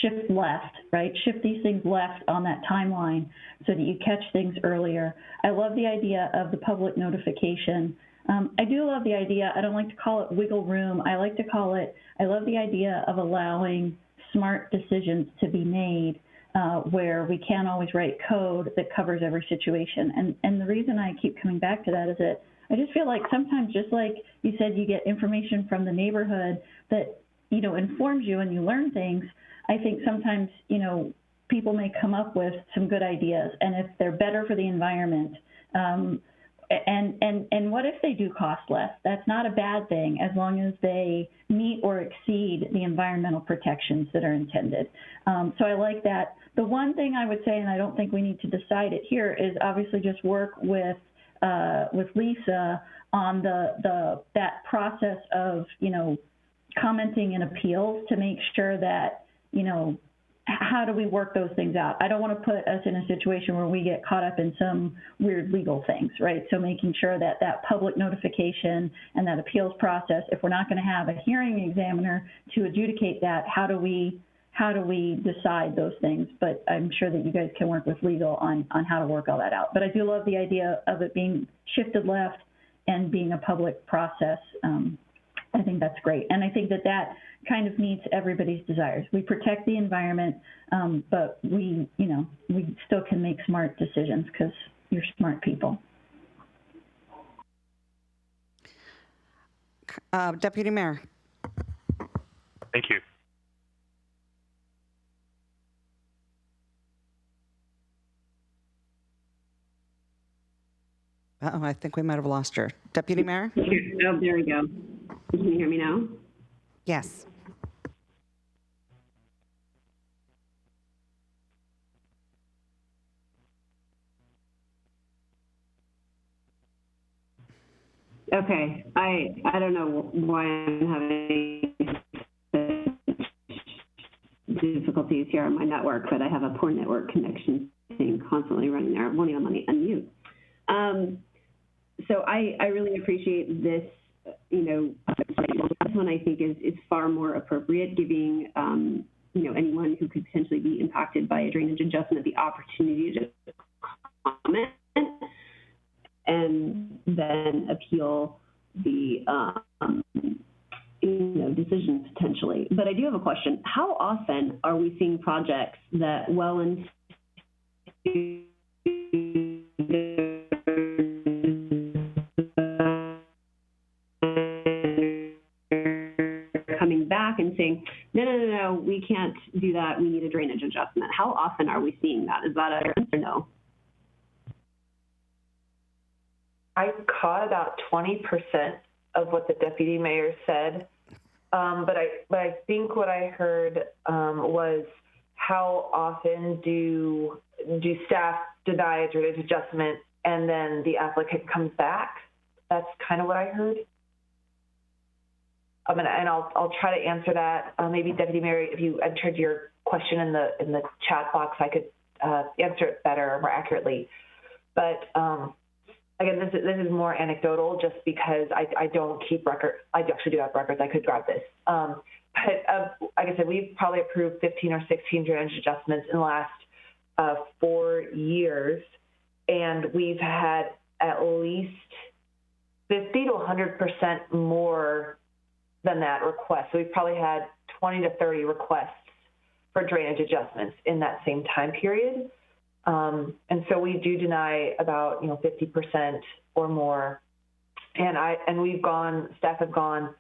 shift left, right? Shift these things left on that timeline so that you catch things earlier. I love the idea of the public notification. I do love the idea, I don't like to call it wiggle room. I love the idea of allowing smart decisions to be made where we can't always write code that covers every situation. And the reason I keep coming back to that is that I just feel like sometimes, just like you said, you get information from the neighborhood that, informs you and you learn things. I think sometimes, people may come up with some good ideas, and if they're better for the environment, and what if they do cost less? That's not a bad thing, as long as they meet or exceed the environmental protections that are intended. So I like that. The one thing I would say, and I don't think we need to decide it here, is obviously just work with Lisa on that process of, commenting and appeals to make sure that, how do we work those things out? I don't want to put us in a situation where we get caught up in some weird legal things, right? So making sure that that public notification and that appeals process, if we're not going to have a hearing examiner to adjudicate that, how do we decide those things? But I'm sure that you guys can work with legal on how to work all that out. But I do love the idea of it being shifted left and being a public process. I think that's great. And I think that kind of meets everybody's desires. We protect the environment, but we still can make smart decisions because you're smart people. Deputy Mayor. Thank you. Uh-oh, I think we might have lost her. Deputy Mayor? Oh, there we go. Can you hear me now? Yes. Okay. I don't know why I'm having difficulties here on my network, but I have a poor network connection thing constantly running there. I won't even let me unmute. So I really appreciate this, this one I think is far more appropriate, giving, anyone who could potentially be impacted by a drainage adjustment the opportunity to comment and then appeal the, decision potentially. But I do have a question. How often are we seeing projects that well into coming back and saying, no, we can't do that. We need a drainage adjustment? How often are we seeing that? Is that a yes or no? I caught about 20% of what the deputy mayor said, but I think what I heard was how often do staff deny a drainage adjustment and then the applicant comes back? That's kind of what I heard. And I'll try to answer that. Maybe Deputy Mayor, if you entered your question in the chat box, I could answer it better, more accurately. But again, this is more anecdotal, just because I don't keep records. I actually do have records. I could grab this. But like I said, we've probably approved 15 or 16 drainage adjustments in the last 4 years, and we've had at least 50 to 100% more than that request. So we've probably had 20 to 30 requests for drainage adjustments in that same time period. And so we do deny about 50% or more. And staff have gone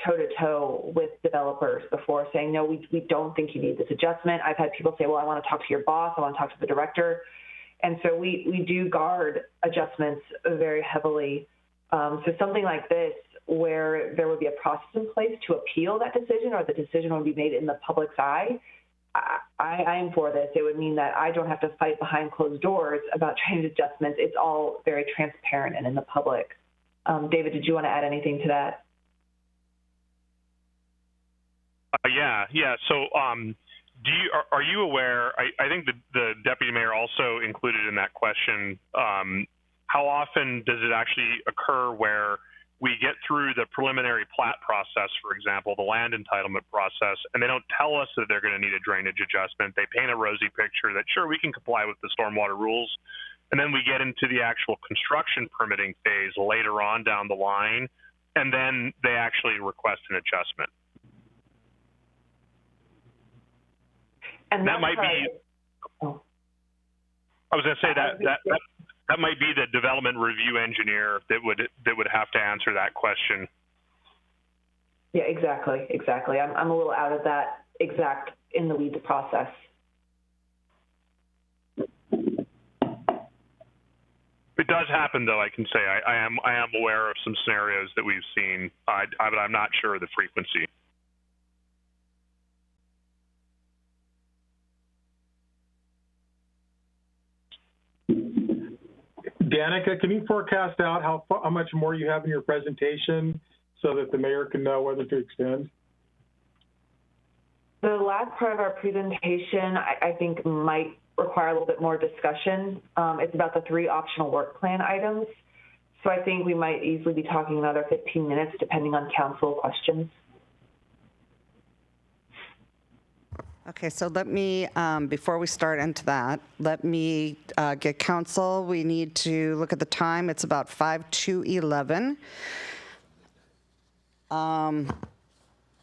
toe to toe with developers before, saying, no, we don't think you need this adjustment. I've had people say, well, I want to talk to your boss, I want to talk to the director. And so we do guard adjustments very heavily. So something like this, where there would be a process in place to appeal that decision, or the decision would be made in the public's eye, I am for this. It would mean that I don't have to fight behind closed doors about drainage adjustments. It's all very transparent and in the public. David, did you want to add anything to that? Yeah. So are you aware, I think the deputy mayor also included in that question, how often does it actually occur where we get through the preliminary plat process, for example, the land entitlement process, and they don't tell us that they're going to need a drainage adjustment? They paint a rosy picture that, sure, we can comply with the stormwater rules. And then we get into the actual construction permitting phase later on down the line, and then they actually request an adjustment. And that might be, I was going to say that might be the development review engineer that would have to answer that question. Yeah, exactly. I'm a little out of that exact in the weeds process. It does happen, though. I can say I am aware of some scenarios that we've seen, but I'm not sure of the frequency. Danica, can you forecast out how much more you have in your presentation so that the mayor can know whether to extend? The last part of our presentation, I think, might require a little bit more discussion. It's about the 3 optional work plan items. So I think we might easily be talking another 15 minutes, depending on council questions. Okay, so let me, before we start into that, let me get council. We need to look at the time. It's about 5 to 11.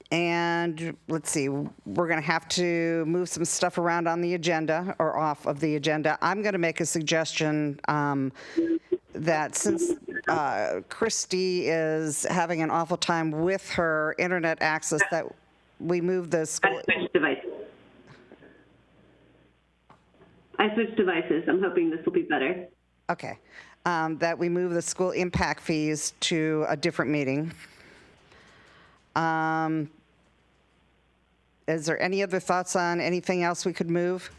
And let's see, we're going to have to move some stuff around on the agenda or off of the agenda. I'm going to make a suggestion that since Christy is having an awful time with her internet access, that we move the school. I switched devices. I'm hoping this will be better. Okay. That we move the school impact fees to a different meeting. Is there any other thoughts on anything else we could move?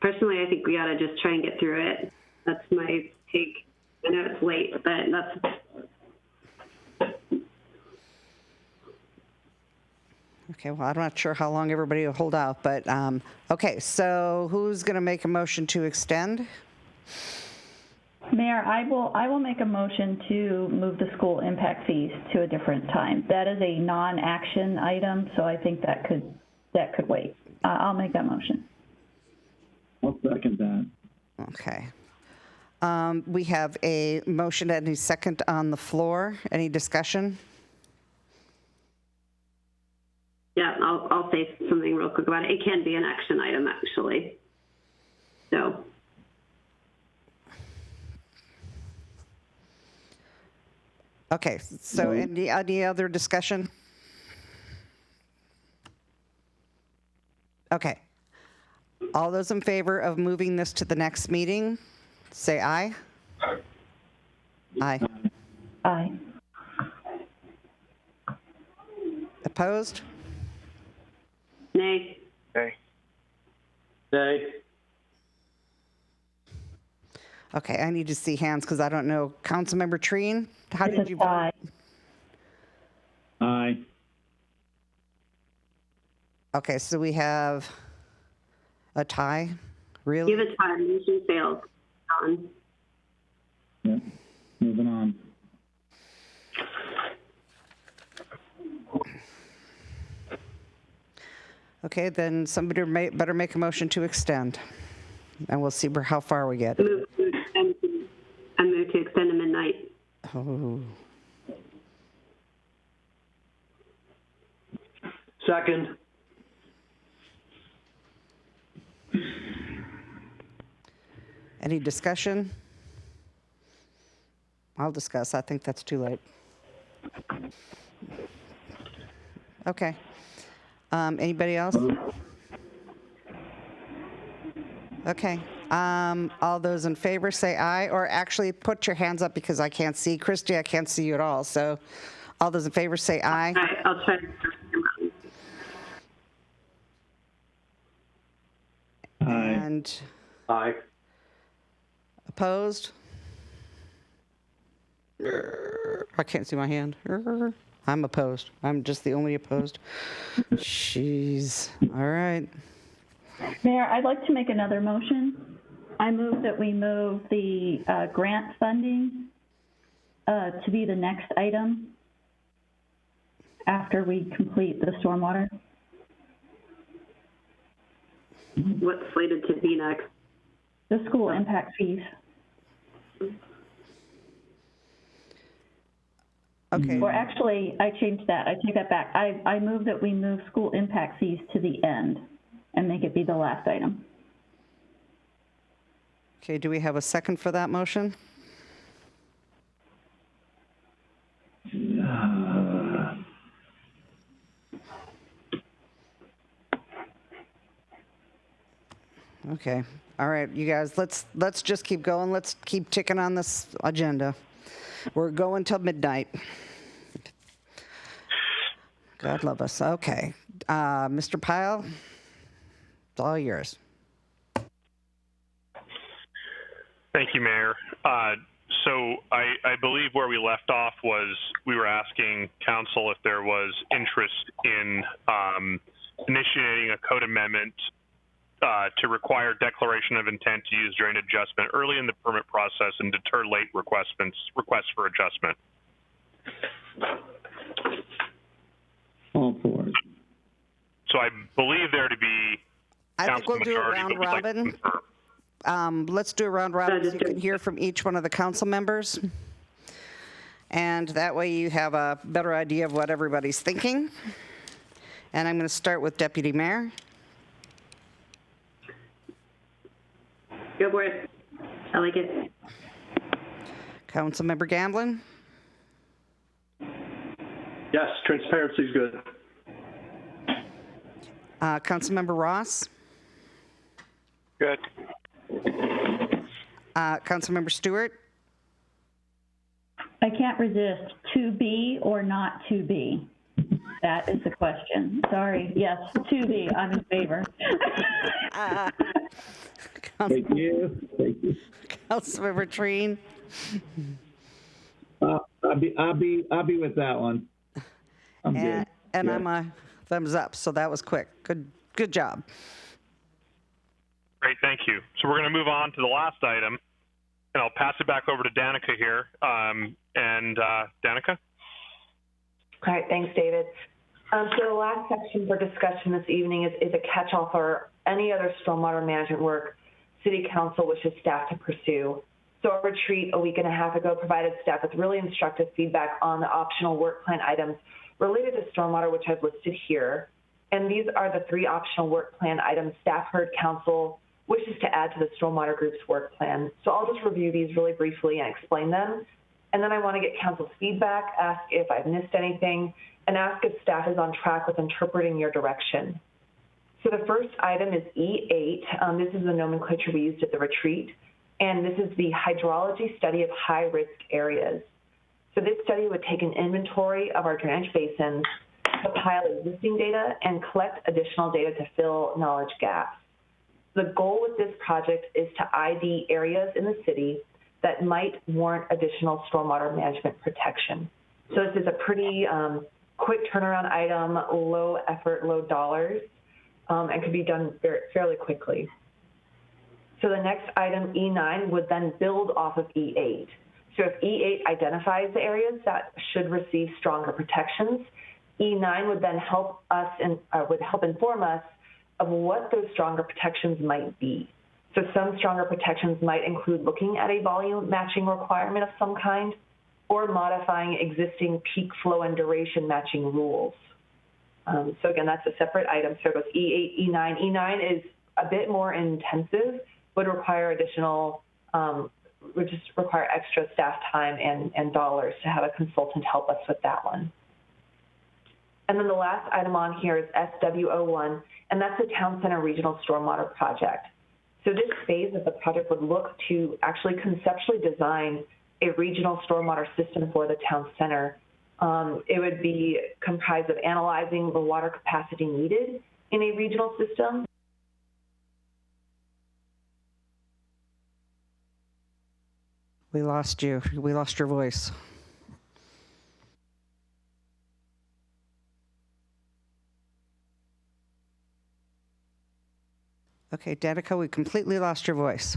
Personally, I think we ought to just try and get through it. That's my take. I know it's late, but that's... Okay, well, I'm not sure how long everybody will hold out, but, okay, so who's going to make a motion to extend? Mayor, I will make a motion to move the school impact fees to a different time. That is a non-action item, so I think that could wait. I'll make that motion. I'll second that. Okay. We have a motion and a second on the floor. Any discussion? Yeah, I'll say something real quick about it. It can be an action item, actually. So. Okay, so any other discussion? Okay. All those in favor of moving this to the next meeting, say aye. Aye. Aye. Opposed? Nay. Nay. Nay. Okay, I need to see hands because I don't know. Councilmember Treen, how did you vote? Aye. Aye. Okay, so we have a tie? Really? You have a tie. Motion failed. On. Yep. Moving on. Okay, then somebody better make a motion to extend, and we'll see how far we get. I move to extend to midnight. Oh. Second. Any discussion? I'll discuss. I think that's too late. Okay. Anybody else? Okay. All those in favor say aye, or actually put your hands up because I can't see. Christy, I can't see you at all. So all those in favor say aye. All right, I'll try. Aye. And Aye. opposed? I can't see my hand. I'm opposed. I'm just the only opposed. Jeez. All right. Mayor, I'd like to make another motion. I move that we move the grant funding to be the next item after we complete the stormwater. What's slated to be next? The school impact fees. Okay. Or actually, I changed that. I take that back. I move that we move school impact fees to the end and make it be the last item. Okay, do we have a second for that motion? Okay. All right, you guys, let's just keep going. Let's keep ticking on this agenda. We're going till midnight. God love us. Okay. Mr. Pyle, it's all yours. Thank you, Mayor. So I believe where we left off was we were asking council if there was interest in initiating a code amendment to require declaration of intent to use drain adjustment early in the permit process and deter late requests for adjustment. All for it. So I believe there to be I think we'll do a round robin. Let's do a round robin so you can hear from each one of the council members. And that way you have a better idea of what everybody's thinking. And I'm going to start with Deputy Mayor. Go for it. I like it. Councilmember Gamblin. Yes, transparency is good. Councilmember Ross. Good. Councilmember Stewart. I can't resist. To be or not to be? That is the question. Sorry. Yes, to be. I'm in favor. Thank you. Thank you. Councilmember Treen. I'll be with that one. I'm good. And Yeah. I'm a Thumbs up. So that was quick. Good job. Great, thank you. So we're going to move on to the last item, and I'll pass it back over to Danica here. Danica? All right, thanks, David. So the last section for discussion this evening is a catch-all for any other stormwater management work City Council wishes staff to pursue. So our retreat a week and a half ago provided staff with really instructive feedback on the optional work plan items related to stormwater, which I've listed here. And these are the 3 optional work plan items staff heard Council wishes to add to the stormwater group's work plan. So I'll just review these really briefly and explain them. And then I want to get Council's feedback, ask if I've missed anything, and ask if staff is on track with interpreting your direction. So the first item is E8. This is the nomenclature we used at the retreat. And this is the hydrology study of high-risk areas. So this study would take an inventory of our drainage basins, compile existing data, and collect additional data to fill knowledge gaps. The goal with this project is to ID areas in the city that might warrant additional stormwater management protection. So this is a pretty quick turnaround item, low effort, low dollars, and could be done fairly quickly. So the next item, E9, would then build off of E8. So if E8 identifies the areas that should receive stronger protections, E9 would then help us and would help inform us of what those stronger protections might be. So some stronger protections might include looking at a volume matching requirement of some kind, or modifying existing peak flow and duration matching rules. So again, that's a separate item. So it goes E8, E9. E9 is a bit more intensive, would require additional, would just require extra staff time and dollars to have a consultant help us with that one. And then the last item on here is SW01, and that's the Town Center Regional Stormwater Project. So this phase of the project would look to actually conceptually design a regional stormwater system for the town center. It would be comprised of analyzing the water capacity needed in a regional system. We lost you. We lost your voice. Okay, Danica, we completely lost your voice.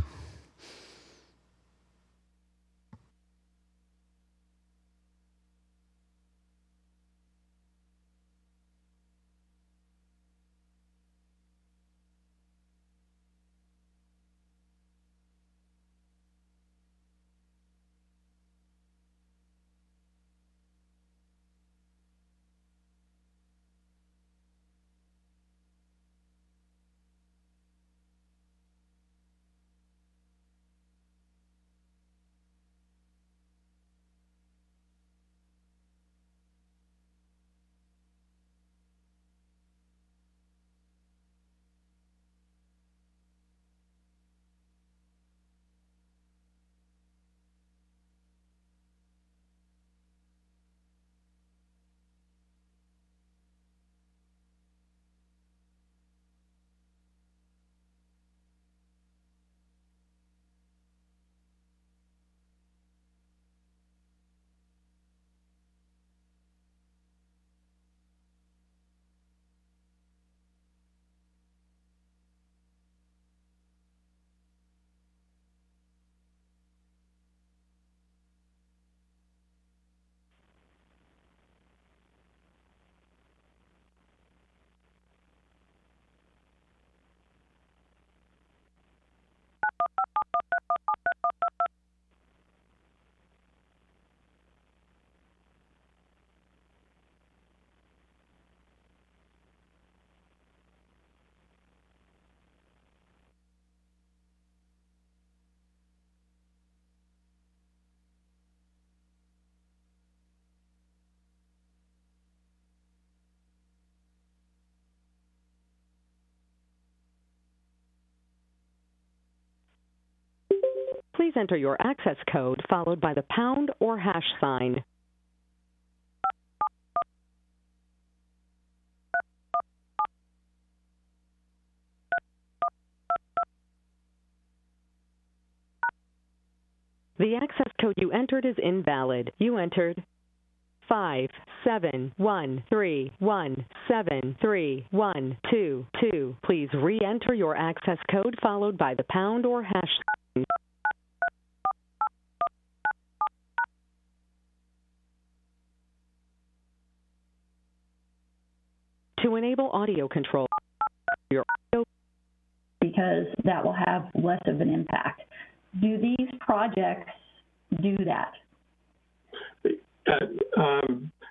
Please enter your access code followed by the pound or hash sign. The access code you entered is invalid. You entered 57131731222. Please re-enter your access code followed by the pound or hash sign. To enable audio control, your audio because that will have less of an impact. Do these projects do that?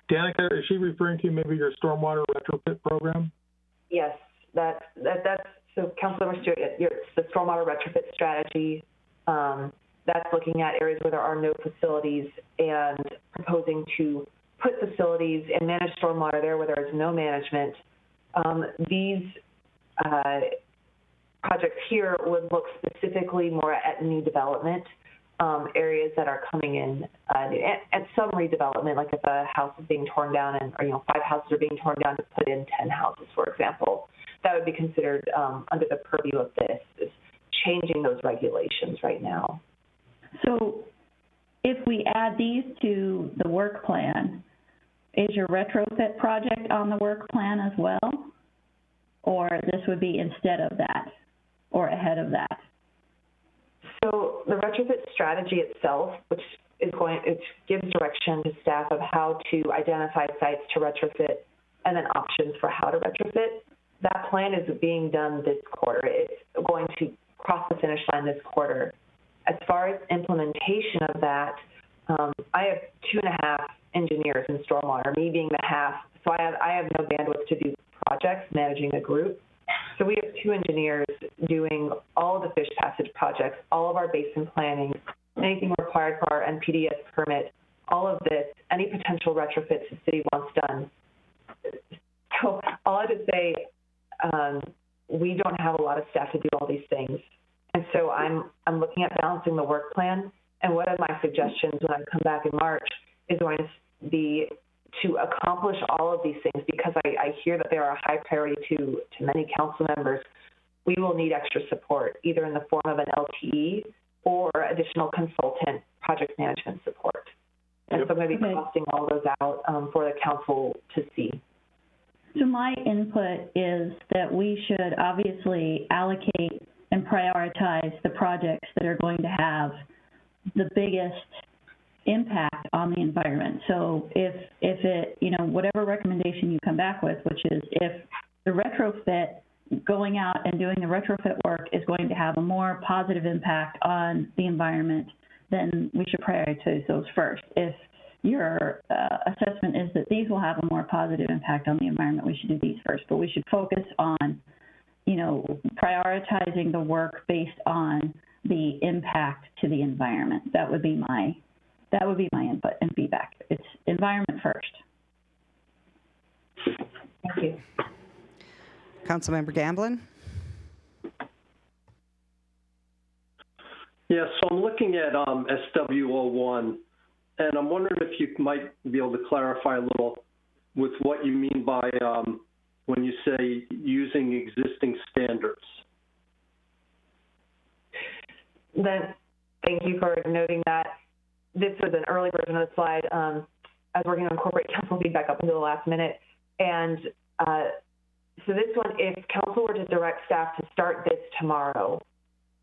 Danica, is she referring to maybe your stormwater retrofit program? Yes, that's so Councilmember Stewart, it's the stormwater retrofit strategy. That's looking at areas where there are no facilities and proposing to put facilities and manage stormwater there where there is no management. These projects here would look specifically more at new development areas that are coming in, and some redevelopment, like if a house is being torn down and, or 5 houses are being torn down to put in 10 houses, for example, that would be considered under the purview of this, is changing those regulations right now. So if we add these to the work plan, is your retrofit project on the work plan as well? Or this would be instead of that or ahead of that? So the retrofit strategy itself, which is it gives direction to staff of how to identify sites to retrofit and then options for how to retrofit. That plan is being done this quarter. It's going to cross the finish line this quarter. As far as implementation of that, I have 2.5 engineers in stormwater, me being the half. So I have no bandwidth to do projects, managing a group. So we have 2 engineers doing all of the fish passage projects, all of our basin planning, anything required for our NPDES permit, all of this, any potential retrofits the city wants done. So all I would say, we don't have a lot of staff to do all these things. And so I'm looking at balancing the work plan. And one of my suggestions when I come back in March is going to be to accomplish all of these things, because I hear that they are a high priority to many council members. We will need extra support, either in the form of an LTE or additional consultant project management support. And so I'm going to be costing all those out for the council to see. So my input is that we should obviously allocate and prioritize the projects that are going to have the biggest impact on the environment. So if it, whatever recommendation you come back with, which is if the retrofit, going out and doing the retrofit work is going to have a more positive impact on the environment, then we should prioritize those first. If your assessment is that these will have a more positive impact on the environment, we should do these first. But we should focus on, prioritizing the work based on the impact to the environment. That would be my input and feedback. It's environment first. Thank you. Councilmember Gamblin? Yeah, so I'm looking at SW01, and I'm wondering if you might be able to clarify a little with what you mean by when you say using existing standards. Then, thank you for noting that. This was an early version of the slide. I was working on corporate council feedback up until the last minute. And so this one, if council were to direct staff to start this tomorrow,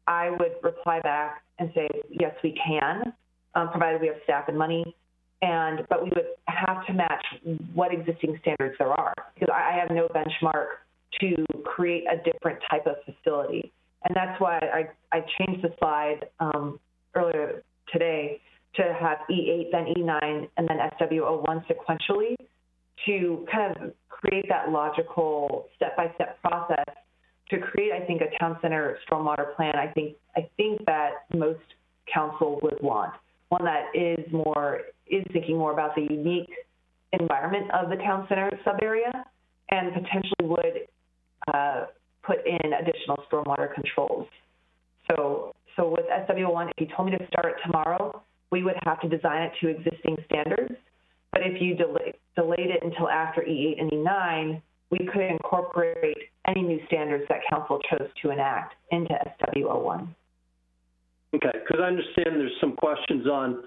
I would reply back and say, yes, we can, provided we have staff and money. But we would have to match what existing standards there are, because I have no benchmark to create a different type of facility. And that's why I changed the slide earlier today to have E8, then E9, and then SW01 sequentially to kind of create that logical step-by-step process to create, I think, a town center stormwater plan. I think that most council would want one that is thinking more about the unique environment of the town center sub-area and potentially would put in additional stormwater controls. So with SW01, if you told me to start it tomorrow, we would have to design it to existing standards. But if you delayed it until after E8 and E9, we could incorporate any new standards that council chose to enact into SW01. Okay, because I understand there's some questions on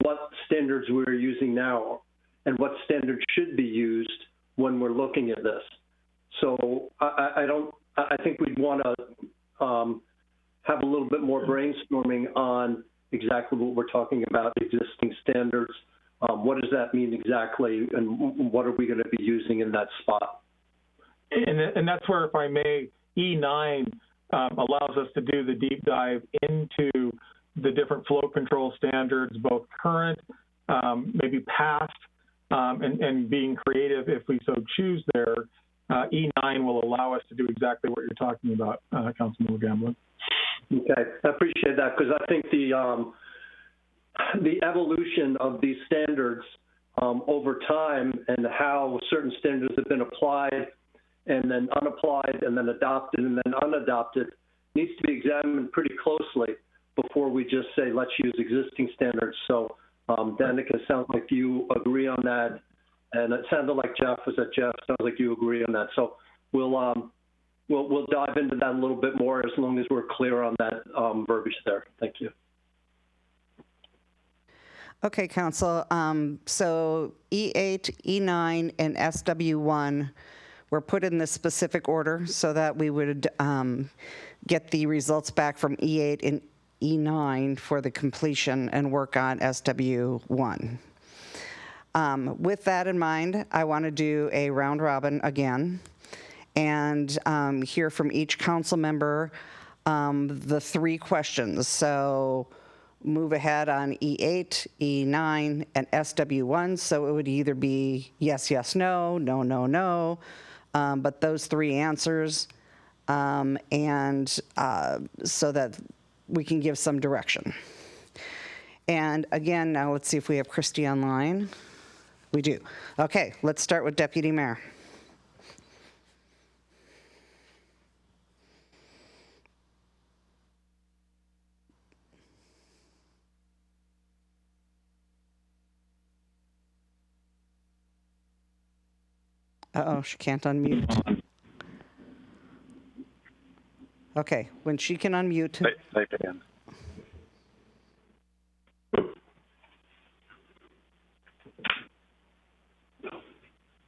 what standards we're using now. and what standards should be used when we're looking at this. So I think we'd want to have a little bit more brainstorming on exactly what we're talking about, existing standards. What does that mean exactly, and what are we going to be using in that spot? And that's where, if I may, E9 allows us to do the deep dive into the different flow control standards, both current, maybe past, and being creative if we so choose there. E9 will allow us to do exactly what you're talking about, Councilmember Gamblin. Okay, I appreciate that, because I think the evolution of these standards over time, and how certain standards have been applied and then unapplied and then adopted and then unadopted, needs to be examined pretty closely before we just say, let's use existing standards. So Danica, it sounds like you agree on that. And it sounded like Jeff was at Jeff. Sounds like you agree on that. So we'll dive into that a little bit more as long as we're clear on that verbiage there. Thank you. Okay, Council. So E8, E9, and SW1 were put in this specific order so that we would get the results back from E8 and E9 for the completion and work on SW1. With that in mind, I want to do a round robin again and hear from each council member the 3 questions. So move ahead on E8, E9, and SW1. So it would either be yes, yes, no, no, no, no, but those 3 answers, and so that we can give some direction. And again, now let's see if we have Christy online. We do. Okay, let's start with Deputy Mayor. Uh-oh, she can't unmute. Okay, when she can unmute. Type it in.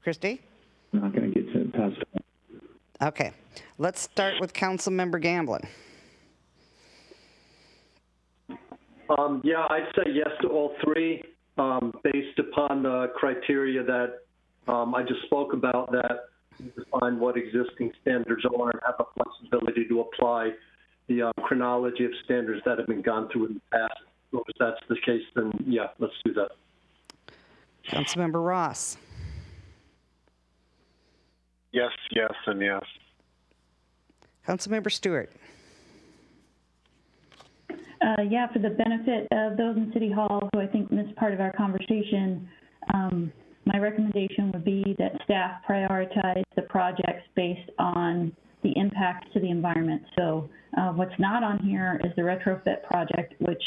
Christy? I'm not going to get to it past it. Okay, let's start with Councilmember Gamblin. Yeah, I'd say yes to all 3, based upon the criteria that I just spoke about, that define what existing standards are and have the flexibility to apply the chronology of standards that have been gone through in the past. So if that's the case, then yeah, let's do that. Councilmember Ross. Yes, yes, and yes. Councilmember Stewart. Yeah, for the benefit of those in City Hall who I think missed part of our conversation, my recommendation would be that staff prioritize the projects based on the impact to the environment. So what's not on here is the retrofit project, which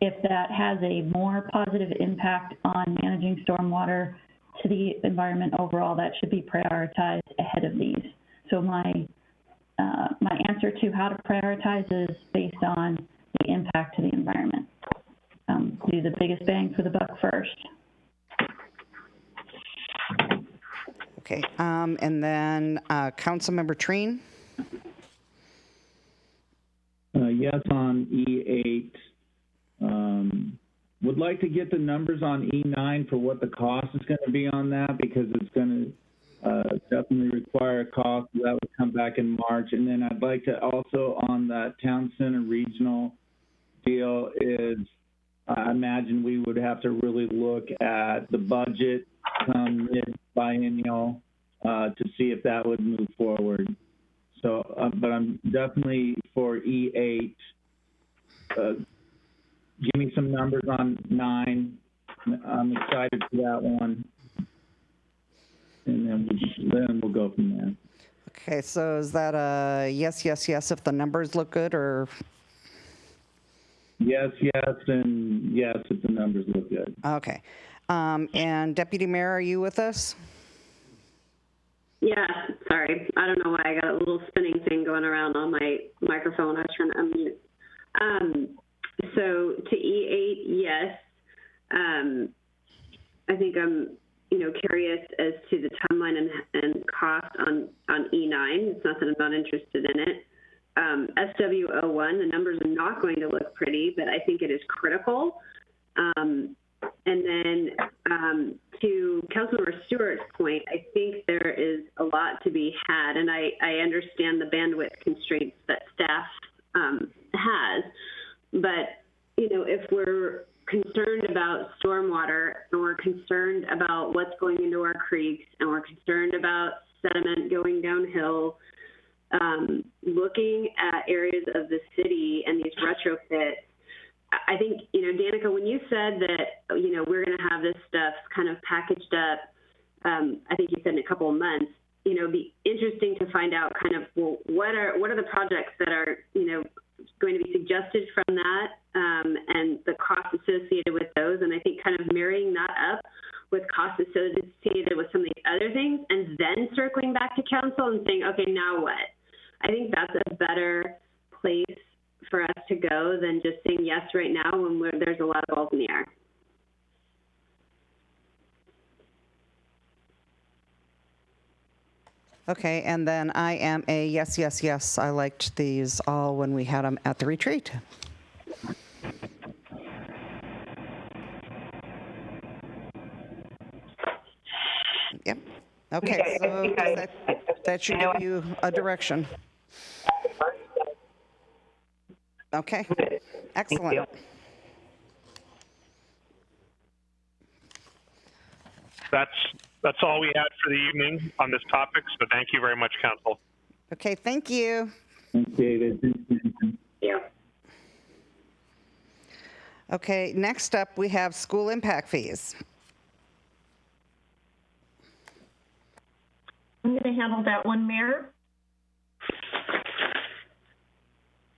if that has a more positive impact on managing stormwater to the environment overall, that should be prioritized ahead of these. So my answer to how to prioritize is based on the impact to the environment. Do the biggest bang for the buck first. Okay, and then Councilmember Treen. Yes on E8. Would like to get the numbers on E9 for what the cost is going to be on that, because it's going to definitely require a cost. That would come back in March. And then I'd like to also, on that town center regional deal, is I imagine we would have to really look at the budget mid-biennial to see if that would move forward. So, but I'm definitely for E8. Give me some numbers on 9. I'm excited for that one. And then we'll go from there. Okay, so is that a yes, yes, yes if the numbers look good, or? Yes, yes, and yes if the numbers look good. Okay. And Deputy Mayor, are you with us? Yeah, sorry. I don't know why I got a little spinning thing going around on my microphone. I was trying to unmute. So to E8, yes. I think I'm, curious as to the timeline and cost on E9. It's not that I'm not interested in it. SW01, the numbers are not going to look pretty, but I think it is critical. And then to Councilmember Stewart's point, I think there is a lot to be had, and I understand the bandwidth constraints that staff has. But, if we're concerned about stormwater and we're concerned about what's going into our creeks and we're concerned about sediment going downhill, looking at areas of the city and these retrofits, I think, Danica, when you said that, we're going to have this stuff kind of packaged up, I think you said in a couple of months, it'd be interesting to find out kind of, well, what are the projects that are, going to be suggested from that, and the costs associated with those. And I think kind of marrying that up with costs associated with some of the other things, and then circling back to council and saying, okay, now what? I think that's a better place for us to go than just saying yes right now when there's a lot of balls in the air. Okay, and then I am a yes, yes, yes. I liked these all when we had them at the retreat. Yep. Okay, so that should give you a direction. Okay, excellent. That's all we had for the evening on this topic, so thank you very much, Council. Okay, thank you. Thanks, David. Yeah. Okay, next up we have school impact fees. I'm going to handle that one, Mayor.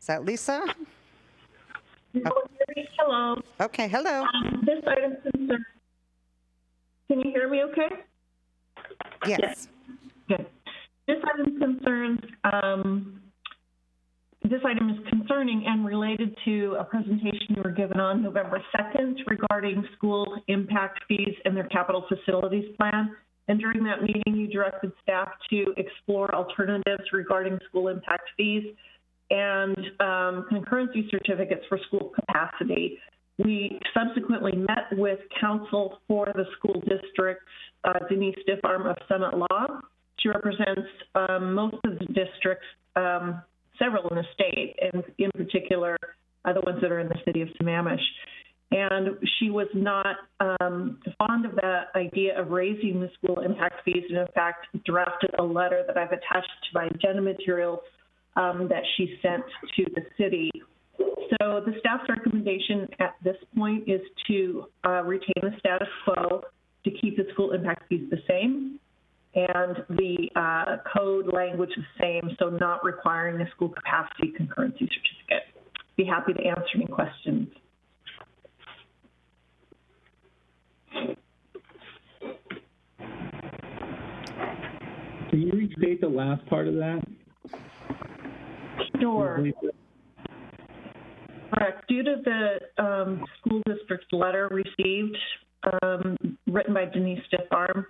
Is that Lisa? Hello. Okay, hello. This item concerns. Can you hear me okay? Yes. Good. This item concerns, this item is concerning and related to a presentation you were given on November 2nd regarding school impact fees and their capital facilities plan. And during that meeting, you directed staff to explore alternatives regarding school impact fees and concurrency certificates for school capacity. We subsequently met with counsel for the school districts, Denise Diffarm of Summit Law. She represents most of the districts, several in the state, and in particular, the ones that are in the city of Sammamish. And she was not fond of the idea of raising the school impact fees, and in fact, drafted a letter that I've attached to my agenda materials that she sent to the city. So the staff's recommendation at this point is to retain the status quo, to keep the school impact fees the same, and the code language the same, so not requiring a school capacity concurrency certificate. Be happy to answer any questions. Can you restate the last part of that? Sure. Correct. Due to the school district's letter received, written by Denise Diffarm,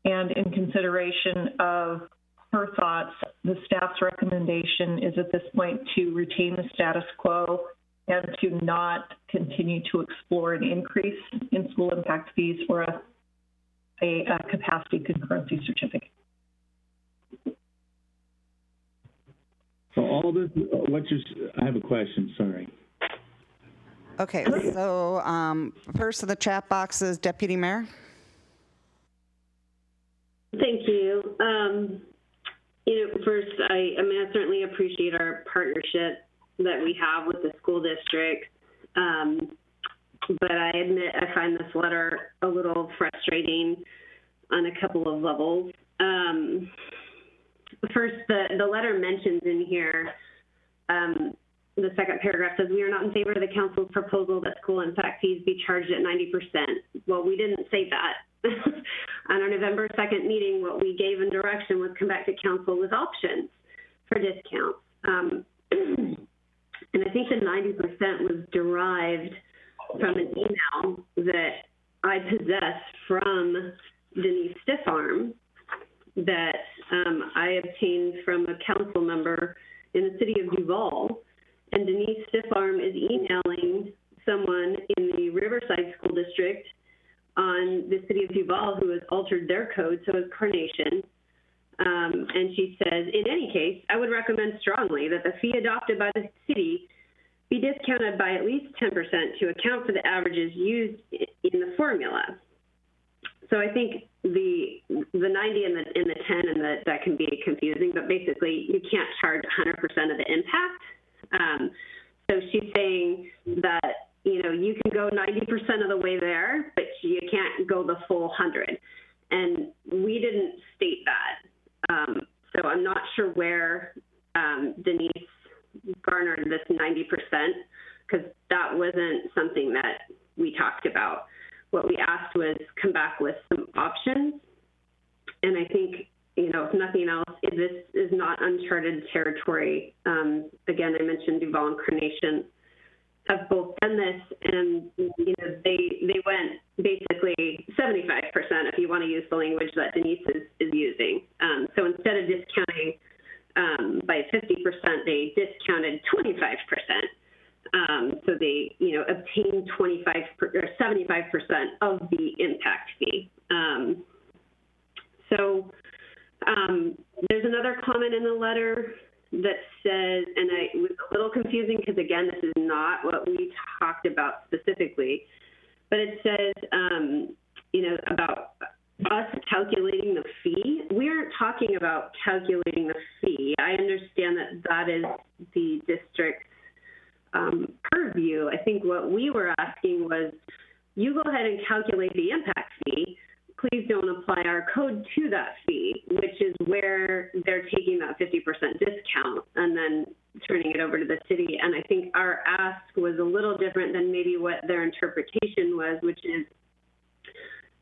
and in consideration of her thoughts, the staff's recommendation is at this point to retain the status quo and to not continue to explore an increase in school impact fees or a capacity concurrency certificate. So all this, I have a question, sorry. Okay, so first in the chat box is Deputy Mayor. Thank you. First, I certainly appreciate our partnership that we have with the school district. But I admit I find this letter a little frustrating on a couple of levels. First, the letter mentions in here, the second paragraph says, we are not in favor of the council's proposal that school impact fees be charged at 90%. Well, we didn't say that. On our November 2nd meeting, what we gave in direction was come back to council with options for discounts. And I think the 90% was derived from an email that I possess from Denise Stiffarm that I obtained from a council member in the city of Duval. And Denise Stiffarm is emailing someone in the Riverside School District on the city of Duval who has altered their code, so is Carnation. And she says, in any case, I would recommend strongly that the fee adopted by the city be discounted by at least 10% to account for the averages used in the formula. So I think the 90 and the 10 and that can be confusing, but basically you can't charge 100% of the impact. So she's saying that, you know, you can go 90% of the way there, but you can't go the full 100. And we didn't state that. So I'm not sure where Denise garnered this 90%, because that wasn't something that we talked about. What we asked was come back with some options. And I think, you know, if nothing else, this is not uncharted territory. Again, I mentioned Duval and Carnation have both done this, and, you know, they went basically 75%, if you want to use the language that Denise is using. So instead of discounting by 50%, they discounted 25%. So they, you know, obtained 25 or 75% of the impact fee. There's another comment in the letter that says, and it was a little confusing because, again, this is not what we talked about specifically, but it says, you know, about us calculating the fee. We aren't talking about calculating the fee. I understand that that is the district's purview. I think what we were asking was, you go ahead and calculate the impact fee. Please don't apply our code to that fee, which is where they're taking that 50% discount and then turning it over to the city. And I think our ask was a little different than maybe what their interpretation was, which is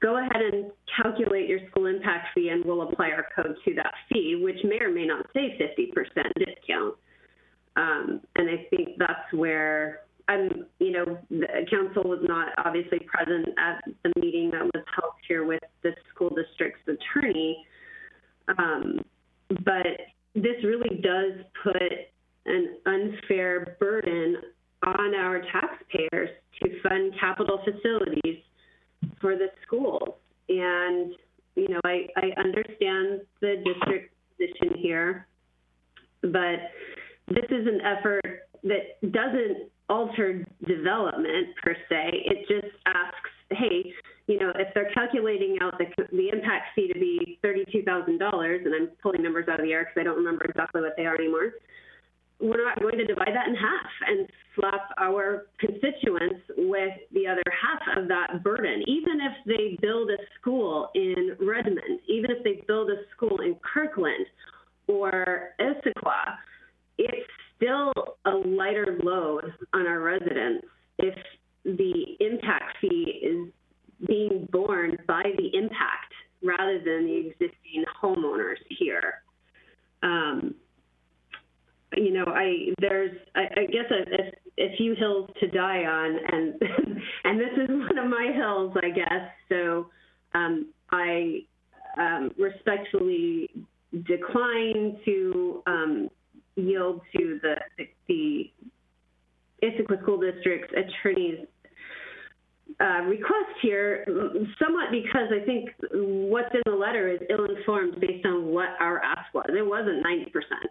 go ahead and calculate your school impact fee and we'll apply our code to that fee, which may or may not say 50% discount. And I think that's where you know, the council was not obviously present at the meeting that was held here with the school district's attorney. But this really does put an unfair burden on our taxpayers to fund capital facilities for the schools. And, you know, I understand the district position here, but this is an effort that doesn't alter development per se. It just asks, hey, you know, if they're calculating out the impact fee to be $32,000, and I'm pulling numbers out of the air because I don't remember exactly what they are anymore, we're not going to divide that in half and slap our constituents with the other half of that burden. Even if they build a school in Redmond, even if they build a school in Kirkland or Issaquah, it's still a lighter load on our residents if the impact fee is being borne by the impact rather than the existing homeowners here. You know, there's I guess a few hills to die on, and and this is one of my hills, I guess. So I respectfully decline to yield to the Issaquah School District's attorney's request here, somewhat because I think what's in the letter is ill-informed based on what our ask was. It wasn't 90%.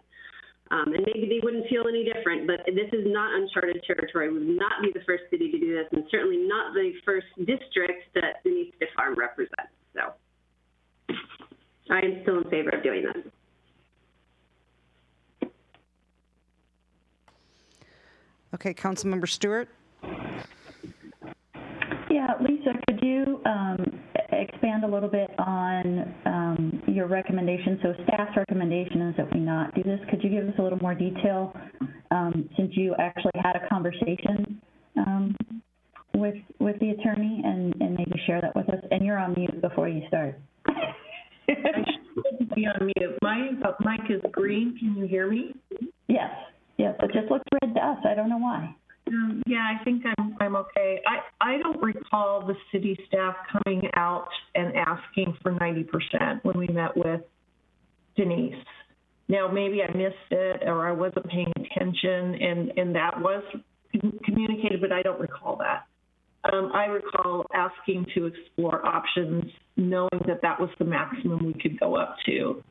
And maybe they wouldn't feel any different, but this is not uncharted territory. We would not be the first city to do this, and certainly not the first district that Denise Stiffarm represents. So I am still in favor of doing this. Okay, Councilmember Stewart. Yeah, Lisa, could you expand a little bit on your recommendation? So staff's recommendation is that we not do this. Could you give us a little more detail since you actually had a conversation with the attorney and maybe share that with us? And you're on mute before you start. I shouldn't be on mute. My mic is green. Can you hear me? Yes. Yes, it just looks red to us. I don't know why. Yeah, I think I'm okay. I don't recall the city staff coming out and asking for 90% when we met with Denise. Now, maybe I missed it or I wasn't paying attention and that was communicated, but I don't recall that. I recall asking to explore options, knowing that that was the maximum we could go up to.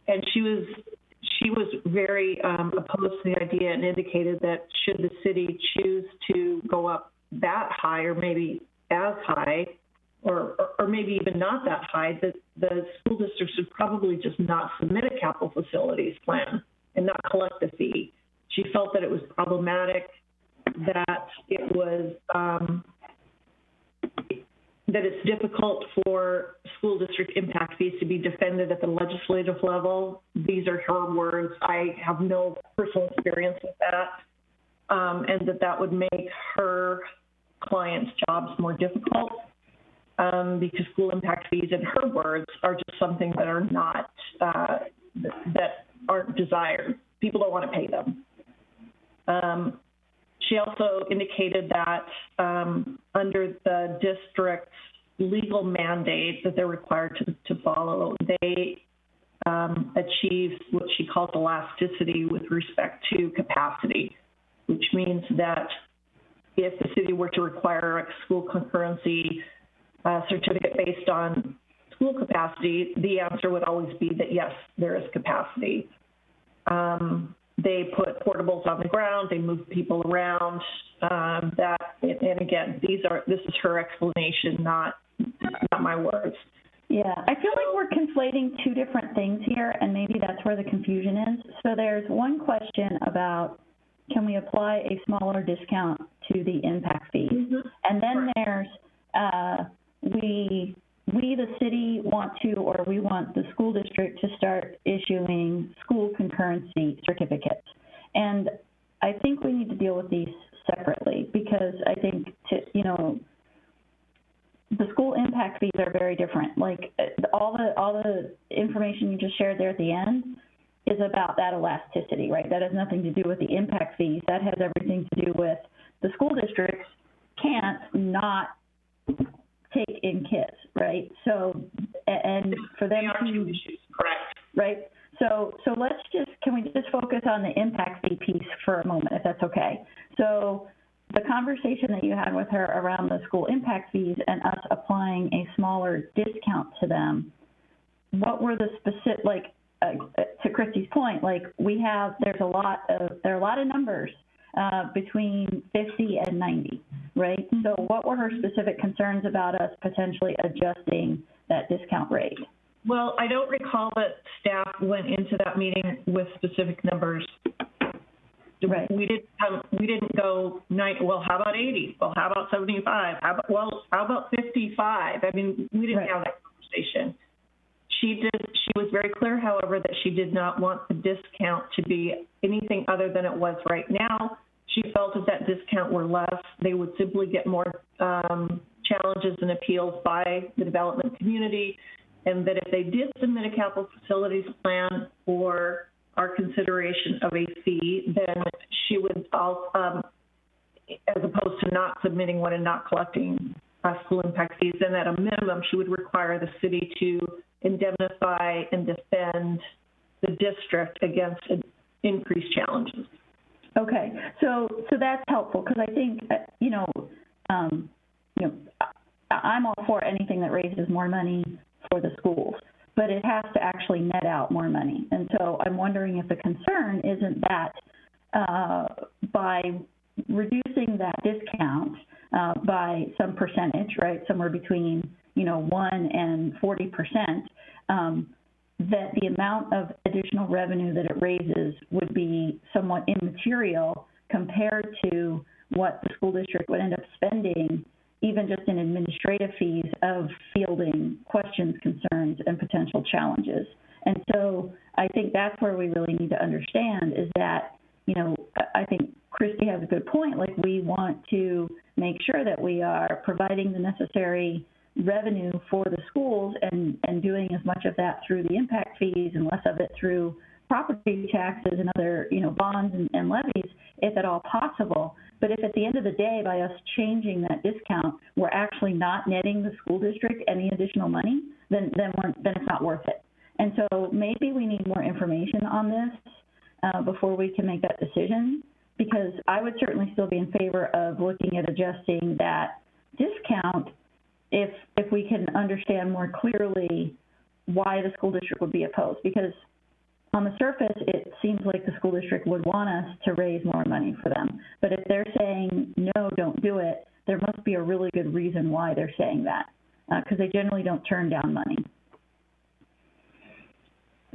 And she was very opposed to the idea and indicated that should the city choose to go up that high or maybe as high or maybe even not that high, that the school districts should probably just not submit a capital facilities plan and not collect a fee. She felt that it was problematic, that it was that it's difficult for school district impact fees to be defended at the legislative level. These are her words. I have no personal experience with that, and that would make her clients' jobs more difficult because school impact fees, in her words, are just something that are not, that aren't desired. People don't want to pay them. She also indicated that under the district's legal mandate that they're required to follow, they achieve what she calls elasticity with respect to capacity, which means that if the city were to require a school concurrency certificate based on school capacity, the answer would always be that yes, there is capacity. They put portables on the ground, they move people around, and again, this is her explanation, not my words. Yeah, I feel like we're conflating two different things here, and maybe that's where the confusion is. So there's one question about, can we apply a smaller discount to the impact fees? Mm-hmm. And then there's, we the city want to, or we want the school district to start issuing school concurrency certificates. And I think we need to deal with these separately because I think, the school impact fees are very different. Like all the information you just shared there at the end is about that elasticity, right? That has nothing to do with the impact fees. That has everything to do with the school districts can't not take in kids, right? So, and for them to, issues, correct? Right. So can we just focus on the impact fee piece for a moment, if that's okay? So the conversation that you had with her around the school impact fees and us applying a smaller discount to them, what were the specific, to Christy's point, there are a lot of numbers between 50 and 90, right? So what were her specific concerns about us potentially adjusting that discount rate? Well, I don't recall that staff went into that meeting with specific numbers. Right. We didn't go, well, how about 80? Well, how about 75? How about 55? I mean, we didn't have that conversation. She was very clear, however, that she did not want the discount to be anything other than it was right now. She felt if that discount were less, they would simply get more challenges and appeals by the development community, and that if they did submit a capital facilities plan or our consideration of a fee, then she would, as opposed to not submitting one and not collecting school impact fees, then at a minimum, she would require the city to indemnify and defend the district against increased challenges. Okay, so that's helpful because I think I'm all for anything that raises more money for the schools, but it has to actually net out more money. And so I'm wondering if the concern isn't that by reducing that discount by some percentage, right, somewhere between 1 and 40%, that the amount of additional revenue that it raises would be somewhat immaterial compared to what the school district would end up spending, even just in administrative fees of fielding questions, concerns, and potential challenges. And so I think that's where we really need to understand is that, I think Christy has a good point. Like, we want to make sure that we are providing the necessary revenue for the schools and doing as much of that through the impact fees and less of it through property taxes and other, bonds and levies, if at all possible. But if at the end of the day, by us changing that discount, we're actually not netting the school district any additional money, then it's not worth it. And so maybe we need more information on this before we can make that decision, because I would certainly still be in favor of looking at adjusting that discount if we can understand more clearly why the school district would be opposed. Because on the surface, it seems like the school district would want us to raise more money for them. But if they're saying, no, don't do it, there must be a really good reason why they're saying that, because they generally don't turn down money.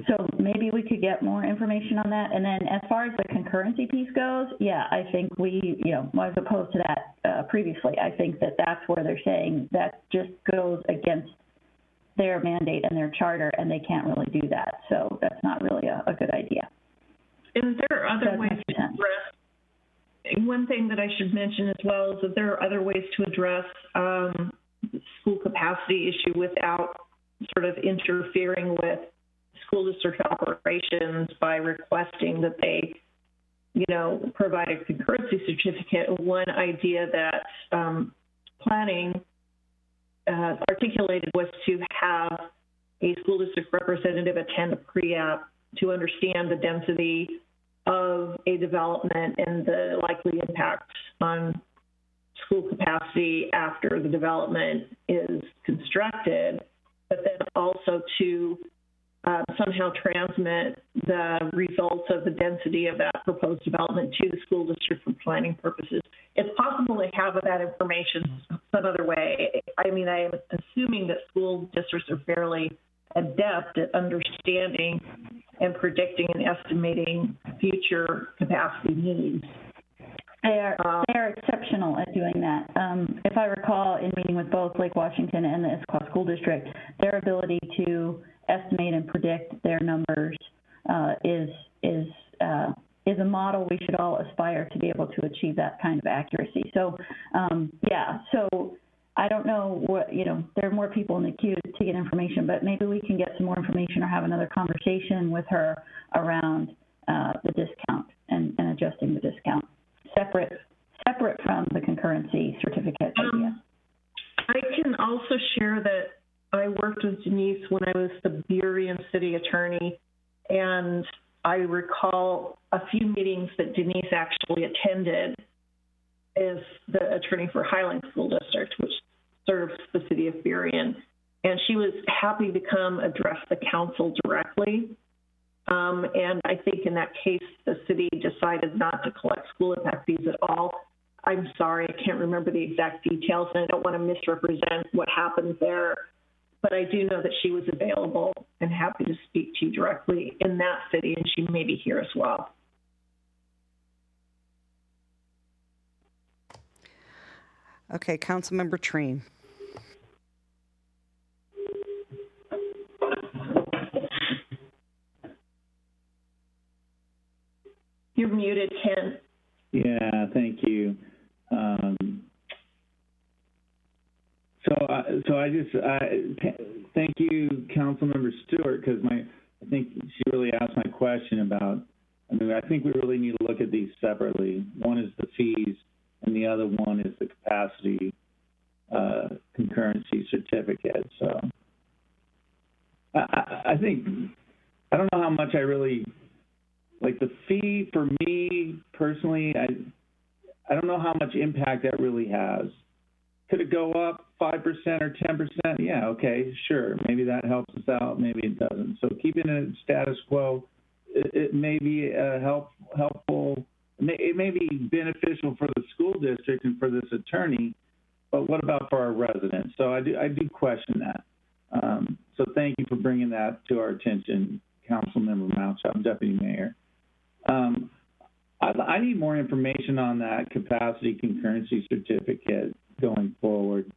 So maybe we could get more information on that. And then as far as the concurrency piece goes, yeah, I think we, as opposed to that previously, I think that that's where they're saying that just goes against their mandate and their charter, and they can't really do that. So that's not really a good idea. And there are other ways to address, one thing that I should mention as well is that there are other ways to address the school capacity issue without sort of interfering with school district operations by requesting that they, provide a concurrency certificate. One idea that planning articulated was to have a school district representative attend a pre-app to understand the density of a development and the likely impact on school capacity after the development is constructed, but then also to somehow transmit the results of the density of that proposed development to the school district for planning purposes. It's possible to have that information some other way. I mean, I'm assuming that school districts are fairly adept at understanding and predicting and estimating future capacity needs. They are exceptional at doing that. If I recall, in meeting with both Lake Washington and the Issaquah School District, their ability to estimate and predict their numbers is a model we should all aspire to be able to achieve that kind of accuracy. So, so I don't know what, there are more people in the queue to get information, but maybe we can get some more information or have another conversation with her around the discount and adjusting the discount, separate from the concurrency certificate idea. I can also share that I worked with Denise when I was the Burien city attorney, and I recall a few meetings that Denise actually attended as the attorney for Highland School District, which serves the city of Burien. And she was happy to come address the council directly. And I think in that case, the city decided not to collect school impact fees at all. I'm sorry, I can't remember the exact details, and I don't want to misrepresent what happened there. But I do know that she was available and happy to speak to you directly in that city, and she may be here as well. Okay, Councilmember Treen. You're muted, Ken. Yeah, thank you. Thank you, Councilmember Stewart, because I think she really asked my question about. I think we really need to look at these separately. One is the fees, and the other one is the capacity concurrency certificate. So I think I don't know how much I really like the fee for me personally. I don't know how much impact that really has. Could it go up 5% or 10%? Yeah, okay, sure. Maybe that helps us out. Maybe it doesn't. So keeping it status quo, it may be helpful. It may be beneficial for the school district and for this attorney, but what about for our residents? So I do question that. So thank you for bringing that to our attention, Councilmember Mountchop, Deputy Mayor. I need more information on that capacity concurrency certificate going forward.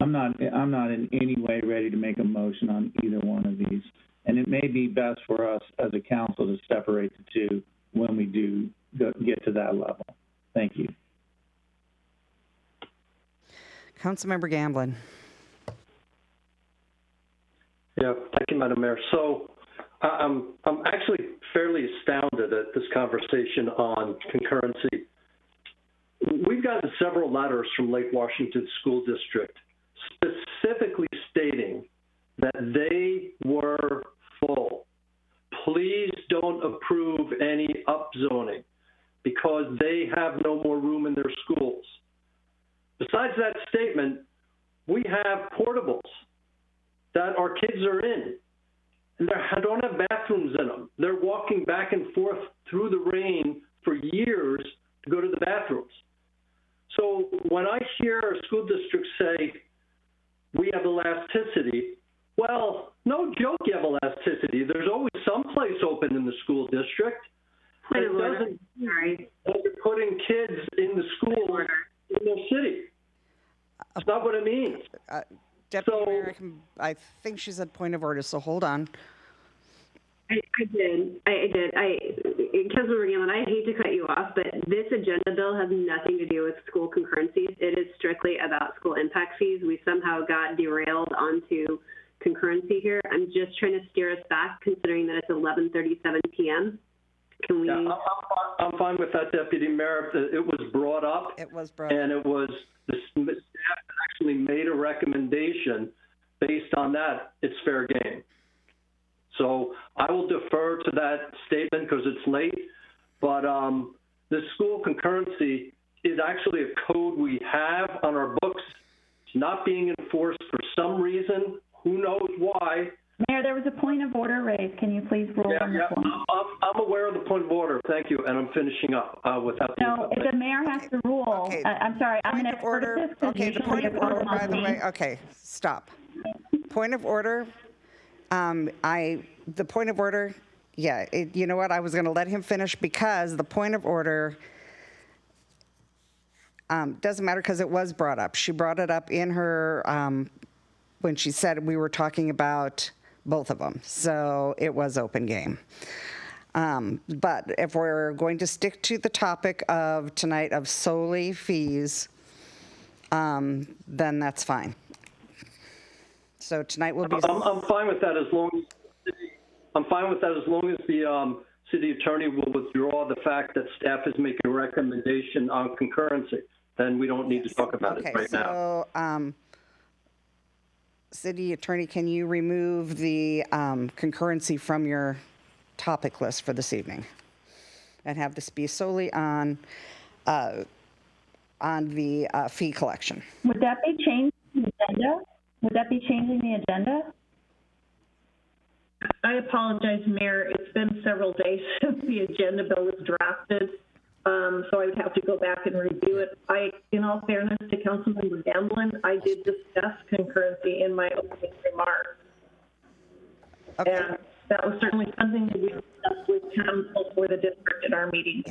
I'm not in any way ready to make a motion on either one of these, and it may be best for us as a council to separate the two when we do get to that level. Thank you. Councilmember Gamblin. Yeah, thank you, Madam Mayor. So I'm actually really astounded at this conversation on concurrency. We've gotten several letters from Lake Washington School District specifically stating that they were full. Please don't approve any upzoning because they have no more room in their schools. Besides that statement, we have portables that our kids are in, and they don't have bathrooms in them. They're walking back and forth through the rain for years to go to the bathrooms. So when I hear a school district say, we have elasticity, well, no joke you have elasticity. There's always some place open in the school district. It doesn't mean that you're putting kids in the school in their city. That's not what it means. Deputy Mayor, I think she said point of order, so hold on. I did. Councilmember Gilman, I hate to cut you off, but this agenda bill has nothing to do with school concurrencies. It is strictly about school impact fees. We somehow got derailed onto concurrency here. I'm just trying to steer us back, considering that it's 11:37 p.m. Can we? Yeah, I'm fine with that, Deputy Mayor. It was brought up. It was brought up. And it was, the staff actually made a recommendation based on that. It's fair game. So I will defer to that statement because it's late. But the school concurrency is actually a code we have on our books. It's not being enforced for some reason. Who knows why? Mayor, there was a point of order raised. Can you please rule on the point? I'm aware of the point of order. Thank you. And I'm finishing up without the... No, the mayor has to rule. Okay. I'm sorry. I'm an expert at this. Okay, the point of order, by the way, okay, stop. Point of order, the point of order, yeah, you know what? I was going to let him finish because the point of order doesn't matter because it was brought up. She brought it up in her, when she said we were talking about both of them. So it was open game. But if we're going to stick to the topic of tonight of solely fees, then that's fine. So tonight will be. I'm fine with that as long as the city attorney will withdraw the fact that staff is making a recommendation on concurrency. Then we don't need to talk about it right now. So, city attorney, can you remove the concurrency from your topic list for this evening, and have this be solely on the fee collection? Would that be changing the agenda? Would that be changing the agenda? I apologize, Mayor. It's been several days since the agenda bill was drafted, so I would have to go back and review it. In all fairness to Councilmember Gamblin, I did discuss concurrency in my opening remarks. Okay. And that was certainly something that we discussed with council for the district at our meeting.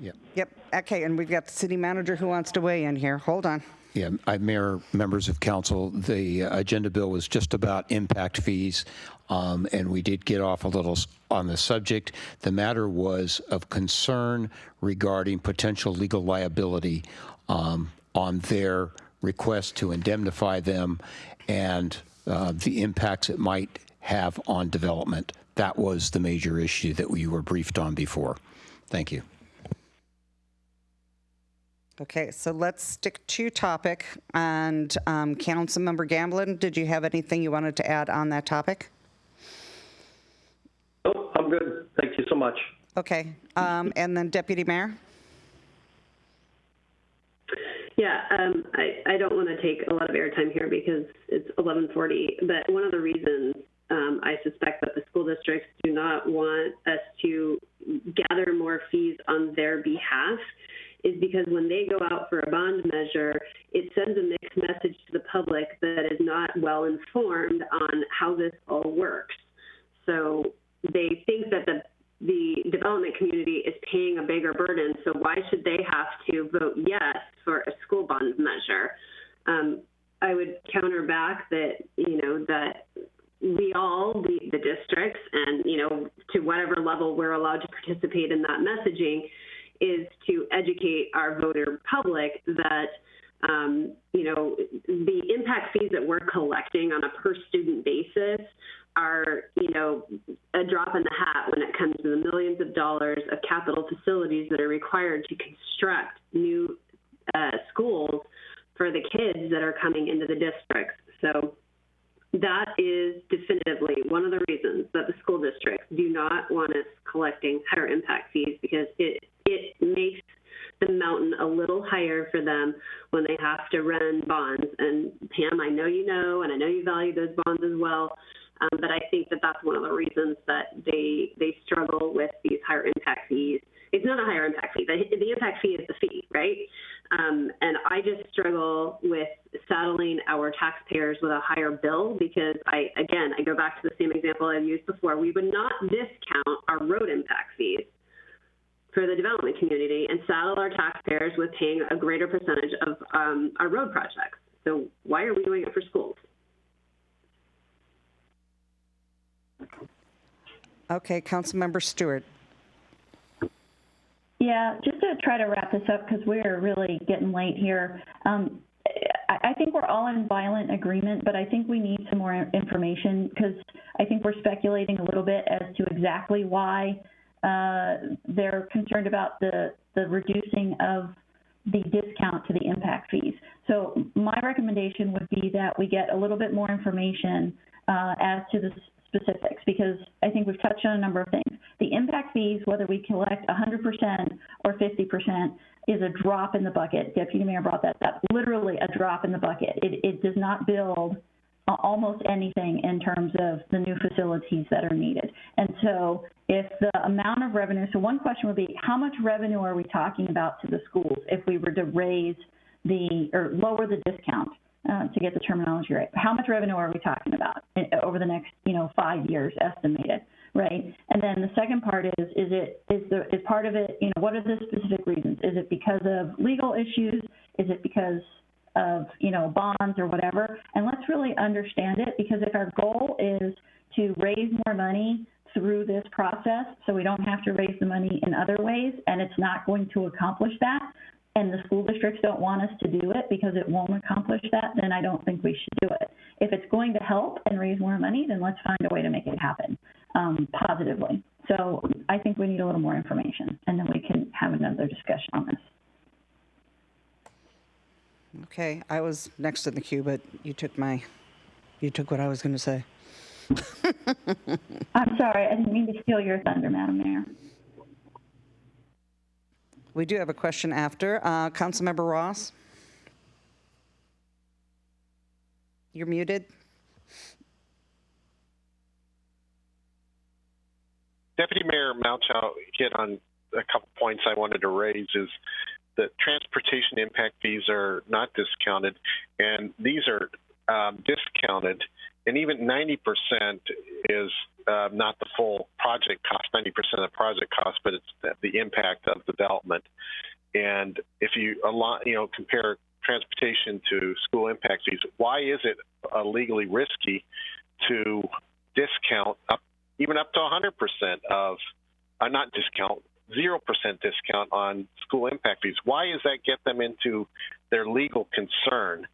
Yep. Okay, and we've got the city manager who wants to weigh in here. Hold on. Yeah, Mayor, members of council, the agenda bill was just about impact fees, and we did get off a little on the subject. The matter was of concern regarding potential legal liability on their request to indemnify them and the impacts it might have on development. That was the major issue that we were briefed on before. Thank you. Okay, so let's stick to topic. And Councilmember Gamblin, did you have anything you wanted to add on that topic? No, I'm good. Thank you so much. Okay, and then Deputy Mayor? Yeah, I don't want to take a lot of airtime here because it's 11:40, but one of the reasons I suspect that the school districts do not want us to gather more fees on their behalf is because when they go out for a bond measure, it sends a mixed message to the public that is not well informed on how this all works. So they think that the development community is paying a bigger burden, so why should they have to vote yes for a school bond measure? I would counter back that, that we all, the districts, and, to whatever level we're allowed to participate in that messaging, is to educate our voter public that You know, the impact fees that we're collecting on a per student basis are, you know, a drop in the hat when it comes to the millions of dollars of capital facilities that are required to construct new schools for the kids that are coming into the districts. So that is definitively one of the reasons that the school districts do not want us collecting higher impact fees, because it makes the mountain a little higher for them when they have to run bonds. And Pam, I know you know, and I know you value those bonds as well. But I think that that's one of the reasons that they struggle with these higher impact fees. It's not a higher impact fee. The impact fee is the fee, right? And I just struggle with saddling our taxpayers with a higher bill, because I go back to the same example I've used before. We would not discount our road impact fees for the development community and saddle our taxpayers with paying a greater percentage of our road projects. So why are we doing it for schools? Okay, Councilmember Stewart. Yeah, just to try to wrap this up, because we're really getting late here. I think we're all in violent agreement, but I think we need some more information, because I think we're speculating a little bit as to exactly why they're concerned about the reducing of the discount to the impact fees. So my recommendation would be that we get a little bit more information as to the specifics, because I think we've touched on a number of things. The impact fees, whether we collect 100% or 50%, is a drop in the bucket. Deputy Mayor brought that up. Literally a drop in the bucket. It does not build almost anything in terms of the new facilities that are needed. And so if the amount of revenue, so one question would be, how much revenue are we talking about to the schools if we were to raise or lower the discount? To get the terminology right, how much revenue are we talking about over the next, 5 years estimated, right? And then the second part is part of it, what are the specific reasons? Is it because of legal issues? Is it because of, bonds or whatever? And let's really understand it, because if our goal is to raise more money through this process, so we don't have to raise the money in other ways, and it's not going to accomplish that, and the school districts don't want us to do it because it won't accomplish that, then I don't think we should do it. If it's going to help and raise more money, then let's find a way to make it happen positively. So I think we need a little more information, and then we can have another discussion on this. Okay, I was next in the queue, but you took what I was going to say. I'm sorry, I didn't mean to steal your thunder, Madam Mayor. We do have a question after. Councilmember Ross? You're muted. Deputy Mayor Malchow hit on a couple points I wanted to raise. Is that transportation impact fees are not discounted, and these are discounted, and even 90% is not the full project cost, 90% of the project cost, but it's the impact of development. And if you compare transportation to school impact fees, why is it legally risky to discount even up to 100% of, not discount, 0% discount on school impact fees? Why does that get them into their legal concern?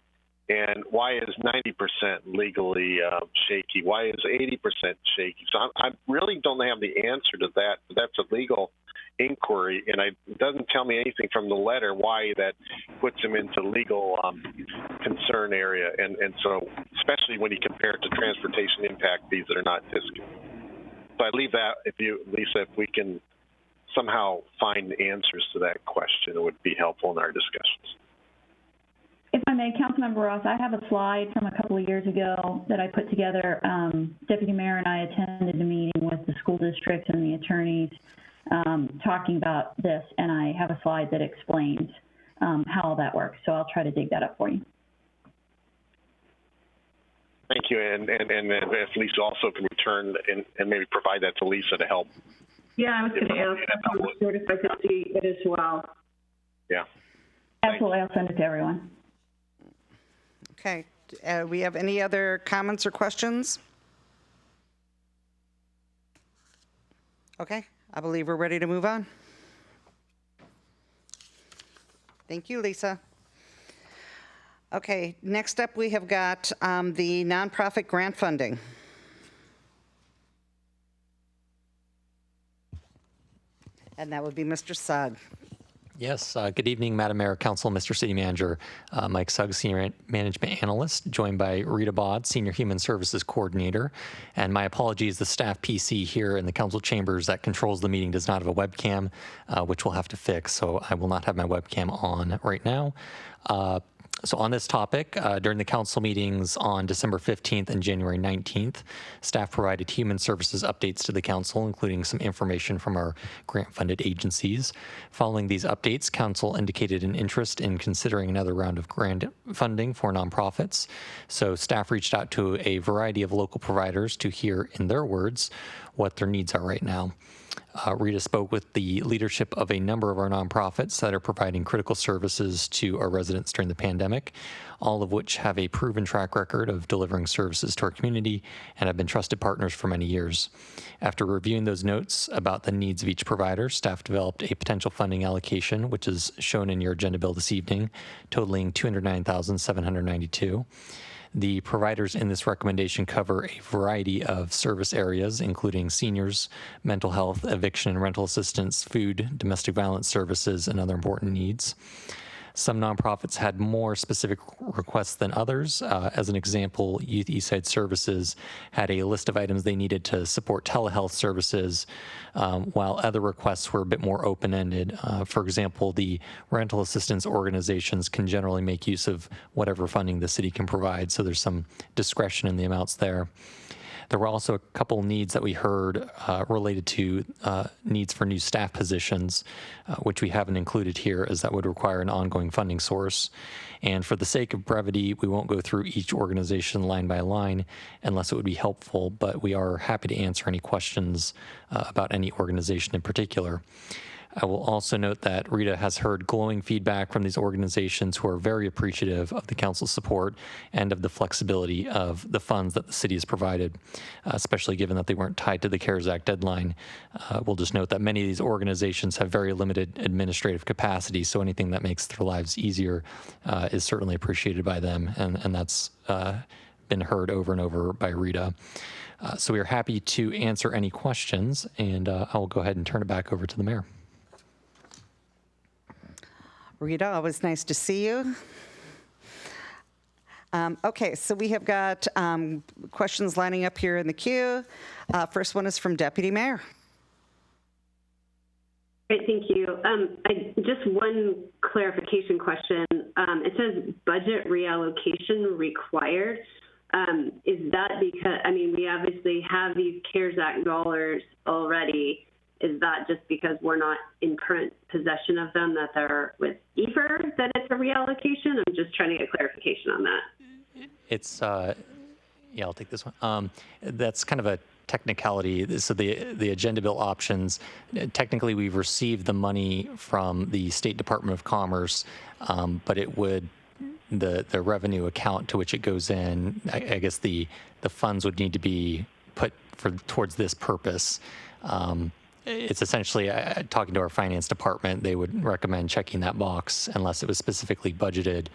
And why is 90% legally shaky? Why is 80% shaky? So I really don't have the answer to that. That's a legal inquiry, and it doesn't tell me anything from the letter why that puts them into legal concern area. And so, especially when you compare it to transportation impact fees that are not discounted. So I leave that, Lisa, if we can somehow find answers to that question, it would be helpful in our discussions. If I may, Councilmember Ross, I have a slide from a couple of years ago that I put together. Deputy Mayor and I attended a meeting with the school districts and the attorneys talking about this, and I have a slide that explains how all that works. So I'll try to dig that up for you. Thank you, and if Lisa also can return and maybe provide that to Lisa to help. Yeah, I was going to ask if I could see it as well. Yeah. Absolutely, I'll send it to everyone. Okay. We have any other comments or questions? Okay. I believe we're ready to move on. Thank you, Lisa. Okay, next up we have got the nonprofit grant funding. And that would be Mr. Sugg. Yes, good evening, Madam Mayor, Council, Mr. City Manager. Mike Sugg, Senior Management Analyst, joined by Rita Bod, Senior Human Services Coordinator. And my apologies, the staff PC here in the council chambers that controls the meeting does not have a webcam, which we'll have to fix, so I will not have my webcam on right now. So on this topic, during the council meetings on December 15th and January 19th, staff provided human services updates to the council, including some information from our grant-funded agencies. Following these updates, council indicated an interest in considering another round of grant funding for nonprofits. So staff reached out to a variety of local providers to hear, in their words, what their needs are right now. Rita spoke with the leadership of a number of our nonprofits that are providing critical services to our residents during the pandemic, all of which have a proven track record of delivering services to our community and have been trusted partners for many years. After reviewing those notes about the needs of each provider, staff developed a potential funding allocation, which is shown in your agenda bill this evening, totaling $209,792. The providers in this recommendation cover a variety of service areas, including seniors, mental health, eviction and rental assistance, food, domestic violence services, and other important needs. Some nonprofits had more specific requests than others. As an example, Youth Eastside Services had a list of items they needed to support telehealth services, while other requests were a bit more open-ended. For example, the rental assistance organizations can generally make use of whatever funding the city can provide, so there's some discretion in the amounts there. There were also a couple needs that we heard related to needs for new staff positions, which we haven't included here, as that would require an ongoing funding source. And for the sake of brevity, we won't go through each organization line by line unless it would be helpful, but we are happy to answer any questions about any organization in particular. I will also note that Rita has heard glowing feedback from these organizations who are very appreciative of the council's support and of the flexibility of the funds that the city has provided, especially given that they weren't tied to the CARES Act deadline. We'll just note that many of these organizations have very limited administrative capacity, so anything that makes their lives easier is certainly appreciated by them, and that's been heard over and over by Rita. So we are happy to answer any questions, and I will go ahead and turn it back over to the mayor. Rita, always nice to see you. Okay, so we have got questions lining up here in the queue. First one is from Deputy Mayor. Great, thank you. Just one clarification question. It says budget reallocation required. Is that because, I mean, we obviously have these CARES Act dollars already. Is that just because we're not in current possession of them, that they're with EFER, that it's a reallocation? I'm just trying to get clarification on that. It's, yeah, I'll take this one. That's kind of a technicality. So the agenda bill options, technically we've received the money from the State Department of Commerce, but it would, the revenue account to which it goes in, I guess the funds would need to be put towards this purpose. It's essentially, talking to our finance department, they would recommend checking that box unless it was specifically budgeted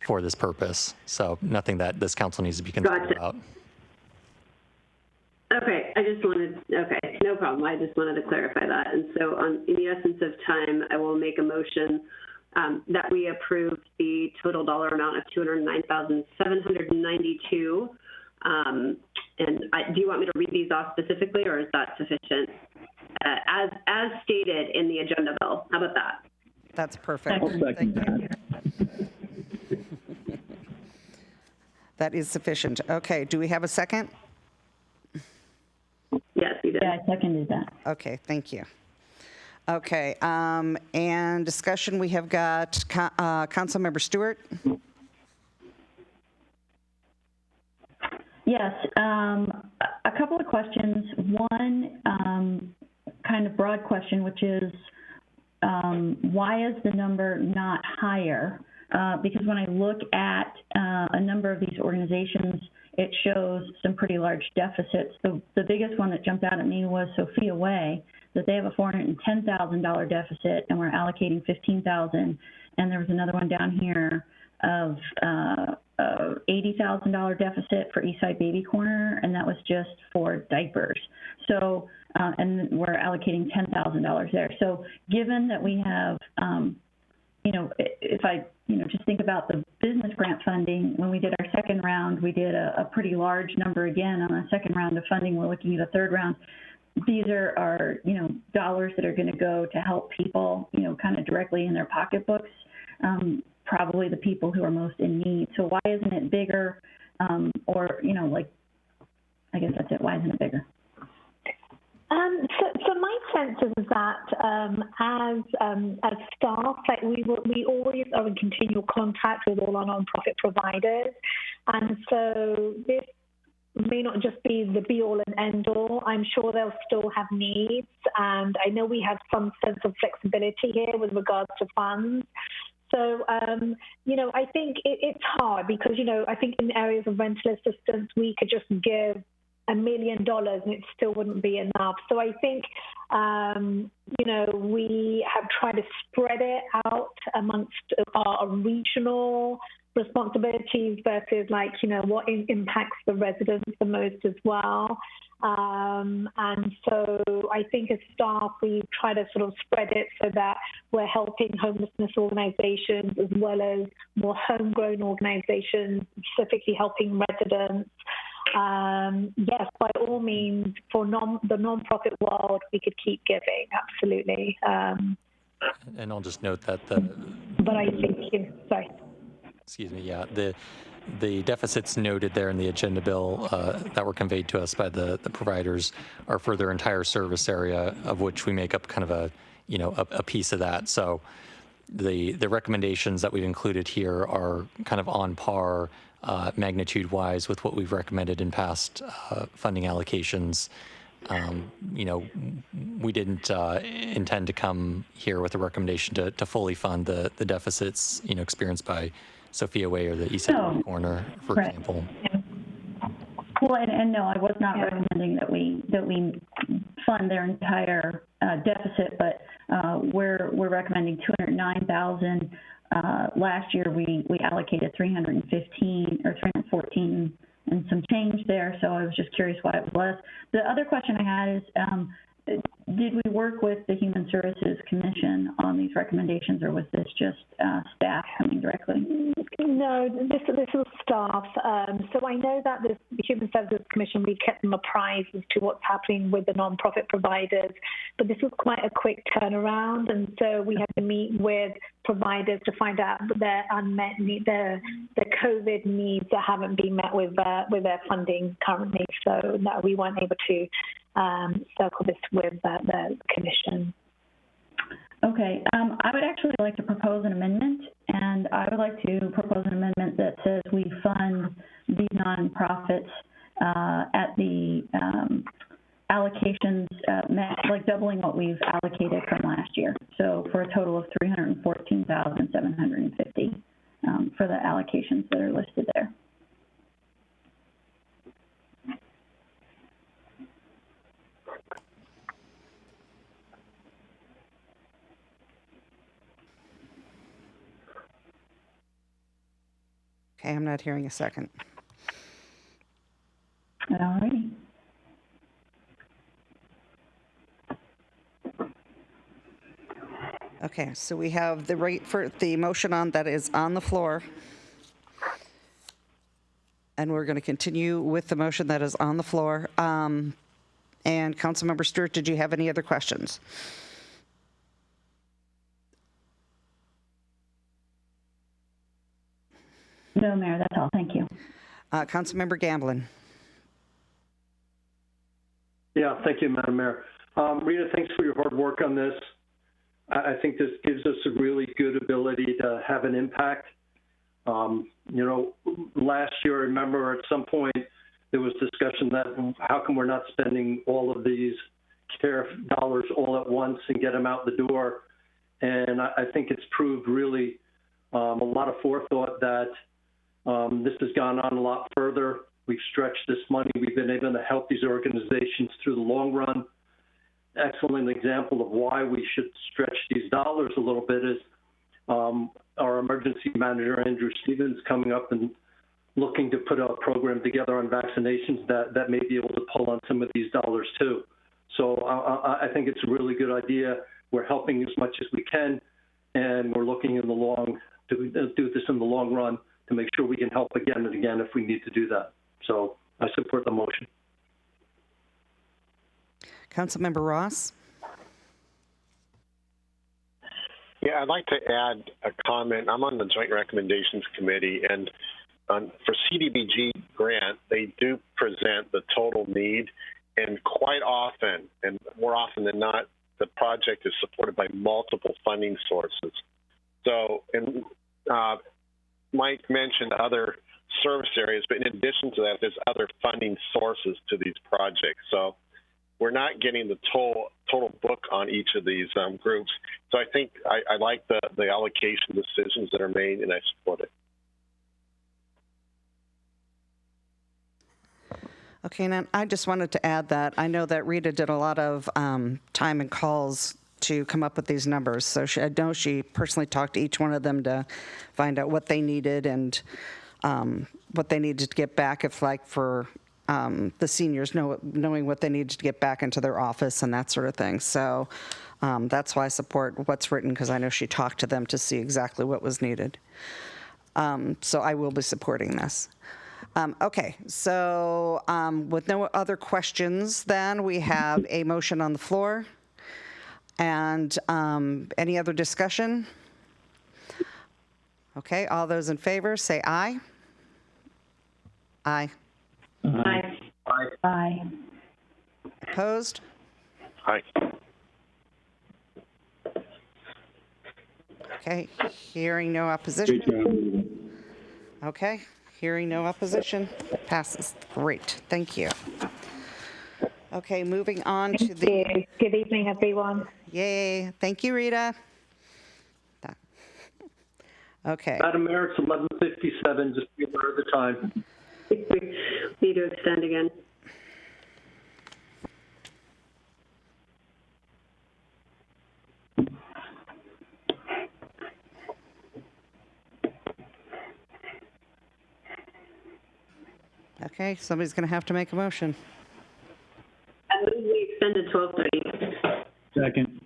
for this purpose. So nothing that this council needs to be concerned about. Okay, okay, no problem. I just wanted to clarify that. And so in the essence of time, I will make a motion that we approve the total dollar amount of $209,792. And do you want me to read these off specifically, or is that sufficient? As stated in the agenda bill. How about that? That's perfect. I'll second that. That is sufficient. Okay, do we have a second? Yes, we did. Yeah, I seconded that. Okay, thank you. Okay, and discussion, we have got Councilmember Stewart. Yes, a couple of questions. One, kind of broad question, which is why is the number not higher? Because when I look at a number of these organizations, it shows some pretty large deficits. The biggest one that jumped out at me was Sophia Way, that they have a $410,000 deficit, and we're allocating $15,000. And there was another one down here of $80,000 deficit for Eastside Baby Corner, and that was just for diapers. So, and we're allocating $10,000 there. So given that we have, if I, just think about the business grant funding, when we did our second round, we did a pretty large number again on a second round of funding. We're looking at a third round. These are dollars that are going to go to help people, kind of directly in their pocketbooks, probably the people who are most in need. So why isn't it bigger? I guess that's it. Why isn't it bigger? So my sense is that as staff, we always are in continual contact with all our nonprofit providers, and so this may not just be the be-all and end-all. I'm sure they'll still have needs, and I know we have some sense of flexibility here with regards to funds. So, I think it's hard because, I think in areas of rental assistance, we could just give $1 million and it still wouldn't be enough. So I think, we have tried to spread it out amongst our regional responsibilities versus what impacts the residents the most as well. And so I think as staff, we try to sort of spread it so that we're helping homelessness organizations as well as more homegrown organizations, specifically helping residents. Yes, by all means, for the nonprofit world, we could keep giving, absolutely. And I'll just note that But I think, sorry. Excuse me, yeah, the deficits noted there in the agenda bill that were conveyed to us by the providers are for their entire service area, of which we make up kind of a piece of that. So the recommendations that we've included here are kind of on par magnitude-wise with what we've recommended in past funding allocations. We didn't intend to come here with a recommendation to fully fund the deficits, experienced by Sophia Way or the East Side Corner, for example. Well, and no, I was not recommending that we fund their entire deficit, but we're recommending $209,000. Last year we allocated $315 or $314 and some change there, so I was just curious why it was less. The other question I had is, did we work with the Human Services Commission on these recommendations, or was this just staff coming directly? No, this was staff. So I know that the Human Services Commission, we kept them apprised as to what's happening with the nonprofit providers, but this was quite a quick turnaround, and so we had to meet with providers to find out their unmet need, the COVID needs that haven't been met with their funding currently. So no, we weren't able to circle this with the commission. Okay, I would actually like to propose an amendment, and I would like to propose an amendment that says we fund these nonprofits at the allocations, like doubling what we've allocated from last year. So for a total of $314,750 for the allocations that are listed there. Okay, I'm not hearing a second. All righty. Okay, so we have the motion on that is on the floor. And we're going to continue with the motion that is on the floor. And Councilmember Stewart, did you have any other questions? No, Mayor, that's all. Thank you. Councilmember Gamblin. Yeah, thank you, Madam Mayor. Rita, thanks for your hard work on this. I think this gives us a really good ability to have an impact. Last year, I remember at some point there was discussion that how come we're not spending all of these care dollars all at once and get them out the door. And I think it's proved really a lot of forethought that this has gone on a lot further. We've stretched this money. We've been able to help these organizations through the long run. Excellent example of why we should stretch these dollars a little bit is Our emergency manager, Andrew Stevens, coming up and looking to put a program together on vaccinations that may be able to pull on some of these dollars too. So I think it's a really good idea. We're helping as much as we can, and we're looking in to do this in the long run to make sure we can help again and again if we need to do that. So I support the motion. Councilmember Ross? Yeah, I'd like to add a comment. I'm on the Joint Recommendations Committee, and for CDBG grant, they do present the total need, and quite often, and more often than not, the project is supported by multiple funding sources. So, and Mike mentioned other service areas, but in addition to that, there's other funding sources to these projects. So we're not getting the total book on each of these groups. So I think I like the allocation decisions that are made, and I support it. Okay, and I just wanted to add that I know that Rita did a lot of time and calls to come up with these numbers. So I know she personally talked to each one of them to find out what they needed and what they needed to get back, if like for the seniors, knowing what they needed to get back into their office and that sort of thing. So that's why I support what's written, because I know she talked to them to see exactly what was needed. So I will be supporting this. Okay, so with no other questions, then we have a motion on the floor. And any other discussion? Okay, all those in favor say aye. Aye. Aye. Aye. Aye. Opposed? Aye. Okay, hearing no opposition. Okay, hearing no opposition, passes. Great, thank you. Okay, moving on to the... Good evening, everyone. Yay, thank you, Rita. Okay. Madam Mayor, it's 11:57. Just be aware of the time. Need to extend again. Okay, somebody's going to have to make a motion. I move we extended 12:30. Second.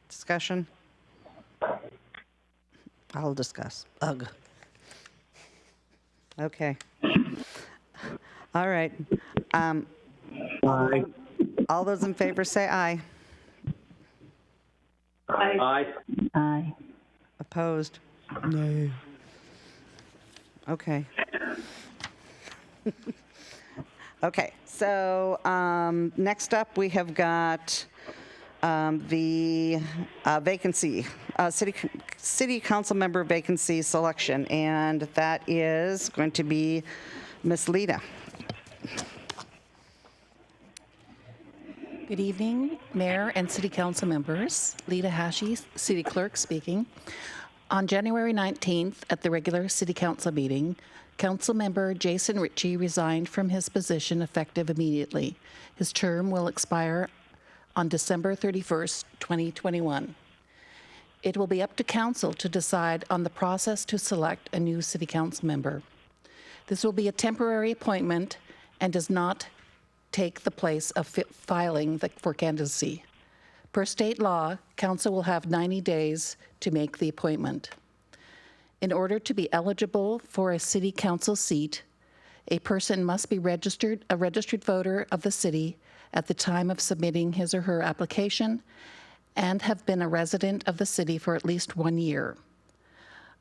Discussion? I'll discuss. Ugh. Okay. All right. Aye. All those in favor say aye. Aye. Aye. Opposed? No. Okay. Okay, so next up we have got the vacancy, city council member vacancy selection, and that is going to be Ms. Lita. Good evening, Mayor and City Council members. Lita Hashi, City Clerk speaking. On January 19th, at the regular City Council meeting, Council Member Jason Ritchie resigned from his position effective immediately. His term will expire on December 31st, 2021. It will be up to Council to decide on the process to select a new City Council member. This will be a temporary appointment and does not take the place of filing for candidacy. Per state law, Council will have 90 days to make the appointment. In order to be eligible for a City Council seat, a person must be a registered voter of the city at the time of submitting his or her application and have been a resident of the city for at least 1 year.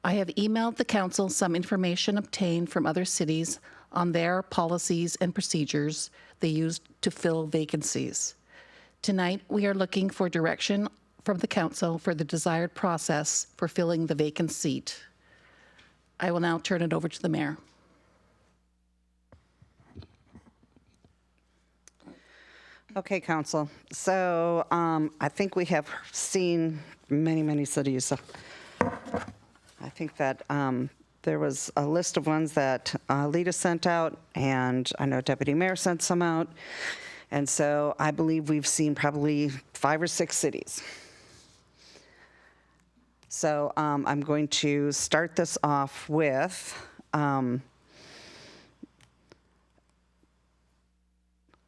I have emailed the Council some information obtained from other cities on their policies and procedures they use to fill vacancies. Tonight, we are looking for direction from the Council for the desired process for filling the vacant seat. I will now turn it over to the Mayor. Okay, Council. So I think we have seen many cities. I think that there was a list of ones that Lita sent out, and I know Deputy Mayor sent some out. And so I believe we've seen probably 5 or 6 cities. So I'm going to start this off with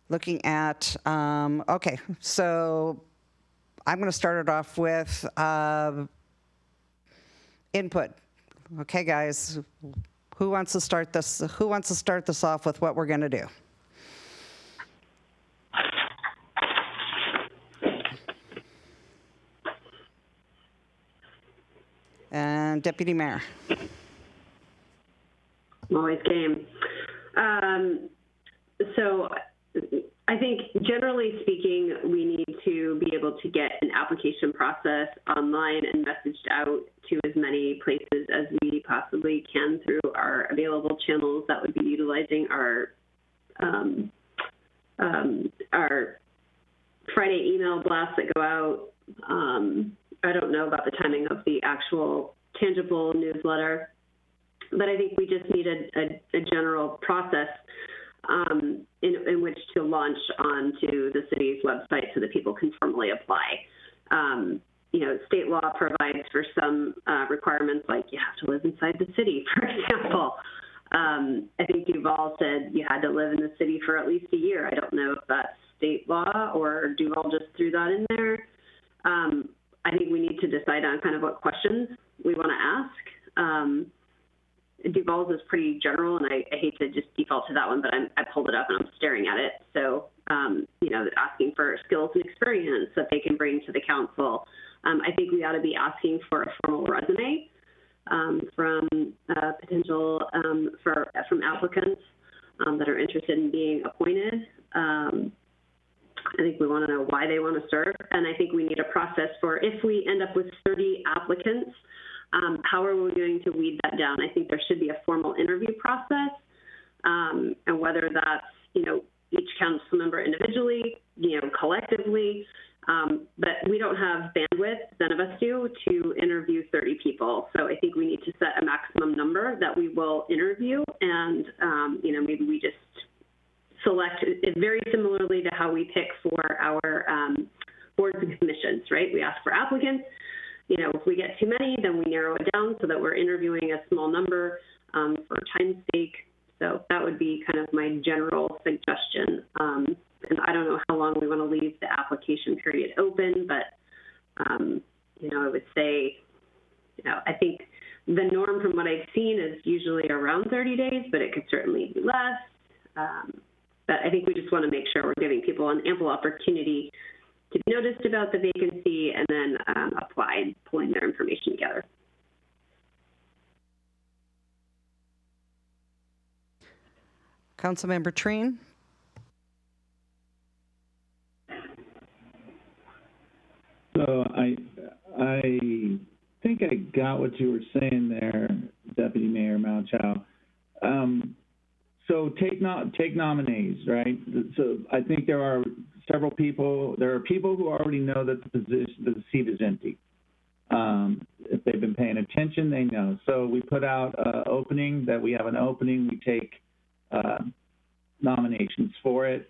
looking at, okay, so I'm going to start it off with input. Okay, guys, who wants to start this? Who wants to start this off with what we're going to do? And Deputy Mayor. I'm always game. So I think generally speaking, we need to be able to get an application process online and messaged out to as many places as we possibly can through our available channels. That would be utilizing our Friday email blasts that go out. I don't know about the timing of the actual tangible newsletter, but I think we just need a general process in which to launch onto the city's website so that people can formally apply. State law provides for some requirements, like you have to live inside the city, for example. I think Duval said you had to live in the city for at least a year. I don't know if that's state law or Duval just threw that in there. I think we need to decide on kind of what questions we want to ask. Duval's is pretty general, and I hate to just default to that one, but I pulled it up and I'm staring at it. So, asking for skills and experience that they can bring to the council. I think we ought to be asking for a formal resume from potential from applicants that are interested in being appointed. I think we want to know why they want to serve, and I think we need a process for if we end up with 30 applicants, how are we going to weed that down? I think there should be a formal interview process, and whether that's, each council member individually, collectively, but we don't have bandwidth, none of us do, to interview 30 people. So I think we need to set a maximum number that we will interview, and, maybe we just select it very similarly to how we pick for our boards and commissions, right? We ask for applicants. If we get too many, then we narrow it down so that we're interviewing a small number for time's sake. So that would be kind of my general suggestion. And I don't know how long we want to leave the application period open, but, I would say, I think the norm from what I've seen is usually around 30 days, but it could certainly be less. But I think we just want to make sure we're giving people an ample opportunity to be noticed about the vacancy and then apply and pulling their information together. Councilmember Treen. So I think I got what you were saying there, Deputy Mayor Malchow. So take nominees, right? So I think there are several people. There are people who already know that the seat is empty. If they've been paying attention, they know. So we put out an opening that we have an opening. We take nominations for it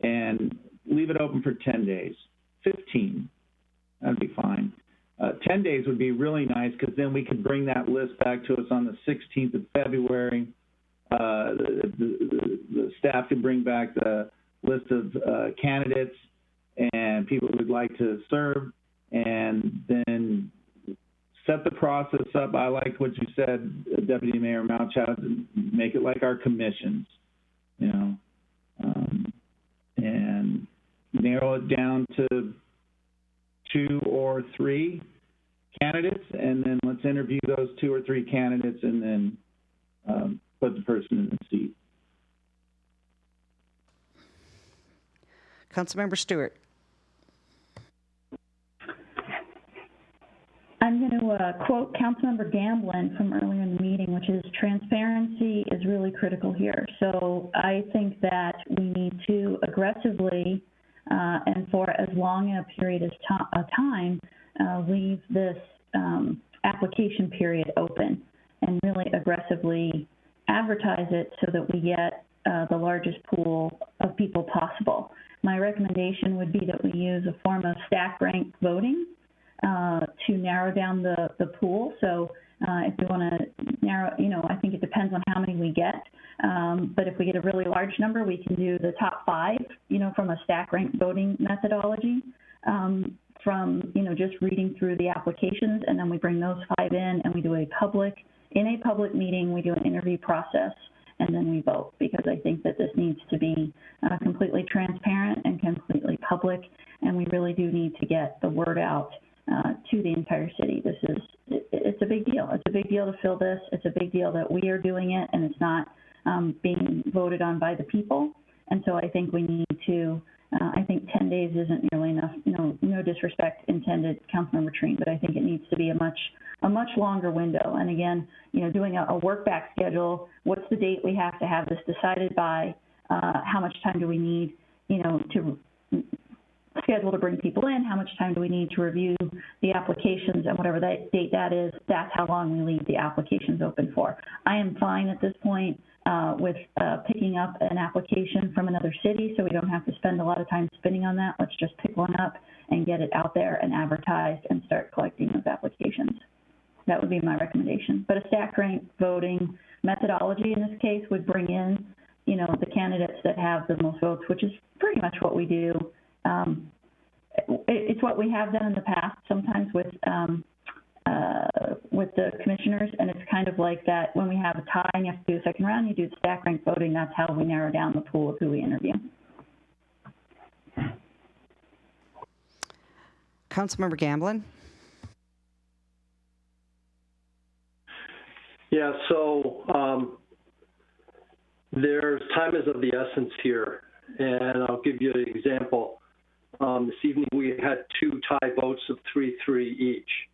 and leave it open for 10 days, 15. That'd be fine. 10 days would be really nice because then we could bring that list back to us on the 16th of February. The staff could bring back the list of candidates and people who would like to serve, and then set the process up. I like what you said, Deputy Mayor Malchow, to make it like our commissions, and narrow it down to 2 or 3 candidates, and then let's interview those 2 or 3 candidates, and then put the person in the seat. Councilmember Stewart. I'm going to quote Councilmember Gamblin from earlier in the meeting, which is transparency is really critical here. So I think that we need to aggressively and for as long a period of time leave this application period open and really aggressively advertise it so that we get the largest pool of people possible. My recommendation would be that we use a form of stack rank voting to narrow down the pool. So if we want to narrow, I think it depends on how many we get. But if we get a really large number, we can do the top 5, from a stack rank voting methodology, from, just reading through the applications, and then we bring those 5 in and we do in a public meeting, we do an interview process, and then we vote, because I think that this needs to be completely transparent and completely public, and we really do need to get the word out to the entire city. It's a big deal. It's a big deal to fill this. It's a big deal that we are doing it, and it's not being voted on by the people. And so I think we need to, I think 10 days isn't nearly enough, no disrespect intended, Councilmember Treen, but I think it needs to be a much longer window. And again, doing a work back schedule, what's the date we have to have this decided by, how much time do we need, to schedule to bring people in, how much time do we need to review the applications, and whatever that date that is, that's how long we leave the applications open for. I am fine at this point with picking up an application from another city, so we don't have to spend a lot of time spinning on that. Let's just pick one up and get it out there and advertised and start collecting those applications. That would be my recommendation. But a stack rank voting methodology in this case would bring in, the candidates that have the most votes, which is pretty much what we do. It's what we have done in the past, sometimes with the commissioners, and it's kind of like that. When we have a tie and you have to do a second round, you do the stack rank voting. That's how we narrow down the pool of who we interview. Councilmember Gamblin. Yeah, so there's time is of the essence here, and I'll give you an example. This evening we had 2 tie votes of 3-3 each.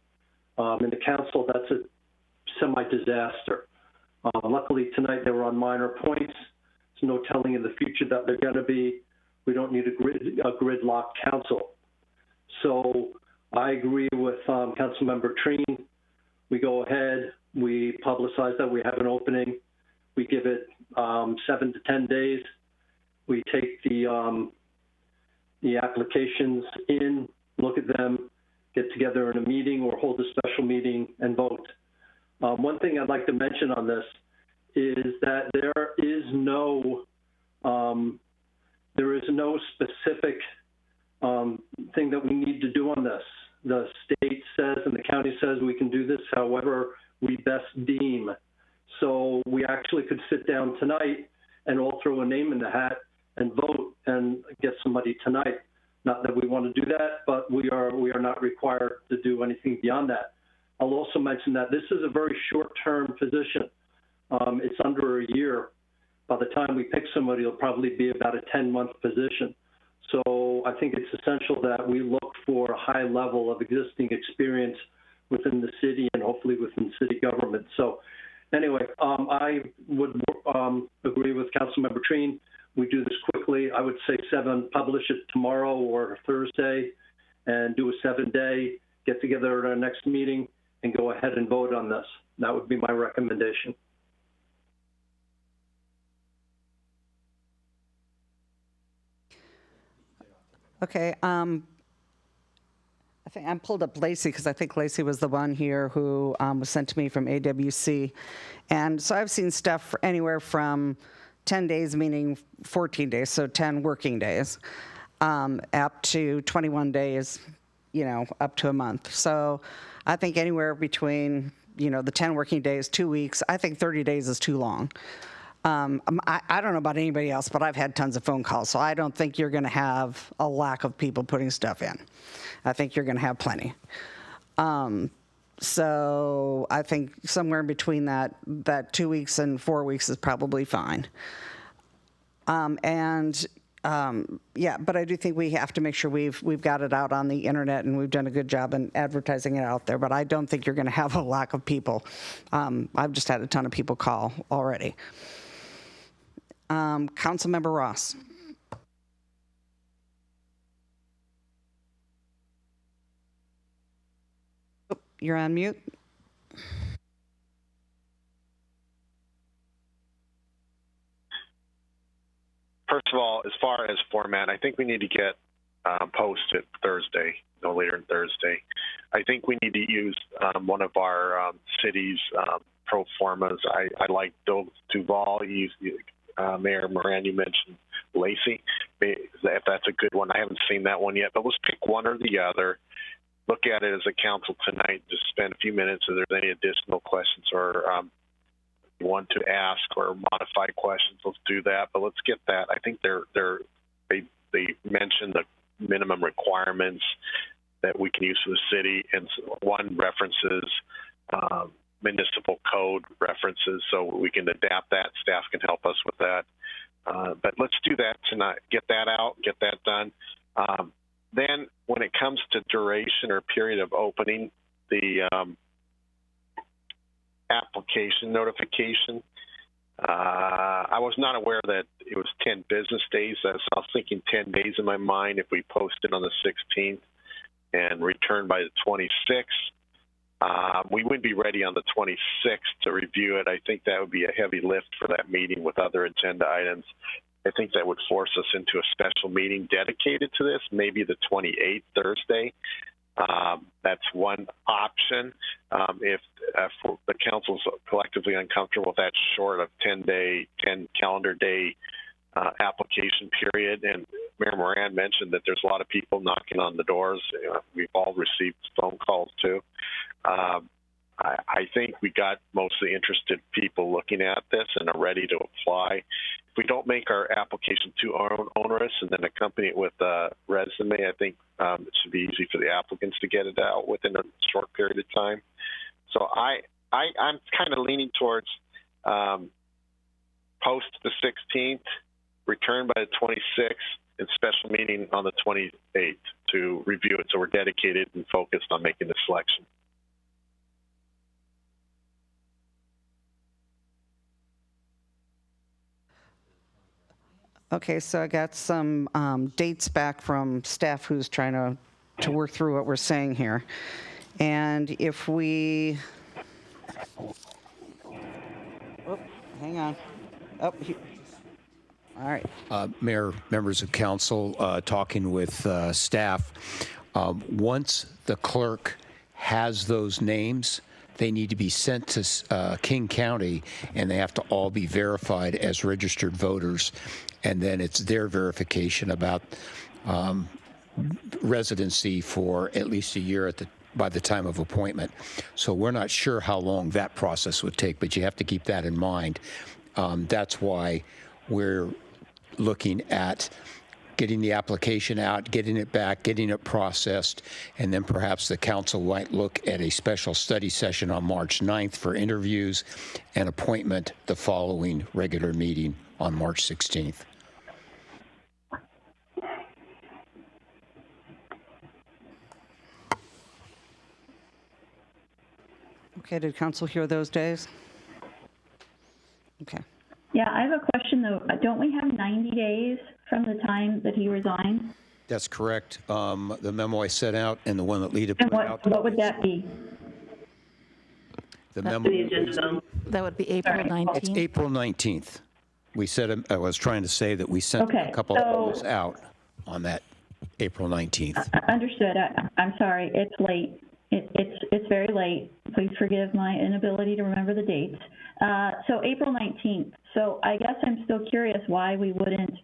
In the council, that's a semi-disaster. Luckily tonight they were on minor points. There's no telling in the future that they're going to be. We don't need a gridlock council. So I agree with Councilmember Treen. We go ahead, we publicize that we have an opening. We give it 7 to 10 days. We take the applications in, look at them, get together in a meeting or hold a special meeting and vote. One thing I'd like to mention on this is that there is no specific thing that we need to do on this. The state says and the county says we can do this however we best deem. So we actually could sit down tonight and all throw a name in the hat and vote and get somebody tonight. Not that we want to do that, but we are not required to do anything beyond that. I'll also mention that this is a very short-term position. It's under a year. By the time we pick somebody, it'll probably be about a 10-month position. So I think it's essential that we look for a high level of existing experience within the city and hopefully within city government. So anyway, I would agree with Councilmember Treen. We do this quickly. I would say publish it tomorrow or Thursday and do a 7-day, get together at our next meeting and go ahead and vote on this. That would be my recommendation. Okay. I think I pulled up Lacey because I think Lacey was the one here who was sent to me from AWC. And so I've seen stuff anywhere from 10 days, meaning 14 days, so 10 working days, up to 21 days, up to a month. So I think anywhere between, the 10 working days, 2 weeks, I think 30 days is too long. I don't know about anybody else, but I've had tons of phone calls, so I don't think you're going to have a lack of people putting stuff in. I think you're going to have plenty. So I think somewhere in between that 2 weeks and 4 weeks is probably fine. Yeah, but I do think we have to make sure we've got it out on the internet and we've done a good job in advertising it out there. But I don't think you're going to have a lack of people. I've just had a ton of people call already. Councilmember Ross. Oh, you're on mute. First of all, as far as format, I think we need to get post it Thursday, no later than Thursday. I think we need to use one of our city's pro formas. I like Duval. Mayor Moran, you mentioned Lacey. If that's a good one, I haven't seen that one yet. But let's pick one or the other. Look at it as a council tonight. Just spend a few minutes if there's any additional questions or you want to ask or modify questions. Let's do that. But let's get that. I think they mentioned the minimum requirements that we can use for the city, and one references municipal code references, so we can adapt that. Staff can help us with that. But let's do that tonight. Get that out, get that done. Then when it comes to duration or period of opening, the application notification, I was not aware that it was 10 business days. I was thinking 10 days in my mind if we posted on the 16th and returned by the 26th. We wouldn't be ready on the 26th to review it. I think that would be a heavy lift for that meeting with other agenda items. I think that would force us into a special meeting dedicated to this, maybe the 28th, Thursday. That's one option. If the council's collectively uncomfortable with that short of 10 calendar day application period, and Mayor Moran mentioned that there's a lot of people knocking on the doors. We've all received phone calls too. I think we got mostly interested people looking at this and are ready to apply. If we don't make our application too onerous and then accompany it with a resume, I think it should be easy for the applicants to get it out within a short period of time. So I'm kind of leaning towards post the 16th, return by the 26th, and special meeting on the 28th to review it. So we're dedicated and focused on making the selection. Okay, so I got some dates back from staff who's trying to work through what we're saying here. And if we, hang on. All right. Mayor, members of council, talking with staff, once the clerk has those names, they need to be sent to King County, and they have to all be verified as registered voters. And then it's their verification about residency for at least a year by the time of appointment. So we're not sure how long that process would take, but you have to keep that in mind. That's why we're looking at getting the application out, getting it back, getting it processed, and then perhaps the council might look at a special study session on March 9th for interviews and appointment the following regular meeting on March 16th. Okay, did council hear those days? Okay. Yeah, I have a question though. Don't we have 90 days from the time that he resigns? That's correct. The memo I sent out and the one that Lita put out. What would that be? The memo. That would be April 19th. It's April 19th. We said, I was trying to say that we sent a couple of those out on that April 19th. Understood. I'm sorry. It's late. It's very late. Please forgive my inability to remember the dates. So April 19th. So I guess I'm still curious why we wouldn't,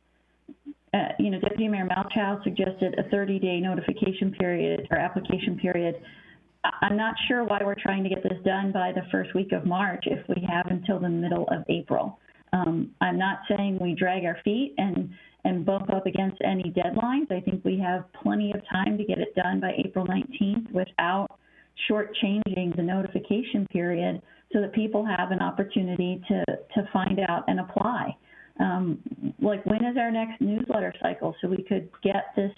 Deputy Mayor Malchow suggested a 30-day notification period or application period. I'm not sure why we're trying to get this done by the first week of March if we have until the middle of April. I'm not saying we drag our feet and bump up against any deadlines. I think we have plenty of time to get it done by April 19th without shortchanging the notification period so that people have an opportunity to find out and apply. Like, when is our next newsletter cycle so we could get this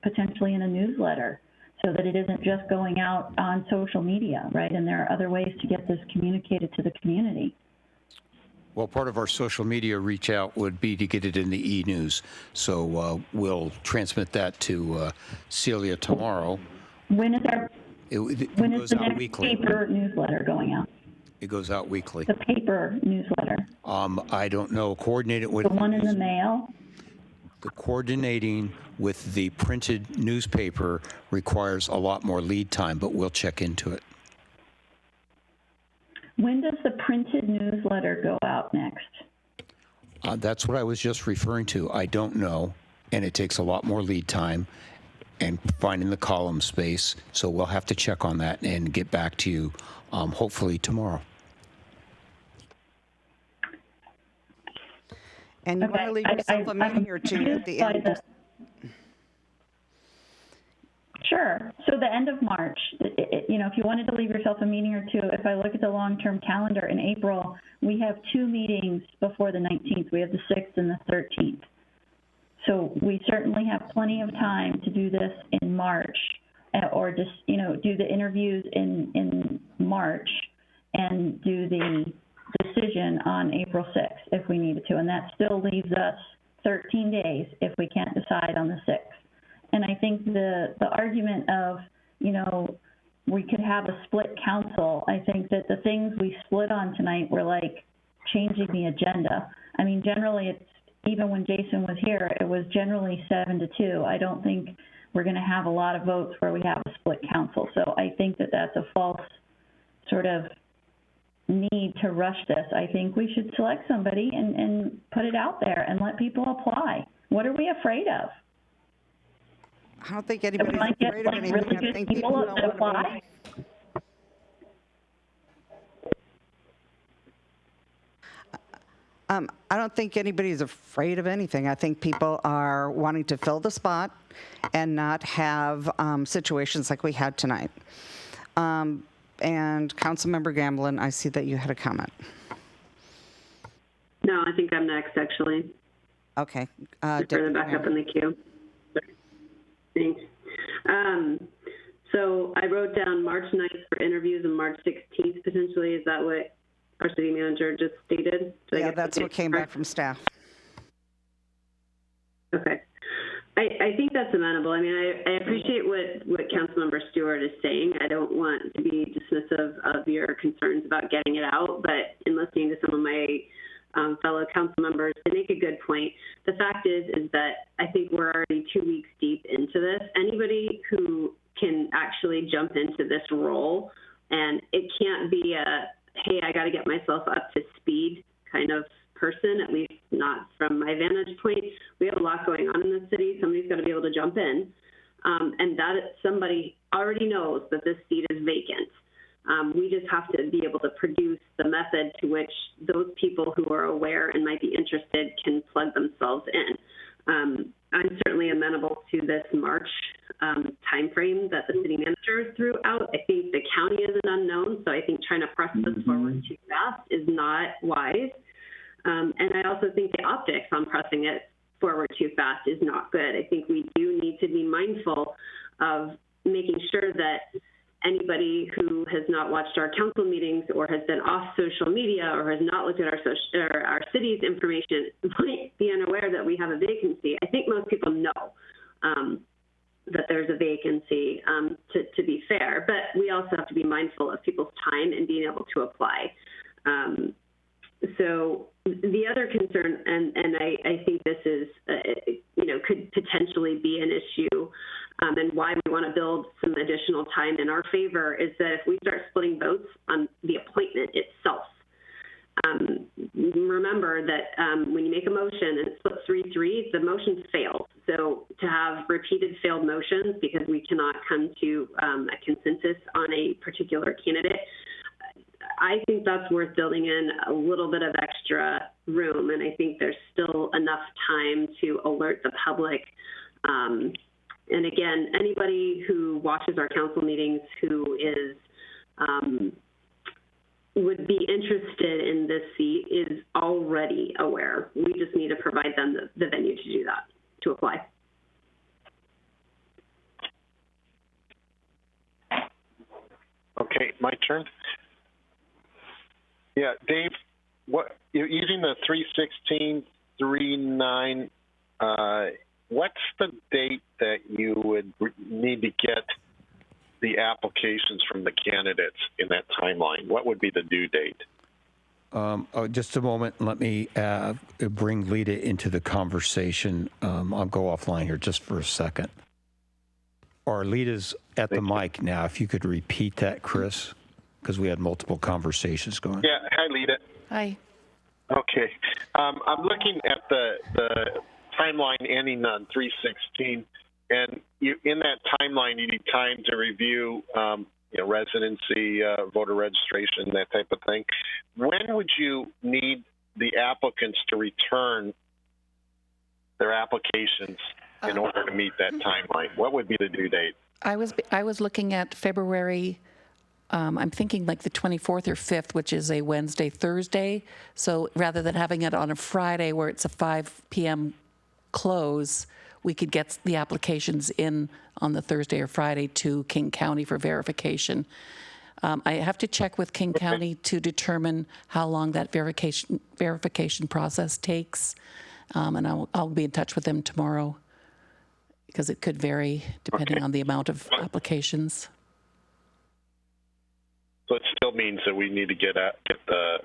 potentially in a newsletter so that it isn't just going out on social media, right? And there are other ways to get this communicated to the community. Well, part of our social media reach out would be to get it in the e-news. So we'll transmit that to Celia tomorrow. When is when is the next paper newsletter going out? It goes out weekly. The paper newsletter. I don't know. Coordinate it with the one in the mail. The coordinating with the printed newspaper requires a lot more lead time, but we'll check into it. When does the printed newsletter go out next? That's what I was just referring to. I don't know, and it takes a lot more lead time and finding the column space, so we'll have to check on that and get back to you hopefully tomorrow. And you want to leave yourself a minute or two at the end? Sure. So the end of March, if you wanted to leave yourself a meeting or two, if I look at the long-term calendar in April, we have 2 meetings before the 19th. We have the 6th and the 13th. So we certainly have plenty of time to do this in March, or just, do the interviews in March and do the decision on April 6th if we needed to. And that still leaves us 13 days if we can't decide on the 6th. And I think the argument of, we could have a split council, I think that the things we split on tonight were like changing the agenda. I mean, generally, it's, even when Jason was here, it was generally 7-2. I don't think we're going to have a lot of votes where we have a split council. So I think that that's a false sort of need to rush this. I think we should select somebody and put it out there and let people apply. What are we afraid of? I don't think anybody's afraid of anything. Really I think people don't want to apply. I don't think anybody's afraid of anything. I think people are wanting to fill the spot and not have situations like we had tonight. And Councilmember Gamblin, I see that you had a comment. No, I think I'm next, actually. Okay. Further back up in the queue. Thanks. So I wrote down March 9th for interviews and March 16th potentially. Is that what our city manager just stated? Yeah, that's what came back from staff. Okay. I think that's amenable. I mean, I appreciate what Councilmember Stewart is saying. I don't want to be dismissive of your concerns about getting it out, but in listening to some of my fellow council members, they make a good point. The fact is that I think we're already 2 weeks deep into this. Anybody who can actually jump into this role, and it can't be a, hey, I got to get myself up to speed kind of person, at least not from my vantage point. We have a lot going on in the city. Somebody's got to be able to jump in. And that somebody already knows that this seat is vacant. We just have to be able to produce the method to which those people who are aware and might be interested can plug themselves in. I'm certainly amenable to this March timeframe that the city manager threw out. I think the county is an unknown, so I think trying to press this forward too fast is not wise. And I also think the optics on pressing it forward too fast is not good. I think we do need to be mindful of making sure that anybody who has not watched our council meetings or has been off social media or has not looked at our city's information might be unaware that we have a vacancy. I think most people know that there's a vacancy, to be fair, but we also have to be mindful of people's time and being able to apply. So the other concern, and I think this is, could potentially be an issue, and why we want to build some additional time in our favor, is that if we start splitting votes on the appointment itself, remember that when you make a motion and it splits 3-3, the motion fails. So to have repeated failed motions because we cannot come to a consensus on a particular candidate, I think that's worth building in a little bit of extra room, and I think there's still enough time to alert the public. And again, anybody who watches our council meetings who is would be interested in this seat is already aware. We just need to provide them the venue to do that, to apply. Okay, my turn. Yeah, Dave, what you're using the 3/16/39, what's the date that you would need to get the applications from the candidates in that timeline? What would be the due date? Just a moment. Let me bring Lita into the conversation. I'll go offline here just for a second. Or Lita's at the mic now. If you could repeat that, Chris, because we had multiple conversations going. Yeah. Hi, Lita. Hi. Okay. I'm looking at the timeline ending on 3/16, and in that timeline, you need time to review residency, voter registration, that type of thing. When would you need the applicants to return their applications in order to meet that timeline? What would be the due date? I was looking at February. I'm thinking like the 24th or 5th, which is a Wednesday, Thursday. So rather than having it on a Friday where it's a 5 p.m. close, we could get the applications in on the Thursday or Friday to King County for verification. I have to check with King County to determine how long that verification process takes, and I'll be in touch with them tomorrow because it could vary depending on the amount of applications. So it still means that we need to get the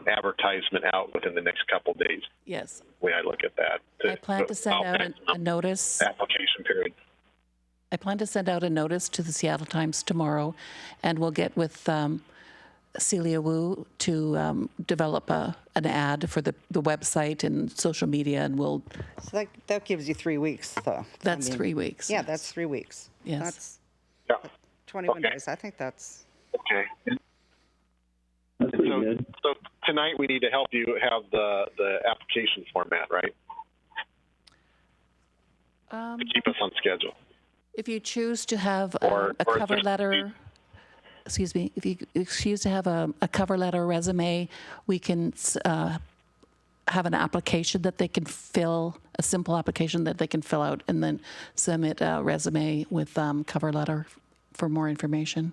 advertisement out within the next couple days. Yes. The way I look at that. I plan to send out a notice. Application period. I plan to send out a notice to the Seattle Times tomorrow, and we'll get with Celia Wu to develop an ad for the website and social media, and we'll... So that gives you 3 weeks, though. That's 3 weeks. Yeah, that's 3 weeks. Yes. That's 21 days. I think that's... Okay. That's pretty good. So tonight we need to help you have the application format, right? To keep us on schedule. If you choose to have a cover letter, excuse me, if you choose to have a cover letter resume, we can have an application that they can fill, a simple application that they can fill out, and then submit a resume with cover letter for more information.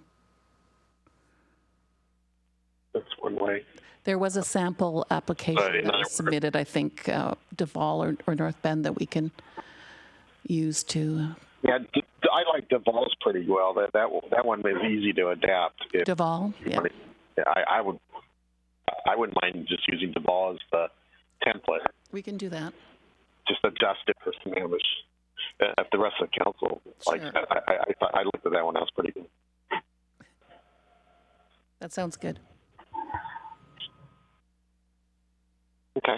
That's one way. There was a sample application that was submitted, I think, Duval or North Bend, that we can use to... Yeah, I like Duval's pretty well. That one is easy to adapt. Duval, yeah. I wouldn't mind just using Duval as the template. We can do that. Just adjust it for Sammamish. If the rest of the council likes that, I looked at that one. That was pretty good. That sounds good. Okay.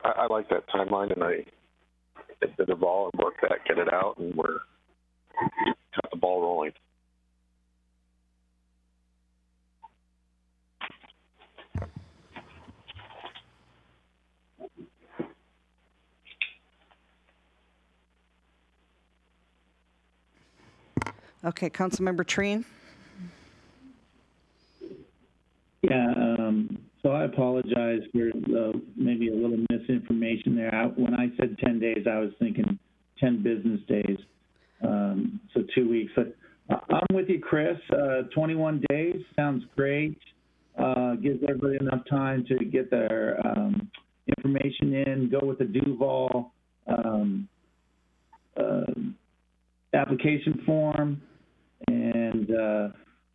I like that timeline, and I think the Duval and work that, get it out, and we're got the ball rolling. Okay, Councilmember Treen. Yeah, so I apologize for maybe a little misinformation there. When I said 10 days, I was thinking 10 business days, so 2 weeks. But I'm with you, Chris. 21 days sounds great. Gives everybody enough time to get their information in, go with the Duval application form, and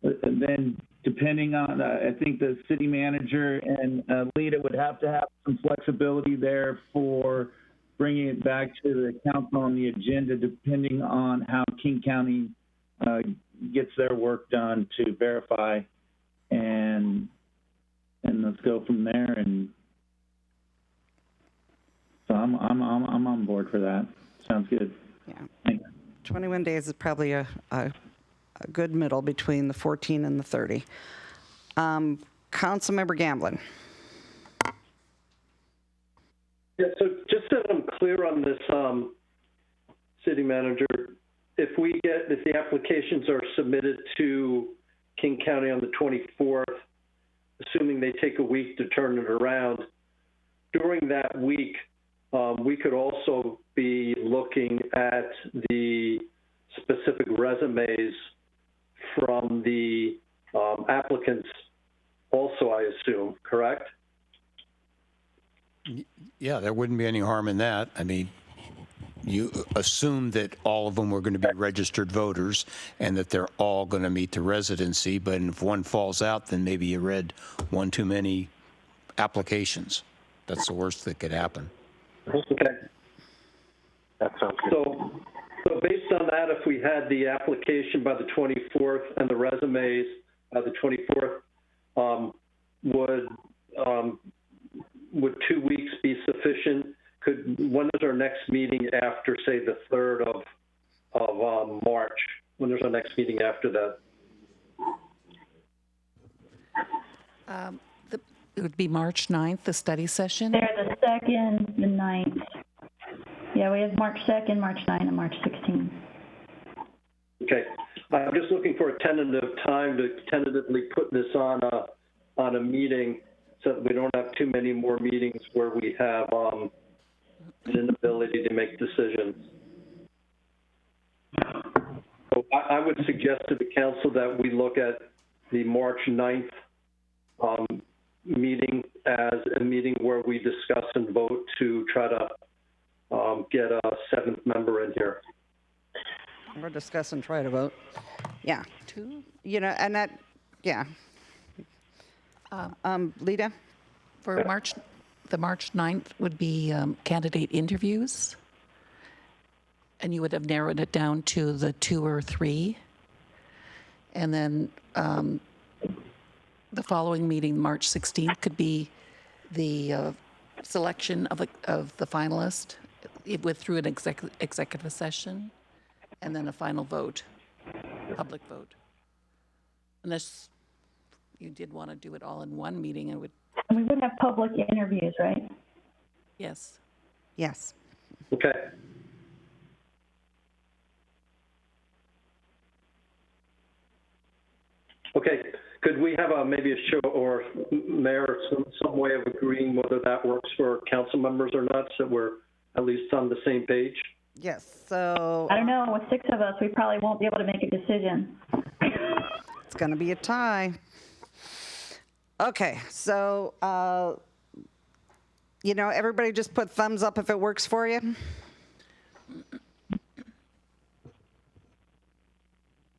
then depending on, I think the city manager and Lita would have to have some flexibility there for bringing it back to the council on the agenda, depending on how King County gets their work done to verify, and let's go from there. And so I'm on board for that. Sounds good. Yeah. Thanks. 21 days is probably a good middle between the 14 and the 30. Councilmember Gamblin. Yeah, so just so I'm clear on this, city manager, if the applications are submitted to King County on the 24th, assuming they take a week to turn it around, during that week, we could also be looking at the specific resumes from the applicants also, I assume, correct? Yeah, there wouldn't be any harm in that. I mean, you assumed that all of them were going to be registered voters and that they're all going to meet the residency, but if one falls out, then maybe you read one too many applications. That's the worst that could happen. Okay. That sounds good. So based on that, if we had the application by the 24th and the resumes by the 24th, would 2 weeks be sufficient? When is our next meeting after, say, the 3rd of March? When is our next meeting after that? It would be March 9th, the study session. They're the 2nd, the 9th. Yeah, we have March 2nd, March 9th, and March 16th. Okay. I'm just looking for a tentative time to tentatively put this on a meeting so that we don't have too many more meetings where we have an inability to make decisions. So I would suggest to the council that we look at the March 9th meeting as a meeting where we discuss and vote to try to get a 7th member in here. We're discussing, try to vote. Yeah. You know, and that, yeah. Lita? For the March 9th would be candidate interviews. And you would have narrowed it down to the 2 or 3. And then the following meeting, March 16th, could be the selection of the finalist through an executive session, and then a final vote, public vote. Unless you did want to do it all in one meeting, it would. And we would have public interviews, right? Yes. Yes. Okay. Okay. Could we have maybe a show or Mayor, some way of agreeing whether that works for council members or not, so we're at least on the same page? Yes. So I don't know. With 6 of us, we probably won't be able to make a decision. it's going to be a tie. Okay. So, you know, everybody just put thumbs up if it works for you.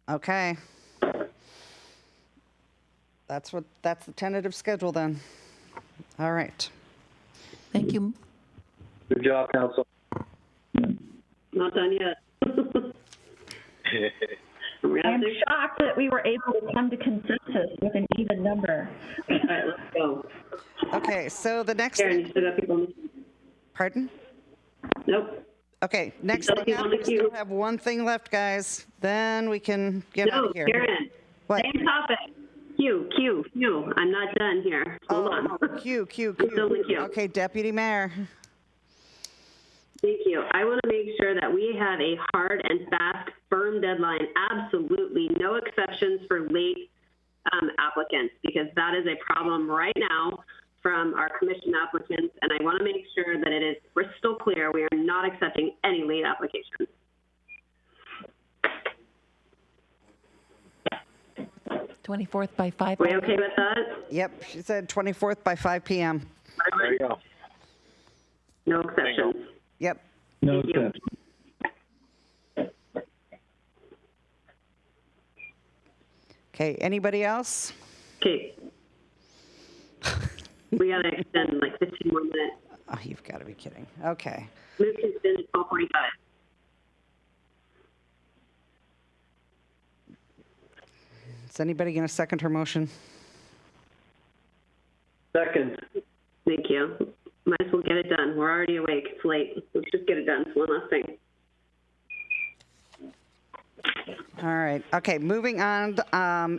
Okay. That's the tentative schedule then. All right. Thank you. Good job, council. Not done yet. I'm shocked that we were able to come to consensus with an even number. All right, let's go. Okay, so the next. Karen, you still got people? Pardon? Nope. Okay, next thing up, we still have one thing left, guys. Then we can get out of here. Karen. What? Same topic. Q. I'm not done here. Hold on. Q. Still in the queue. Okay, Deputy Mayor. Thank you. I want to make sure that we have a hard and fast, firm deadline. Absolutely no exceptions for late applicants, because that is a problem right now from our commission applicants, and I want to make sure that it is crystal clear we are not accepting any late applications. 24th by 5 Are we okay with that? Yep, she said 24th by 5 p.m. There you go. No exceptions. Yep. No Thank you. exception. Okay, anybody else? Okay. We got to extend like 15 more minutes. Oh, you've got to be kidding. Okay. Move to extend to 12:45. Is anybody going to second her motion? Second. Thank you. Might as well get it done. We're already awake. It's late. Let's just get it done. It's one last thing. All right. Okay, moving on.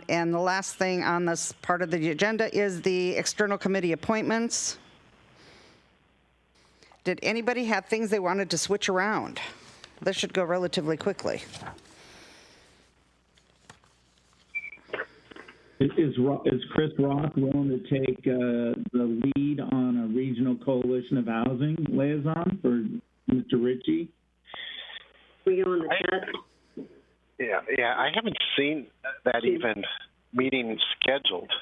And the last thing on this part of the agenda is the external committee appointments. Did anybody have things they wanted to switch around? This should go relatively quickly. Is Chris Roth willing to take the lead on a regional coalition of housing liaison for Mr. Ritchie? We go on the chat. Yeah. I haven't seen that even meeting scheduled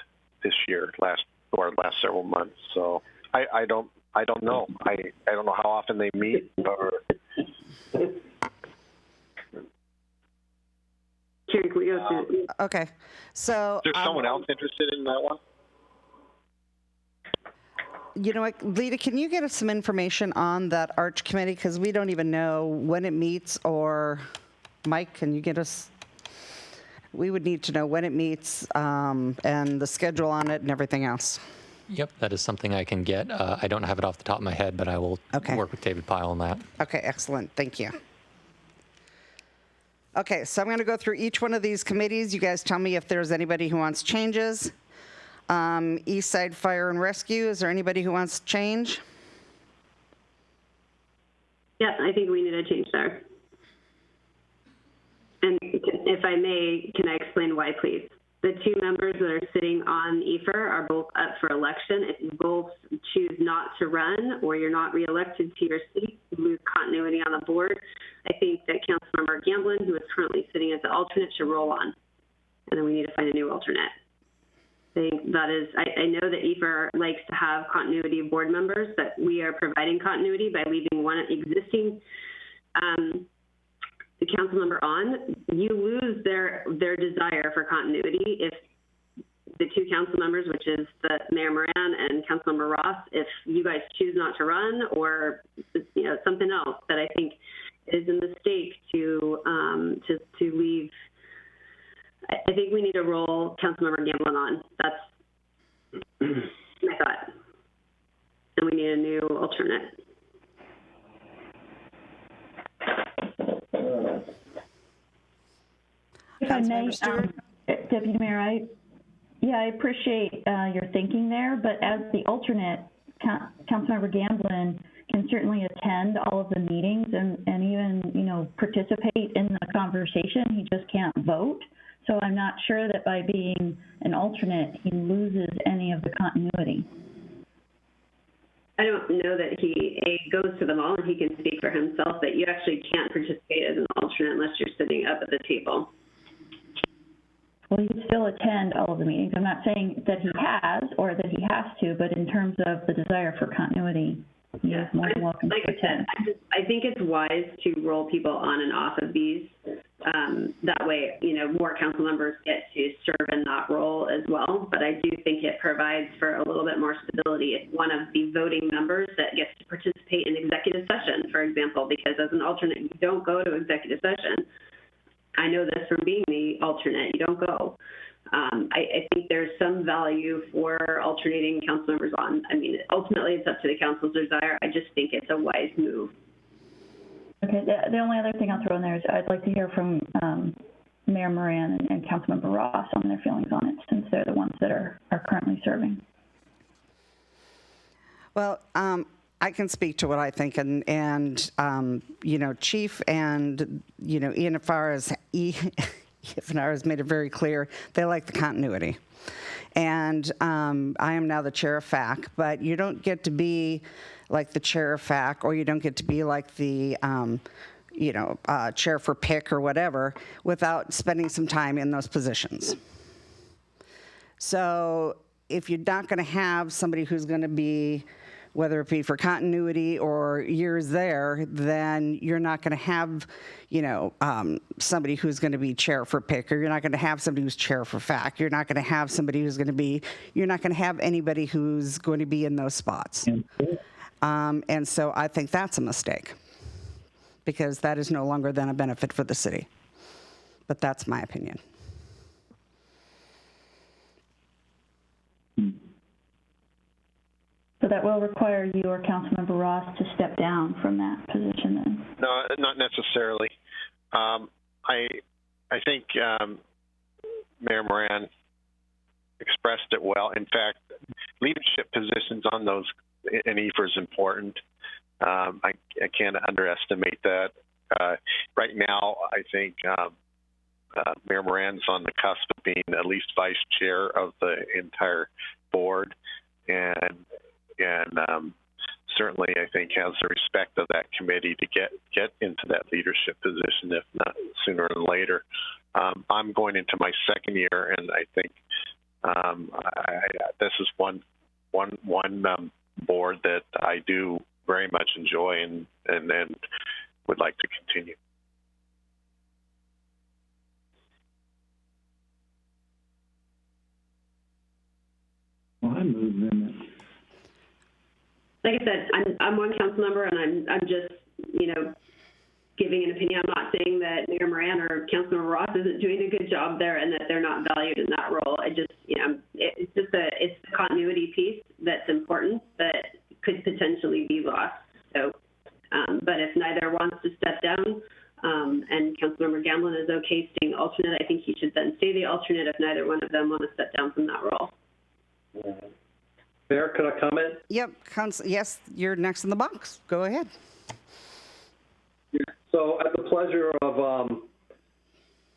this year, last several months. So I don't know. I don't know how often they meet or. It me go through. Okay. So is there someone else interested in that one? You know what, Lita, can you get us some information on that Arch Committee? Because we don't even know when it meets, or Mike, can you get us? We would need to know when it meets and the schedule on it and everything else. Yep, that is something I can get. I don't have it off the top of my head, but I will work with David Pyle on that. Okay, excellent. Thank you. Okay, so I'm going to go through each one of these committees. You guys tell me if there's anybody who wants changes. East Side Fire and Rescue, is there anybody who wants to change? Yeah, I think we need a change there. And if I may, can I explain why, please? The two members that are sitting on EFR are both up for election. If you both choose not to run or you're not reelected to your seat, you lose continuity on the board. I think that Councilmember Gamblin, who is currently sitting as the alternate, should roll on. And then we need to find a new alternate. I think that is, I know that EFR likes to have continuity of board members, but we are providing continuity by leaving one existing the council member on. You lose their desire for continuity if the two council members, which is the Mayor Moran and Councilmember Ross, if you guys choose not to run or something else, that I think is a mistake to leave. I think we need to roll Councilmember Gamblin on. That's my thought. And we need a new alternate. If I may, Deputy Mayor, I appreciate your thinking there, but as the alternate, Councilmember Gamblin can certainly attend all of the meetings and even, participate in the conversation. He just can't vote. So I'm not sure that by being an alternate, he loses any of the continuity. I don't know that he goes to them all and he can speak for himself, but you actually can't participate as an alternate unless you're sitting up at the table. Well, he can still attend all of the meetings. I'm not saying that he has or that he has to, but in terms of the desire for continuity, he is more than welcome to attend. I think it's wise to roll people on and off of these. That way, more council members get to serve in that role as well. But I do think it provides for a little bit more stability if one of the voting members that gets to participate in executive session, for example, because as an alternate, you don't go to executive session. I know this from being the alternate, you don't go. I think there's some value for alternating council members on. I mean, ultimately, it's up to the council's desire. I just think it's a wise move. Okay, the only other thing I'll throw in there is I'd like to hear from Mayor Moran and Councilmember Ross on their feelings on it, since they're the ones that are currently serving. Well, I can speak to what I think, and Chief and Ian Ifnar has made it very clear they like the continuity. And I am now the chair of FAC, but you don't get to be like the chair of FAC, or you don't get to be like the chair for PIC or whatever without spending some time in those positions. So if you're not going to have somebody who's going to be, whether it be for continuity or years there, then you're not going to have, somebody who's going to be chair for PIC, or you're not going to have somebody who's chair for FAC. You're not going to have somebody who's going to be, you're not going to have anybody who's going to be in those spots. And so I think that's a mistake, because that is no longer then a benefit for the city. But that's my opinion. So that will require you or Councilmember Ross to step down from that position then? No, not necessarily. I think Mayor Moran expressed it well. In fact, leadership positions on those in EFR is important. I can't underestimate that. Right now, I think Mayor Moran's on the cusp of being at least vice chair of the entire board, and certainly I think has the respect of that committee to get into that leadership position, if not sooner than later. I'm going into my second year, and I think this is one board that I do very much enjoy and would like to continue. move then. Like I said, I'm one council member, and I'm just, giving an opinion. I'm not saying that Mayor Moran or Councilmember Ross isn't doing a good job there and that they're not valued in that role. I just, it's a continuity piece that's important that could potentially be lost. So, but if neither wants to step down, and Councilmember Gamblin is okay staying alternate, I think he should then stay the alternate if neither one of them want to step down from that role. Mayor, could I comment? Yep, yes, you're next in the box. Go ahead. So at the pleasure of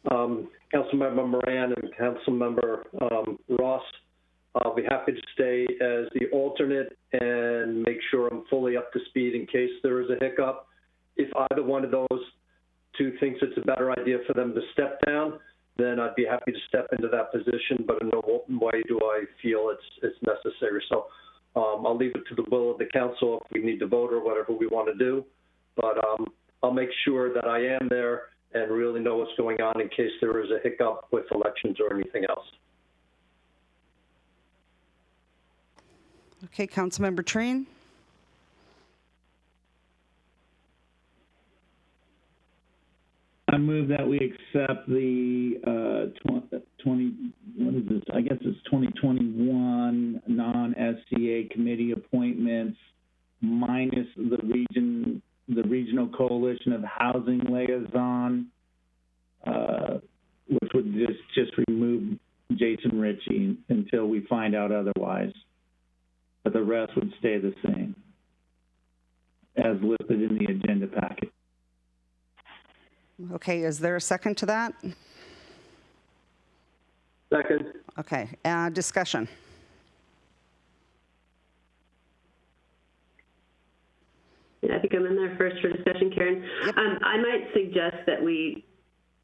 Councilmember Moran and Councilmember Ross, I'll be happy to stay as the alternate and make sure I'm fully up to speed in case there is a hiccup. If either one of those two thinks it's a better idea for them to step down, then I'd be happy to step into that position, but in no way do I feel it's necessary. So I'll leave it to the will of the council if we need to vote or whatever we want to do. But I'll make sure that I am there and really know what's going on in case there is a hiccup with elections or anything else. Okay, Councilmember Treen. I move that we accept the 2021 non-SCA committee appointments minus the Regional Coalition of Housing Liaison, which would just remove Jason Ritchie until we find out otherwise. But the rest would stay the same as listed in the agenda packet. Okay, is there a second to that? Second. Okay, discussion. Yeah, I think I'm in there first for discussion, Karen. Yep. I might suggest that we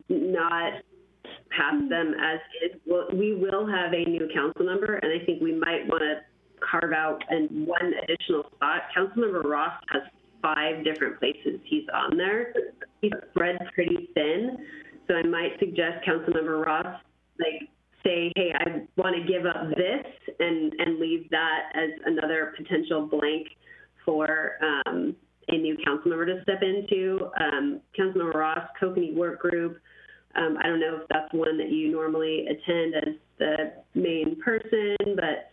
not pass them as is. Well, we will have a new council member, and I think we might want to carve out one additional spot. Councilmember Ross has 5 different places he's on there. He's spread pretty thin, so I might suggest Councilmember Ross say, hey, I want to give up this and leave that as another potential blank for a new council member to step into. Councilmember Ross, Kokanee Work Group. I don't know if that's one that you normally attend as the main person, but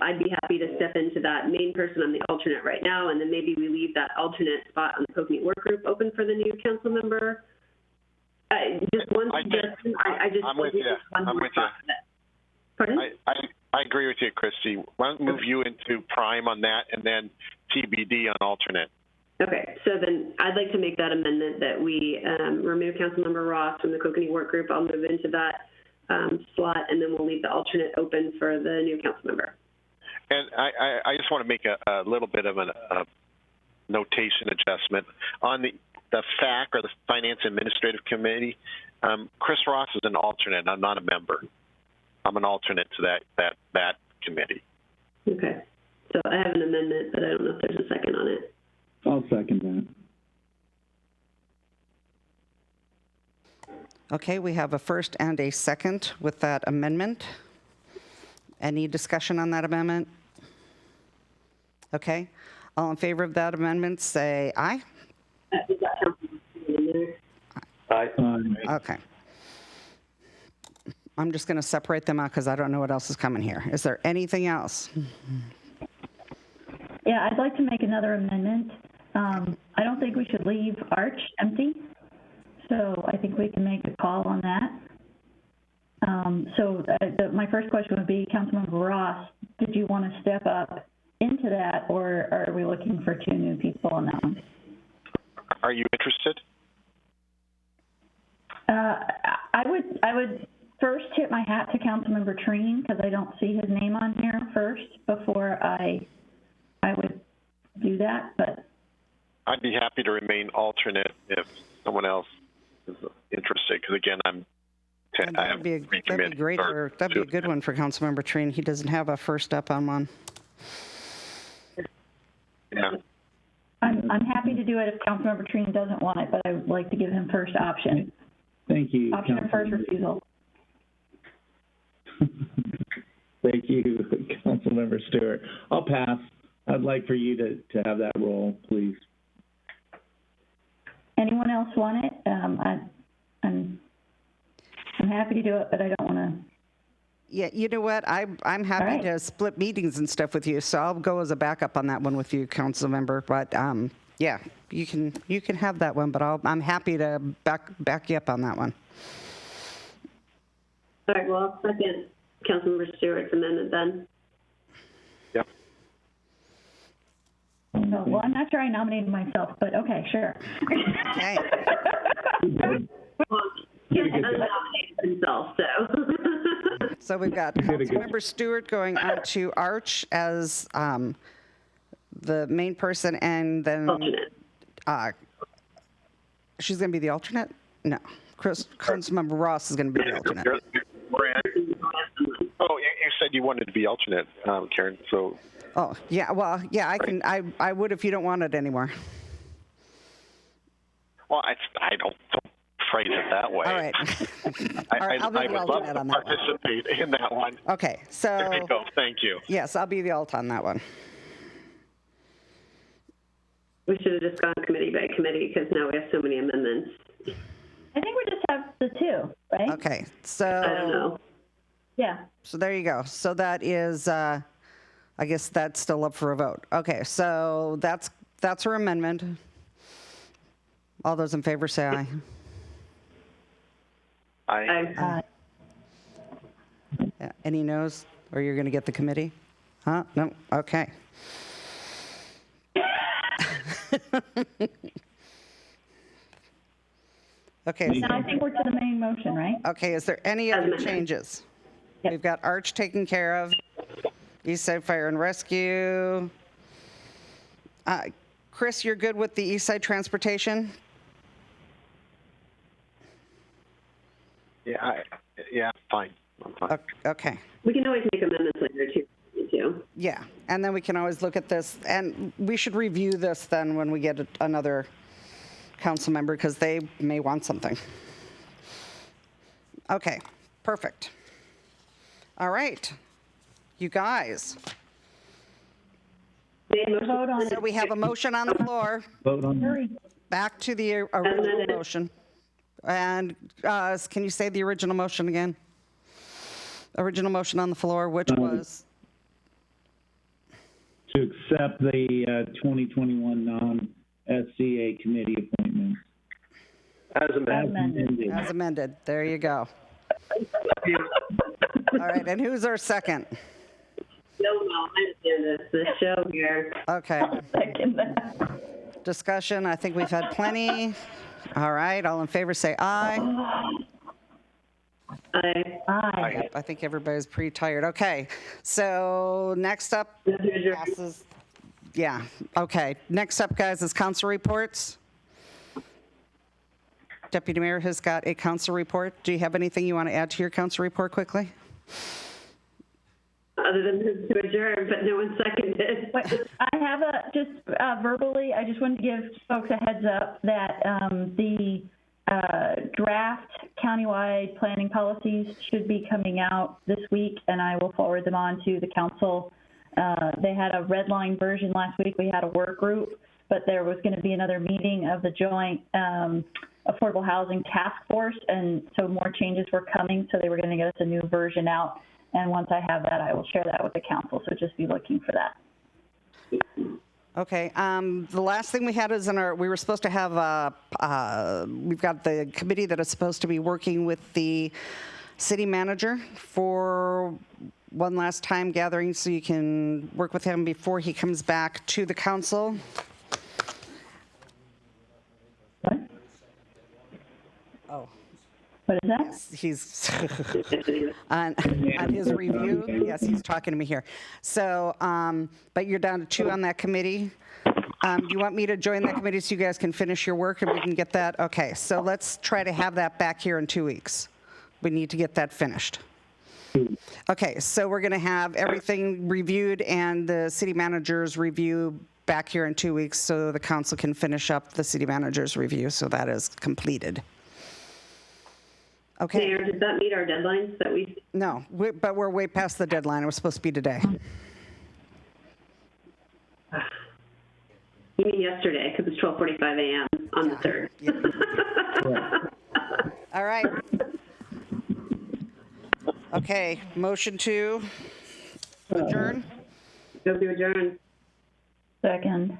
I'd be happy to step into that main person. I'm the alternate right now, and then maybe we leave that alternate spot on the Kokanee Work Group open for the new council member. Just one suggestion. I'm with you. I'm with you. Pardon? I agree with you, Christy. Why don't move you into prime on that and then TBD on alternate. Okay, so then I'd like to make that amendment that we remove Councilmember Ross from the Kokanee Work Group. I'll move into that slot, and then we'll leave the alternate open for the new council member. And I just want to make a little bit of a notation adjustment on the FAC, or the Finance Administrative Committee. Chris Ross is an alternate. I'm not a member. I'm an alternate to that committee. Okay. So I have an amendment, but I don't know if there's a second on it. I'll second that. Okay, we have a first and a second with that amendment. Any discussion on that amendment? Okay. All in favor of that amendment, say aye. Aye. Okay. I'm just going to separate them out because I don't know what else is coming here. Is there anything else? Yeah, I'd like to make another amendment. I don't think we should leave Arch empty, so I think we can make a call on that. My first question would be, Councilmember Ross, did you want to step up into that, or are we looking for 2 new people on that one? Are you interested? I would first tip my hat to Councilmember Treen because I don't see his name on here first before I would do that. But I'd be happy to remain alternate if someone else is interested. Because again, that'd be great. That'd be a good one for Councilmember Treen. He doesn't have a first up on one. Yeah. I'm happy to do it if Councilmember Treen doesn't want it, but I would like to give him first option. Thank you. Option of first refusal. Thank you, Councilmember Stewart. I'll pass. I'd like for you to have that role, please. Anyone else want it? I'm happy to do it, but I don't want to. Yeah, you know what? I'm happy to split meetings and stuff with you, so I'll go as a backup on that one with you, council member. But yeah, you can have that one, but I'm happy to back you up on that one. All right. Well, I'll second Councilmember Stewart's amendment then. Yep. No, well, I'm not sure I nominated myself, but okay, sure. Okay. Well, he unnominated himself, so. So we've got Councilmember Stewart going on to Arch as the main person, and then she's going to be the alternate? No. Councilmember Ross is going to be the alternate. Oh, you said you wanted to be alternate, Karen, so. Oh, yeah, well, yeah, I would if you don't want it anymore. Well, I don't phrase it that way. All right. All right, I'll be the alternate on that one. Participate in that one. Okay, so. There you go, thank you. Yes, I'll be the alt on that one. We should have just gone committee by committee because now we have so many amendments. I think we just have the two, right? Okay, so. I don't know. Yeah. So there you go. So that is, I guess that's still up for a vote. Okay, so that's her amendment. All those in favor say aye. Aye. Yeah, any noes? Or you're going to get the committee? Huh? No? Okay. Okay. Now I think we're to the main motion, right? Okay, is there any other changes? Yep. We've got Arch taken care of, East Side Fire and Rescue. Chris, you're good with the East Side Transportation? Yeah, fine. I'm fine. Okay. We can always make amendments later too. Yeah, and then we can always look at this, and we should review this then when we get another council member because they may want something. Okay, perfect. All right, you guys. So we have a motion on the floor. Vote on. Back to the original motion. And can you say the original motion again? Original motion on the floor, which was? To accept the 2021 non-SCA committee appointments. As amended. As amended. There you go. All right, and who's our second? No, I understand this show here. Okay. Second that. Discussion, I think we've had plenty. All right, all in favor say aye. Aye. Aye. Yep, I think everybody's pretty tired. Okay, so next up passes. Yeah, okay. Next up, guys, is council reports. Deputy Mayor has got a council report. Do you have anything you want to add to your council report quickly? Other than to adjourn, but no one seconded. I have just verbally, I just wanted to give folks a heads up that the draft countywide planning policies should be coming out this week, and I will forward them on to the council. They had a red line version last week. We had a work group, but there was going to be another meeting of the joint affordable housing task force, and so more changes were coming, so they were going to get us a new version out. And once I have that, I will share that with the council, so just be looking for that. Okay, the last thing we had is we were supposed to have, we've got the committee that is supposed to be working with the city manager for one last time gathering so you can work with him before he comes back to the council. What? Oh. What is that? Yes, he's on his review. Yes, he's talking to me here. So, but you're down to 2 on that committee. Do you want me to join that committee so you guys can finish your work and we can get that? Okay, so let's try to have that back here in 2 weeks. We need to get that finished. Okay, so we're going to have everything reviewed and the city manager's review back here in 2 weeks so the council can finish up the city manager's review so that is completed. Okay. Mayor, does that meet our deadlines that we? No, but we're way past the deadline. It was supposed to be today. You mean yesterday, because it's 12:45 a.m. on the 3rd. All right. Okay, motion to adjourn? Go to adjourn. Second.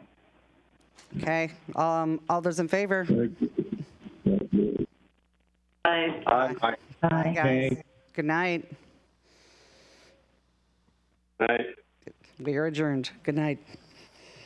Okay, all those in favor? Aye. Aye. Bye, guys. Good night. Aye. We are adjourned. Good night.